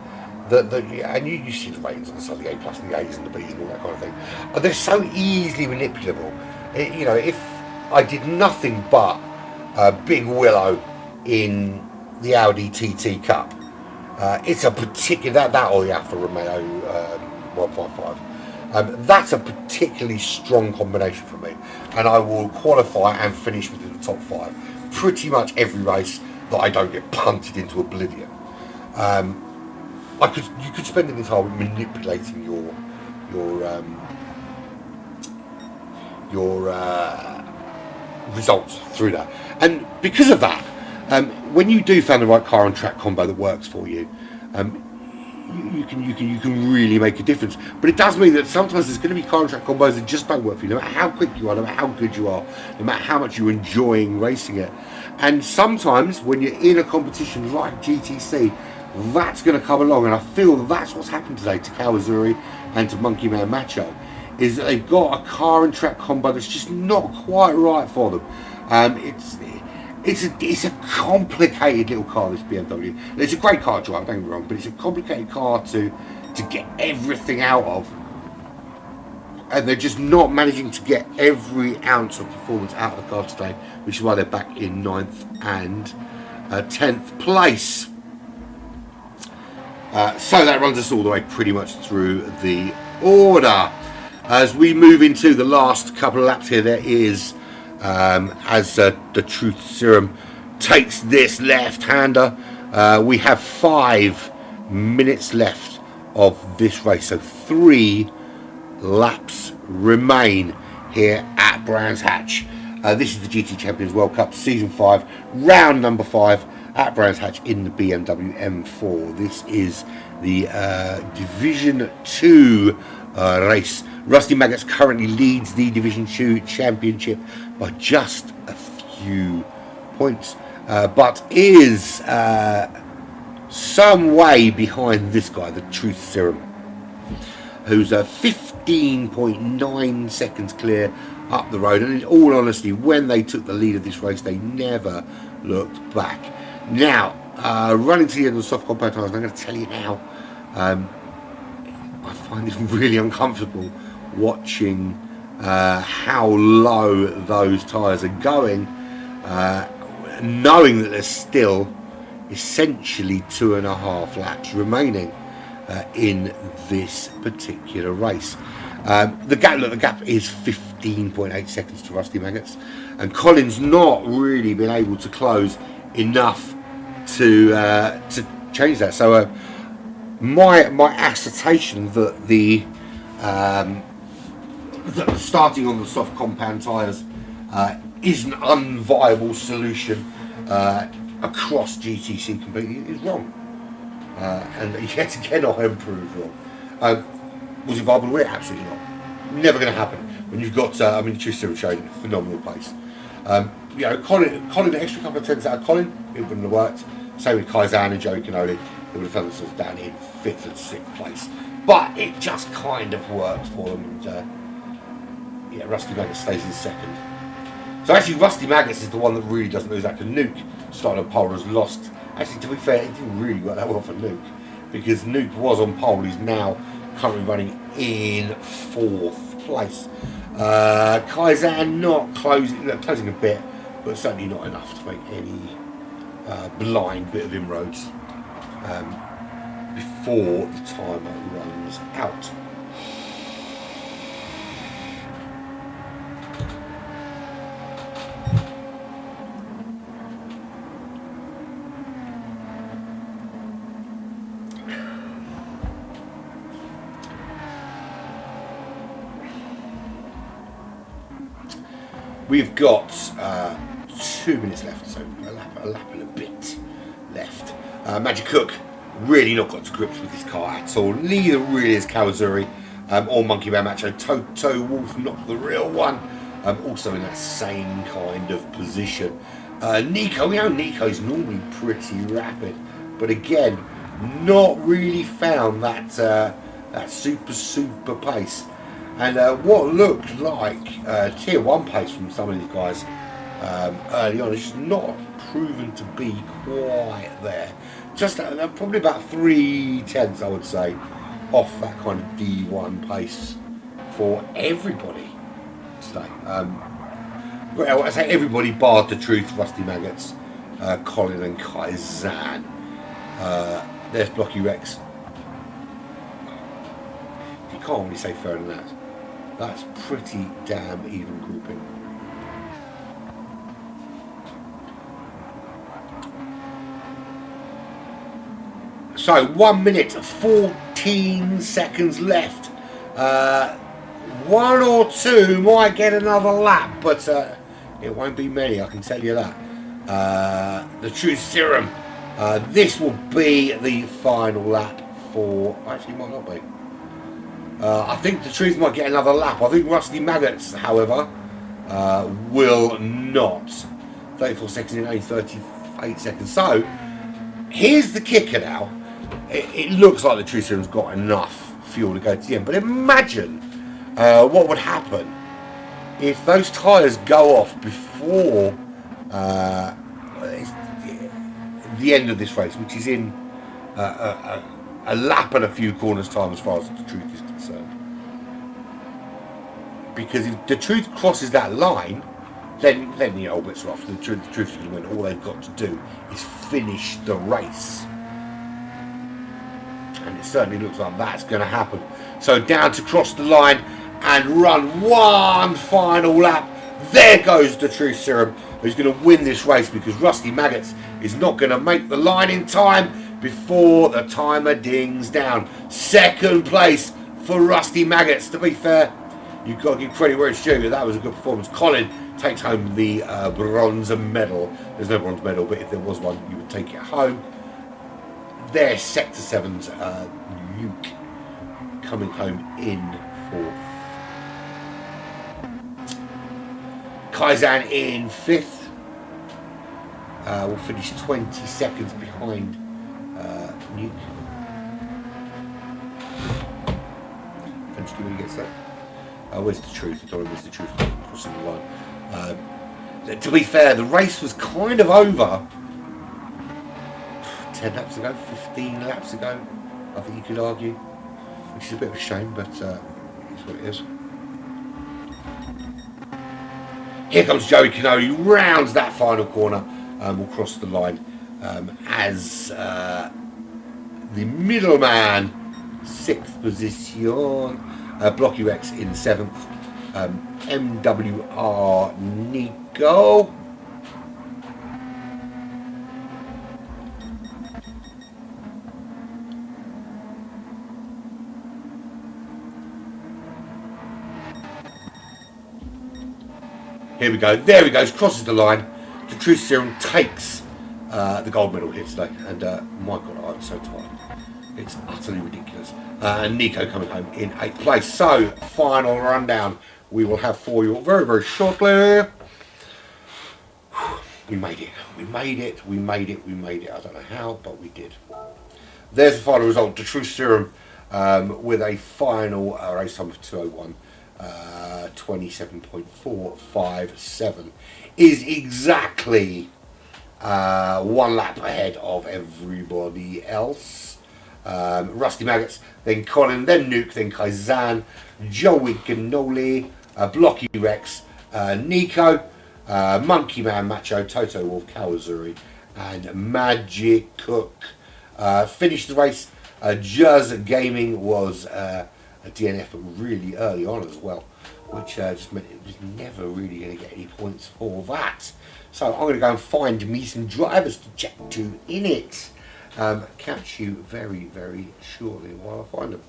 and you see the ratings on the side, the A plus and the A's and the B's and all that kind of thing, they're so easily manipulable. If I did nothing but Big Willow in the Audi TT Cup, it's a particular that or the Alfa Romeo 155. That's a particularly strong combination for me, and I will qualify and finish within the top 5 pretty much every race that I don't get punted into oblivion. You could spend an entire week manipulating your results through that, and because of that, when you do find the right car and track combo that works for you, you can really make a difference. But it does mean that sometimes there's going to be car and track combos that just don't work for you, no matter how quick you are, no matter how good you are, no matter how much you're enjoying racing it. And sometimes when you're in a competition like GTC, that's going to come along, and I feel that's what's happened today to Kawazuri and to Monkey Man Macho, is that they've got a car and track combo that's just not quite right for them. It's a complicated little car, this BMW. It's a great car to drive, don't get me wrong, but it's a complicated car to get everything out of, and they're just not managing to get every ounce of performance out of the car today, which is why they're back in 9th and 10th place. So that runs us all the way pretty much through the order. As we move into the last couple of laps here, there is, as the Truth Serum takes this left-hander, we have 5 minutes left of this race, so 3 laps remain here at Brands Hatch. This is the GT Champions World Cup Season 5, round number 5 at Brands Hatch in the BMW M4. This is the Division 2 race. Rusty Maggots currently leads the Division 2 Championship by just a few points, but is some way behind this guy, the Truth Serum, who's 15.9 seconds clear up the road. And in all honesty, when they took the lead of this race, they never looked back. Now, running to the end of the soft compound tyres, I'm going to tell you now, I find it really uncomfortable watching how low those tyres are going, knowing that there's still essentially 2.5 laps remaining in this particular race. The gap is 15.8 seconds to Rusty Maggots, and Colin's not really been able to close enough to change that. So my assertion that the starting on the soft compound tyres is an unviable solution across GTC completely is wrong. And yet again I am proved wrong. Was it viable to win? Absolutely not. Never going to happen when you've got the Truth Serum showing a phenomenal pace. Colin, an extra couple of tenths out of Colin, it wouldn't have worked. Same with Kaizan and Joey Canoli. they would have found themselves down in 5th and 6th place. But it just kind of worked for them. And, yeah, Rusty Maggots stays in 2nd. So actually, Rusty Maggots is the one that really doesn't lose that, because Nuke started on pole, has lost. Actually, to be fair, it didn't really work that well for Nuke, because Nuke was on pole. He's now currently running in 4th place. Kaizan not closing a bit, but certainly not enough to make any blind bit of inroads before the timer runs out. We've got 2 minutes left, so a lap and a bit left. Magic Cook really not got to grips with this car at all. Neither really is Kawazuri or Monkey Man Macho. Toto Wolf, not the real one, also in that same kind of position. Nico, we know Nico's normally pretty rapid, but again, not really found that that super pace. And what looked like tier 1 pace from some of these guys early on is just not proven to be quite there. Just probably about 3/10, I would say, off that kind of D1 pace for everybody today. Well, I say everybody barred the truth, Rusty Maggots, Colin and Kaizan. There's Blocky Rex. You can't really say fairer than that. That's pretty damn even grouping. So 1 minute 14 seconds left. 1 or 2 might get another lap, but it won't be many, I can tell you that. The Truth Serum. This will be the final lap for... Actually, it might not be. I think the Truth might get another lap. I think Rusty Maggots, however, will not. 34 seconds in only 38 seconds. So, here's the kicker now. It looks like the Truth Serum's got enough fuel to go to the end. But imagine what would happen if those tyres go off before the end of this race, which is in a lap and a few corners time as far as the Truth is concerned. Because if the Truth crosses that line, then the old bits are off. The Truth is going to win. All they've got to do is finish the race. And it certainly looks like that's going to happen. So down to cross the line and run one final lap. There goes the Truth Serum, who's going to win this race, because Rusty Maggots is not going to make the line in time before the timer dings down. 2nd place for Rusty Maggots. To be fair, you've got to give credit where it's due. That was a good performance. Colin takes home the bronze medal. There's no bronze medal, but if there was one, you would take it home. There's Sector 7's Nuke coming home in 4th. Kaizan in 5th. Will finish 20 seconds behind Nuke. Eventually when he gets there. Where's the Truth? I don't know where's the Truth crossing the line. To be fair, the race was kind of over 10 laps ago, 15 laps ago, I think you could argue. Which is a bit of a shame, but it's what it is. Here comes Joey Canoli, rounds that final corner, will cross the line as the middleman, 6th position. Blocky Rex in 7th. MWR Nico. Here we go. There he goes. Crosses the line. The Truth Serum takes the gold medal here today. And my God, I'm so tired. It's utterly ridiculous. And Nico coming home in 8th place. So, final rundown we will have for you very, very shortly. We made it. We made it. We made it. We made it. I don't know how, but we did. There's the final result. The True Serum with a final race time of 2:01, 27.457 is exactly one lap ahead of everybody else. Rusty Maggots, then Colin, then Nuke, then Kaizan, Joey Cannoli, Blocky Rex, Nico, Monkey Man Macho, Toto Wolf, Kawazuri, and Magic Cook. Finished the race. Jazz Gaming was a DNF really early on as well, which just meant it was never really going to get any points for that. So I'm going to go and find me some drivers to chat to in it. Catch you very, very shortly while I find them.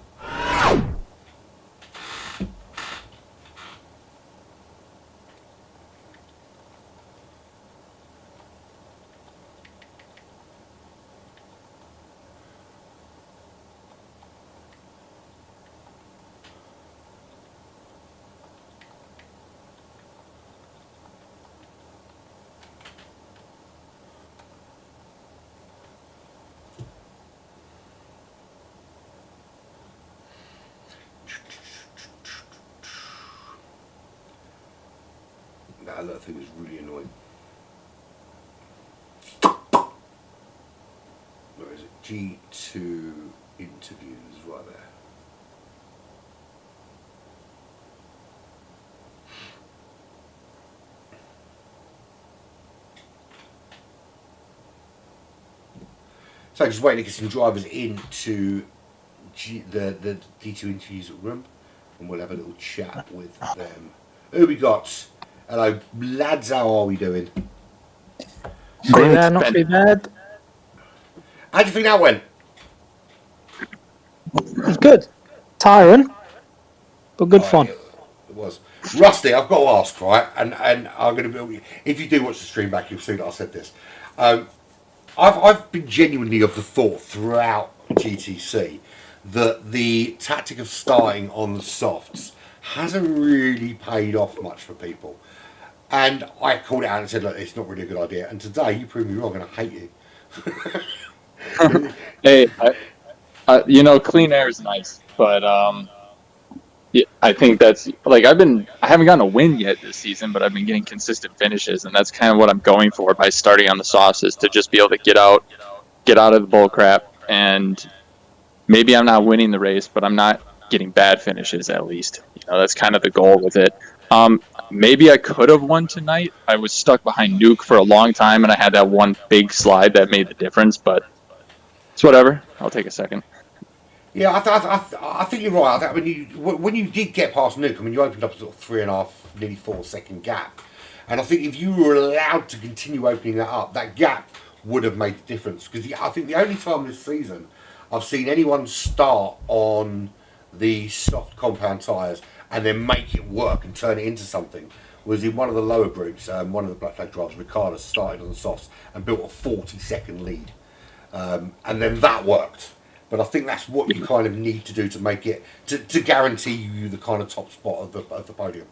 That little thing is really annoying. Where is it? G2 interviews right there. So just waiting to get some drivers into the D2 interviews room, and we'll have a little chat with them. Who we got? Hello, lads. How are we doing? Great. Not too bad. How do you think that went? It was good. Tiring, but good fun. It was. Rusty, I've got to ask, right? And I'm going to be. If you do watch the stream back, you'll see that I said this. I've been genuinely of the thought throughout GTC that the tactic of starting on the softs hasn't really paid off much for people. And I called it out and said, look, it's not really a good idea. And today you proved me wrong and I hate you. Hey, clean air is nice, but yeah, I think that's like I haven't gotten a win yet this season, but I've been getting consistent finishes, and that's kind of what I'm going for by starting on the softs, is to just be able to get out of the bull crap, and maybe I'm not winning the race, but I'm not getting bad finishes at least. That's kind of the goal with it. Maybe I could have won tonight. I was stuck behind Nuke for a long time, and I had that one big slide that made the difference, but it's whatever. I'll take a second. Yeah, I think you're right. I think when you did get past Nuke, I mean, you opened up a sort of 3.5, nearly 4 second gap, and I think if you were allowed to continue opening that up, that gap would have made the difference. Because I think the only time this season I've seen anyone start on the soft compound tyres and then make it work and turn it into something was in one of the lower groups. One of the Black Flag drivers, Ricardo, started on the softs and built a 40-second lead, and then that worked. But I think that's what you kind of need to do to make it to guarantee you the kind of top spot of the podium.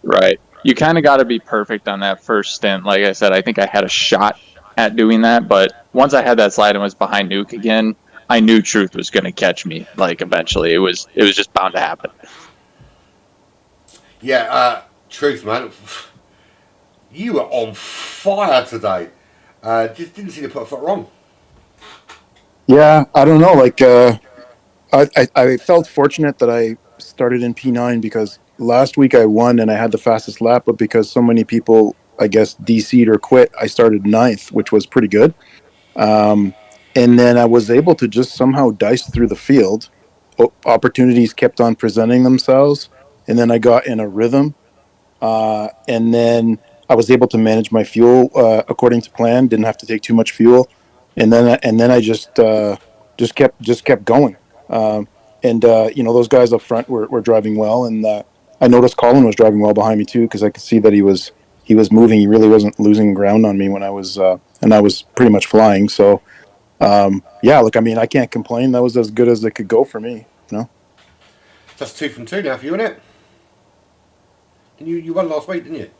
Right. You kind of got to be perfect on that first stint. Like I said, I think I had a shot at doing that, but once I had that slide and was behind Nuke again, I knew Truth was going to catch me. Like eventually, it was just bound to happen. Yeah, Truth, man, you were on fire today. Just didn't seem to put a foot wrong. Yeah, I don't know. Like, I felt fortunate that I started in P9 because last week I won and I had the fastest lap, but because so many people, I guess, DC'd or quit, I started 9th, which was pretty good. And then I was able to just somehow dice through the field. Opportunities kept on presenting themselves, and then I got in a rhythm. And then I was able to manage my fuel according to plan. Didn't have to take too much fuel, and then I just kept going. Those guys up front were driving well, and I noticed Colin was driving well behind me too, because I could see that he was moving. He really wasn't losing ground on me when I was and I was pretty much flying. So look, I mean, I can't complain. That was as good as it could go for me. That's 2 from 2 now for you, isn't it? And you won last week, didn't you?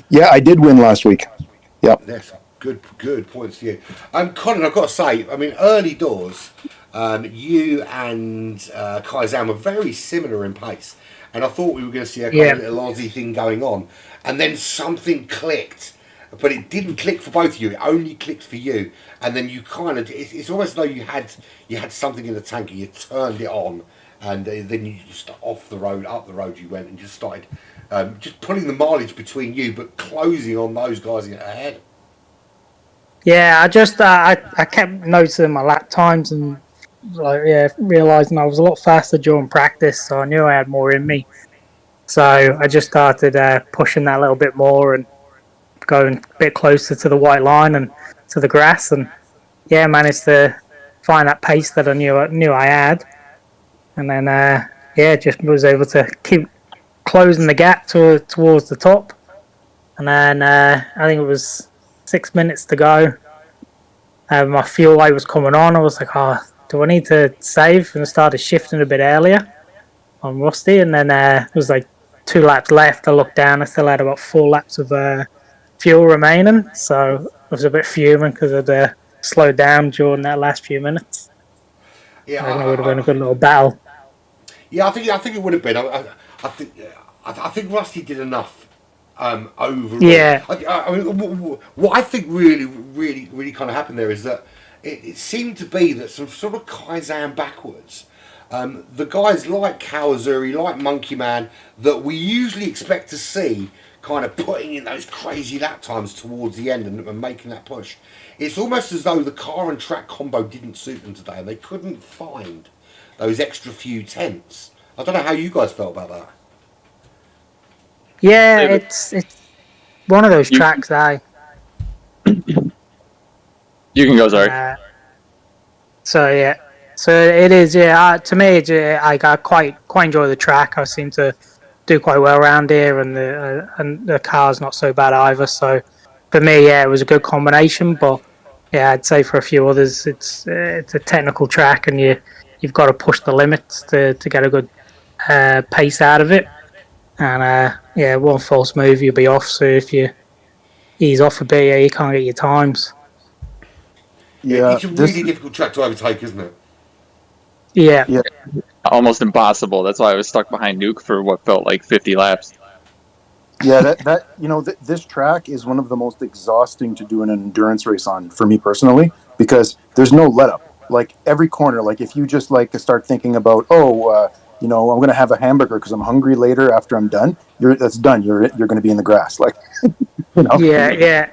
Yeah, I did win last week. Yep. Yes. Good points to you. Colin, I've got to say, I mean, early doors, you and Kaizan were very similar in pace, and I thought we were going to see a kind Yeah. of little Aussie thing going on, and then something clicked, but it didn't click for both of you. It only clicked for you, and then you kind of it's almost as though you had something in the tank and you turned it on, and then you just up the road you went, and just started just pulling the mileage between you, but closing on those guys ahead. Yeah, I kept noticing my lap times and like realizing I was a lot faster during practice, so I knew I had more in me. So I just started pushing that a little bit more and going a bit closer to the white line and to the grass, and managed to find that pace that I knew I had, and then just was able to keep closing the gap towards the top, and then I think it was 6 minutes to go. My fuel light was coming on. I was like, oh, do I need to save? And I started shifting a bit earlier on Rusty. And then it was like 2 laps left. I looked down. I still had about 4 laps of fuel remaining. So I was a bit fuming because I'd slowed down during that last few minutes. Yeah, I think it would have been a good little battle. yeah. I think it would have been. I think Rusty did enough overall. Yeah, I mean, what I think really kind of happened there is that it seemed to be that some sort of Kaizen backwards. The guys like Kawazuri, like Monkey Man, that we usually expect to see kind of putting in those crazy lap times towards the end and making that push. It's almost as though the car and track combo didn't suit them today and they couldn't find those extra few tenths. I don't know how you guys felt about that. yeah. David, It's one of those you tracks. you can go. Sorry. Uh, so yeah, so it is. Yeah, to me, I got quite enjoy the track. I seem to do quite well around here, and the car's not so bad either. So for me, yeah, it was a good combination. But yeah, I'd say for a few others, it's a technical track, and you've got to push the limits to get a good pace out of it. And one false move, you'll be off. So if you ease off a bit, yeah, you can't get your times. Yeah, It's a this really difficult track to overtake, isn't it? Yeah, yeah Almost impossible. That's why I was stuck behind Nuke for what felt like 50 laps. yeah that this track is one of the most exhausting to do an endurance race on for me personally because there's no let up. Like every corner, like if you just like start thinking about I'm gonna have a hamburger because I'm hungry later after I'm done, that's done. You're gonna be in the grass, like you know. yeah.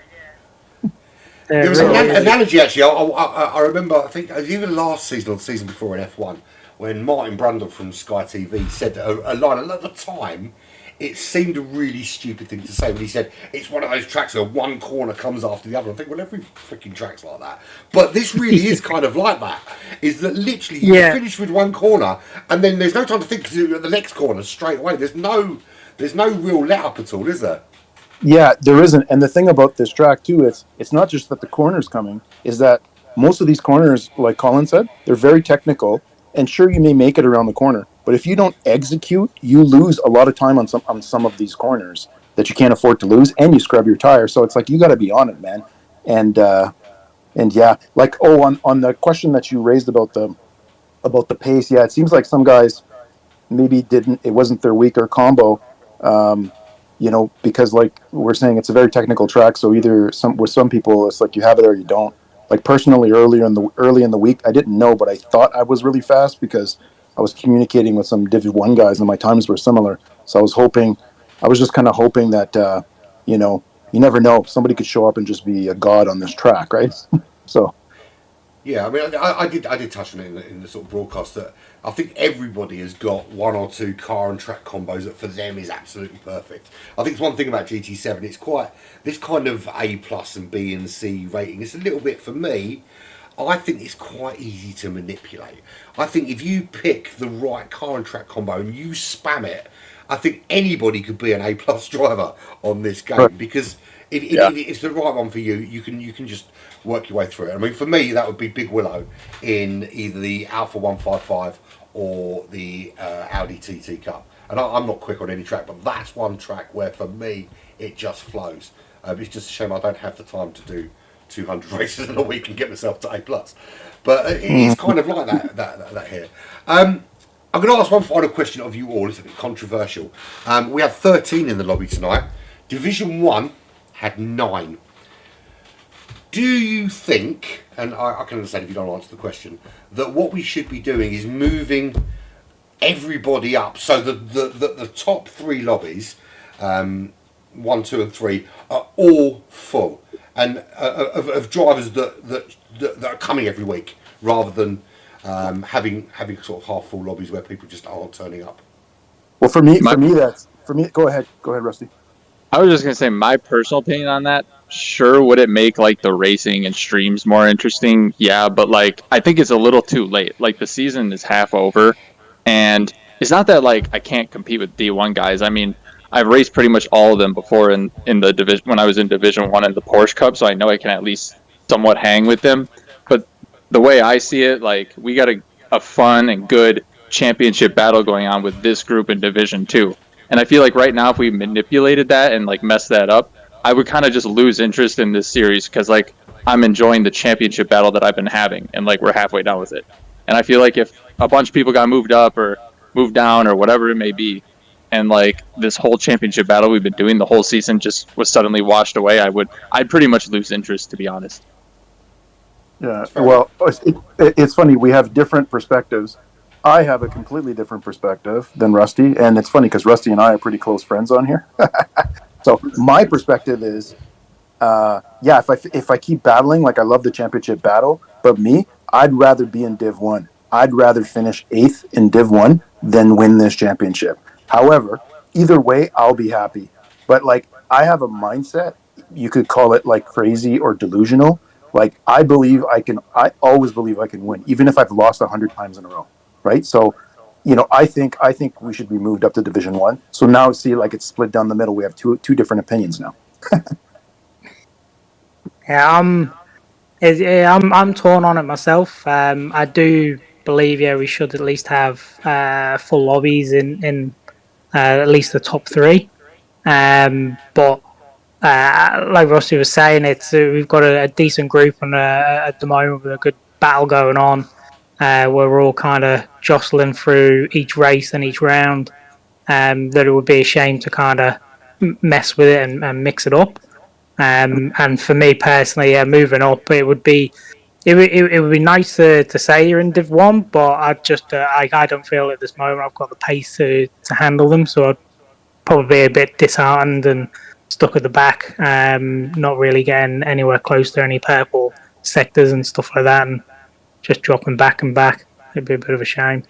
There was an Really is. analogy actually. I remember. I think it was even last season or the season before in F1 when Martin Brundle from Sky TV said a line. And at the time, it seemed a really stupid thing to say when he said it's one of those tracks where one corner comes after the other. I think well, every freaking track's like that. But this really is kind of like that. Is that literally you Yeah, finish with one corner and then there's no time to think because you're at the next corner straight away. There's no real let up at all, is there? Yeah, there isn't. And the thing about this track too, it's not just that the corner's coming, is that most of these corners, like Colin said, they're very technical. And sure, you may make it around the corner, but if you don't execute, you lose a lot of time on some of these corners that you can't afford to lose, and you scrub your tire. So it's like you got to be on it, man. And yeah, like on the question that you raised about the pace, yeah, it seems like some guys maybe didn't. It wasn't their weaker combo. Um, because like we're saying, it's a very technical track. So either with some people, it's like you have it or you don't. Like personally, early in the week, I didn't know, but I thought I was really fast because I was communicating with some Div 1 guys, and my times were similar. So I was just kind of hoping that you never know, somebody could show up and just be a god on this track, right? So Yeah, I mean, I did touch on it in the sort of broadcast that I think everybody has got one or two car and track combos that for them is absolutely perfect. I think it's one thing about GT7. It's quite this kind of A plus and B and C rating. It's a little bit for me. I think it's quite easy to manipulate. I think if you pick the right car and track combo and you spam it, I think anybody could be an A plus driver on this right. game because Yeah. if it's the right one for you, you can just work your way through it. I mean, for me, that would be Big Willow in either the Alpha 155 or the Audi TT Cup. And I'm not quick on any track, but that's one track where for me it just flows. It's just a shame I don't have the time to do 200 races in a week and get myself to A plus. But it is kind of like that here. I'm going to ask one final question of you all. It's a bit controversial. We had 13 in the lobby tonight. Division 1 had 9. Do you think, and I can understand if you don't answer the question, that what we should be doing is moving everybody up so that the top 3 lobbies, 1, 2 and 3, are all full, and of drivers that are coming every week, rather than having sort of half full lobbies where people just aren't turning up? Well, for me, go ahead, Rusty. I was just gonna say my personal opinion on that. Sure, would it make like the racing and streams more interesting? Yeah, but like I think it's a little too late. Like the season is half over, and it's not that like I can't compete with D1 guys. I mean, I've raced pretty much all of them before in the division when I was in Division 1 in the Porsche Cup, so I know I can at least somewhat hang with them. But the way I see it, like we got a fun and good championship battle going on with this group in Division 2. And I feel like right now, if we manipulated that and like messed that up, I would kind of just lose interest in this series because like I'm enjoying the championship battle that I've been having, and like we're halfway done with it. And I feel like if a bunch of people got moved up or moved down or whatever it may be, and like this whole championship battle we've been doing the whole season just was suddenly washed away, I'd pretty much lose interest, to be honest. Yeah, well, it's funny. We have different perspectives. I have a completely different perspective than Rusty, and it's funny because Rusty and I are pretty close friends on here. So my perspective is, if I keep battling, like I love the championship battle, but I'd rather be in Div 1. I'd rather finish 8th in Div 1 than win this championship. However, either way, I'll be happy. But like, I have a mindset, you could call it like crazy or delusional. Like I always believe I can win, even if I've lost 100 times in a row. Right. So, I think we should be moved up to Division 1. So now see, like it's split down the middle. We have two different opinions now. I'm torn on it myself. I do believe we should at least have full lobbies in at least the top 3. But like Rossi was saying, we've got a decent group and at the moment with a good battle going on. Where we're all kind of jostling through each race and each round, that it would be a shame to kind of mess with it and mix it up. And for me personally, moving up, it would be nice to say you're in Div 1, but I don't feel at this moment I've got the pace to handle them, so I'd probably be a bit disheartened and stuck at the back, not really getting anywhere close to any purple sectors and stuff like that, and just dropping back and back. It'd be a bit of a shame.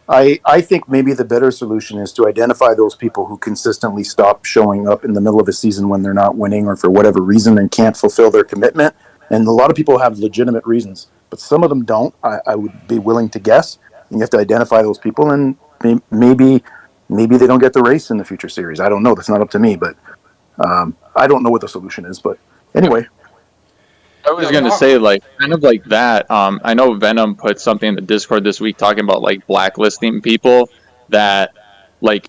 I think maybe the better solution is to identify those people who consistently stop showing up in the middle of a season when they're not winning or for whatever reason and can't fulfill their commitment. And a lot of people have legitimate reasons, but some of them don't. I would be willing to guess. And you have to identify those people, and maybe they don't get the race in the future series. I don't know. That's not up to me, but I don't know what the solution is. But anyway. I was going to say, like, kind of like that. I know Venom put something in the Discord this week talking about, like, blacklisting people that, like,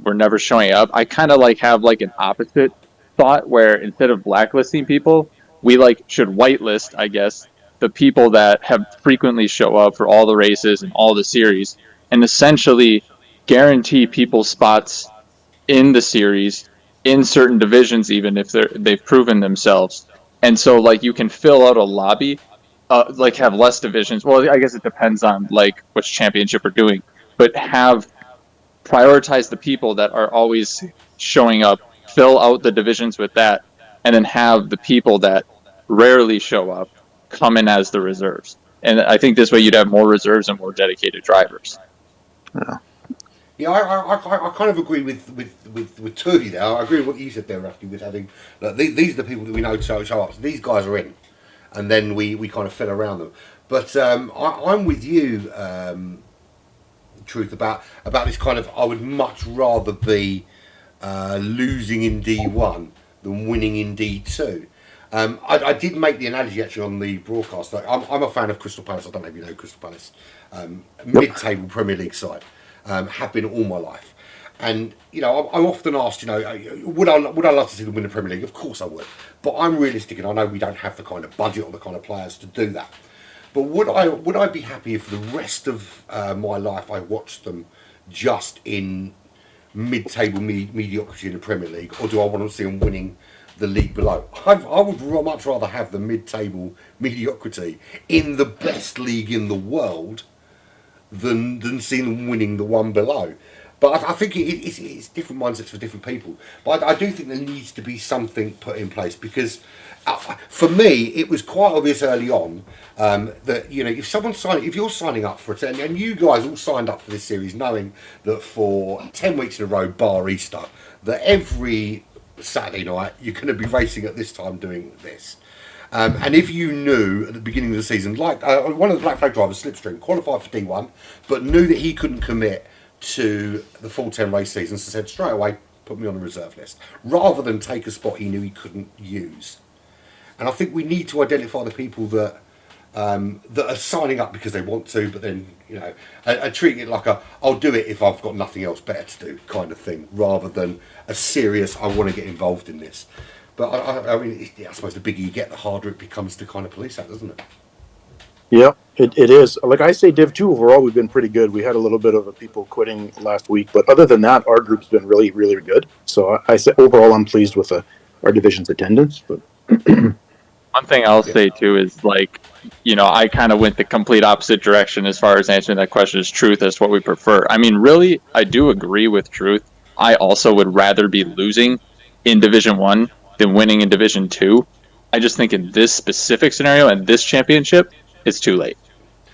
were never showing up. I kind of, like, have, like, an opposite thought where instead of blacklisting people, we, like, should whitelist, I guess, the people that have frequently show up for all the races and all the series and essentially guarantee people spots in the series, in certain divisions even if they've proven themselves. And so, like, you can fill out a lobby, like, have less divisions. Well, I guess it depends on, like, which championship we're doing. But prioritize the people that are always showing up, fill out the divisions with that, and then have the people that rarely show up come in as the reserves. And I think this way you'd have more reserves and more dedicated drivers. Yeah, I kind of agree with Turkey there. I agree with what you said there, Rusty, with having these are the people that we know show up. So these guys are in, and then we kind of fill around them. But I'm with you, Truth, about this kind of. I would much rather be losing in D1 than winning in D2. I did make the analogy actually on the broadcast. I'm a fan of Crystal Palace. I don't know if you know Crystal Palace, mid-table Premier League side. Have been all my life, And I'm often asked, would I love to see them win the Premier League? Of course I would, but I'm realistic, and I know we don't have the kind of budget or the kind of players to do that. But would I be happy if for the rest of my life I watched them just in mid-table mediocrity in the Premier League, or do I want to see them winning the league below? I would much rather have the mid-table mediocrity in the best league in the world than seeing them winning the one below. But I think it's different mindsets for different people. But I do think there needs to be something put in place because, for me, it was quite obvious early on that if you're signing up for it, and you guys all signed up for this series knowing that for 10 weeks in a row, bar Easter, that every Saturday night you're going to be racing at this time doing this. And if you knew at the beginning of the season, like one of the Black Flag drivers, Slipstream, qualified for D1, but knew that he couldn't commit to the full 10 race season, so said straight away, put me on the reserve list, rather than take a spot he knew he couldn't use. And I think we need to identify the people that are signing up because they want to, but then are treating it like I'll do it if I've got nothing else better to do kind of thing, rather than a serious I want to get involved in this. But I suppose the bigger you get, the harder it becomes to kind of police that, doesn't it? Yeah, it is. Like I say, Div 2 overall, we've been pretty good. We had a little bit of people quitting last week, but other than that, our group's been really, really good. So I say overall, I'm pleased with our division's attendance. But one thing I'll say too is I kind of went the complete opposite direction as far as answering that question as truth as to what we prefer. I mean, really, I do agree with truth. I also would rather be losing in Division 1 than winning in Division 2. I just think in this specific scenario and this championship, it's too late.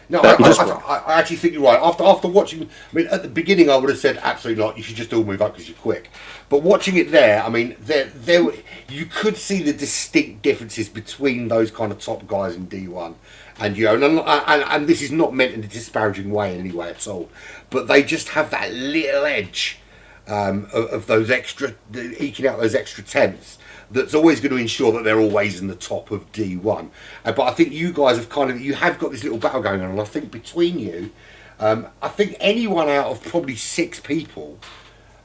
No, I actually think you're right. After watching, at the beginning I would have said absolutely not. You should just all move up because you're quick. But watching it there, you could see the distinct differences between those kind of top guys in D1, and this is not meant in a disparaging way in any way at all. But they just have that little edge of those eking out those extra tenths. That's always going to ensure that they're always in the top of D1. But I think you guys have got this little battle going on, and I think between you, I think anyone out of probably 6 people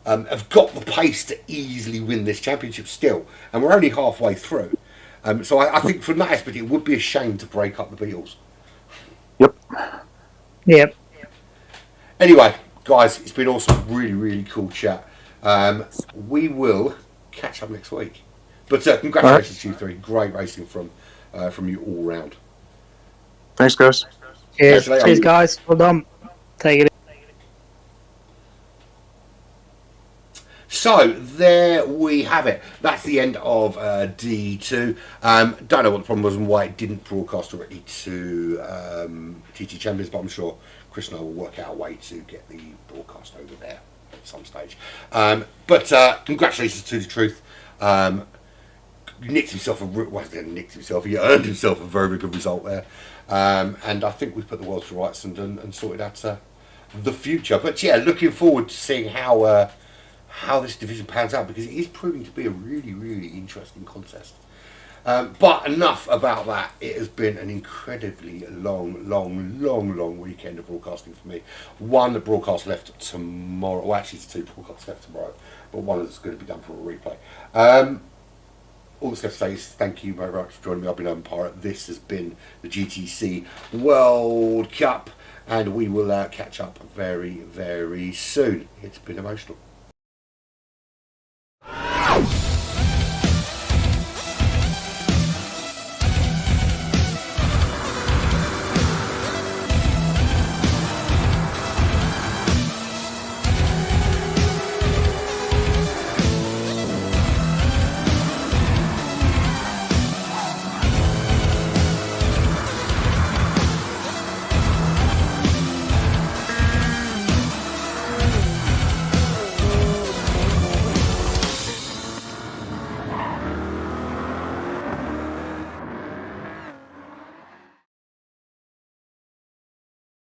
have got the pace to easily win this championship still, and we're only halfway through. So I think from that aspect, it would be a shame to break up the Beatles. Yep. Anyway, guys, it's been awesome. Really, really cool chat. We will catch up next week. But congratulations to you three. Great racing from you all round. Thanks, guys. Cheers, guys. Well done. Take it. So there we have it. That's the end of D2. Don't know what the problem was and why it didn't broadcast directly to TT Champions, but I'm sure Chris and I will work out a way to get the broadcast over there at some stage. But congratulations to the Truth. He earned himself a very, very good result there. And I think we've put the world to rights and sorted out the future. But yeah, looking forward to seeing how this division pans out, because it is proving to be a really, really interesting contest. But enough about that. It has been an incredibly long weekend of broadcasting for me. One broadcast left tomorrow. Well, actually, it's 2 broadcasts left tomorrow, but one is going to be done for a replay. All that's left to say is thank you very much for joining me. I've been Owen Pirate. This has been the GTC World Cup, and we will catch up very, very soon. It's been emotional.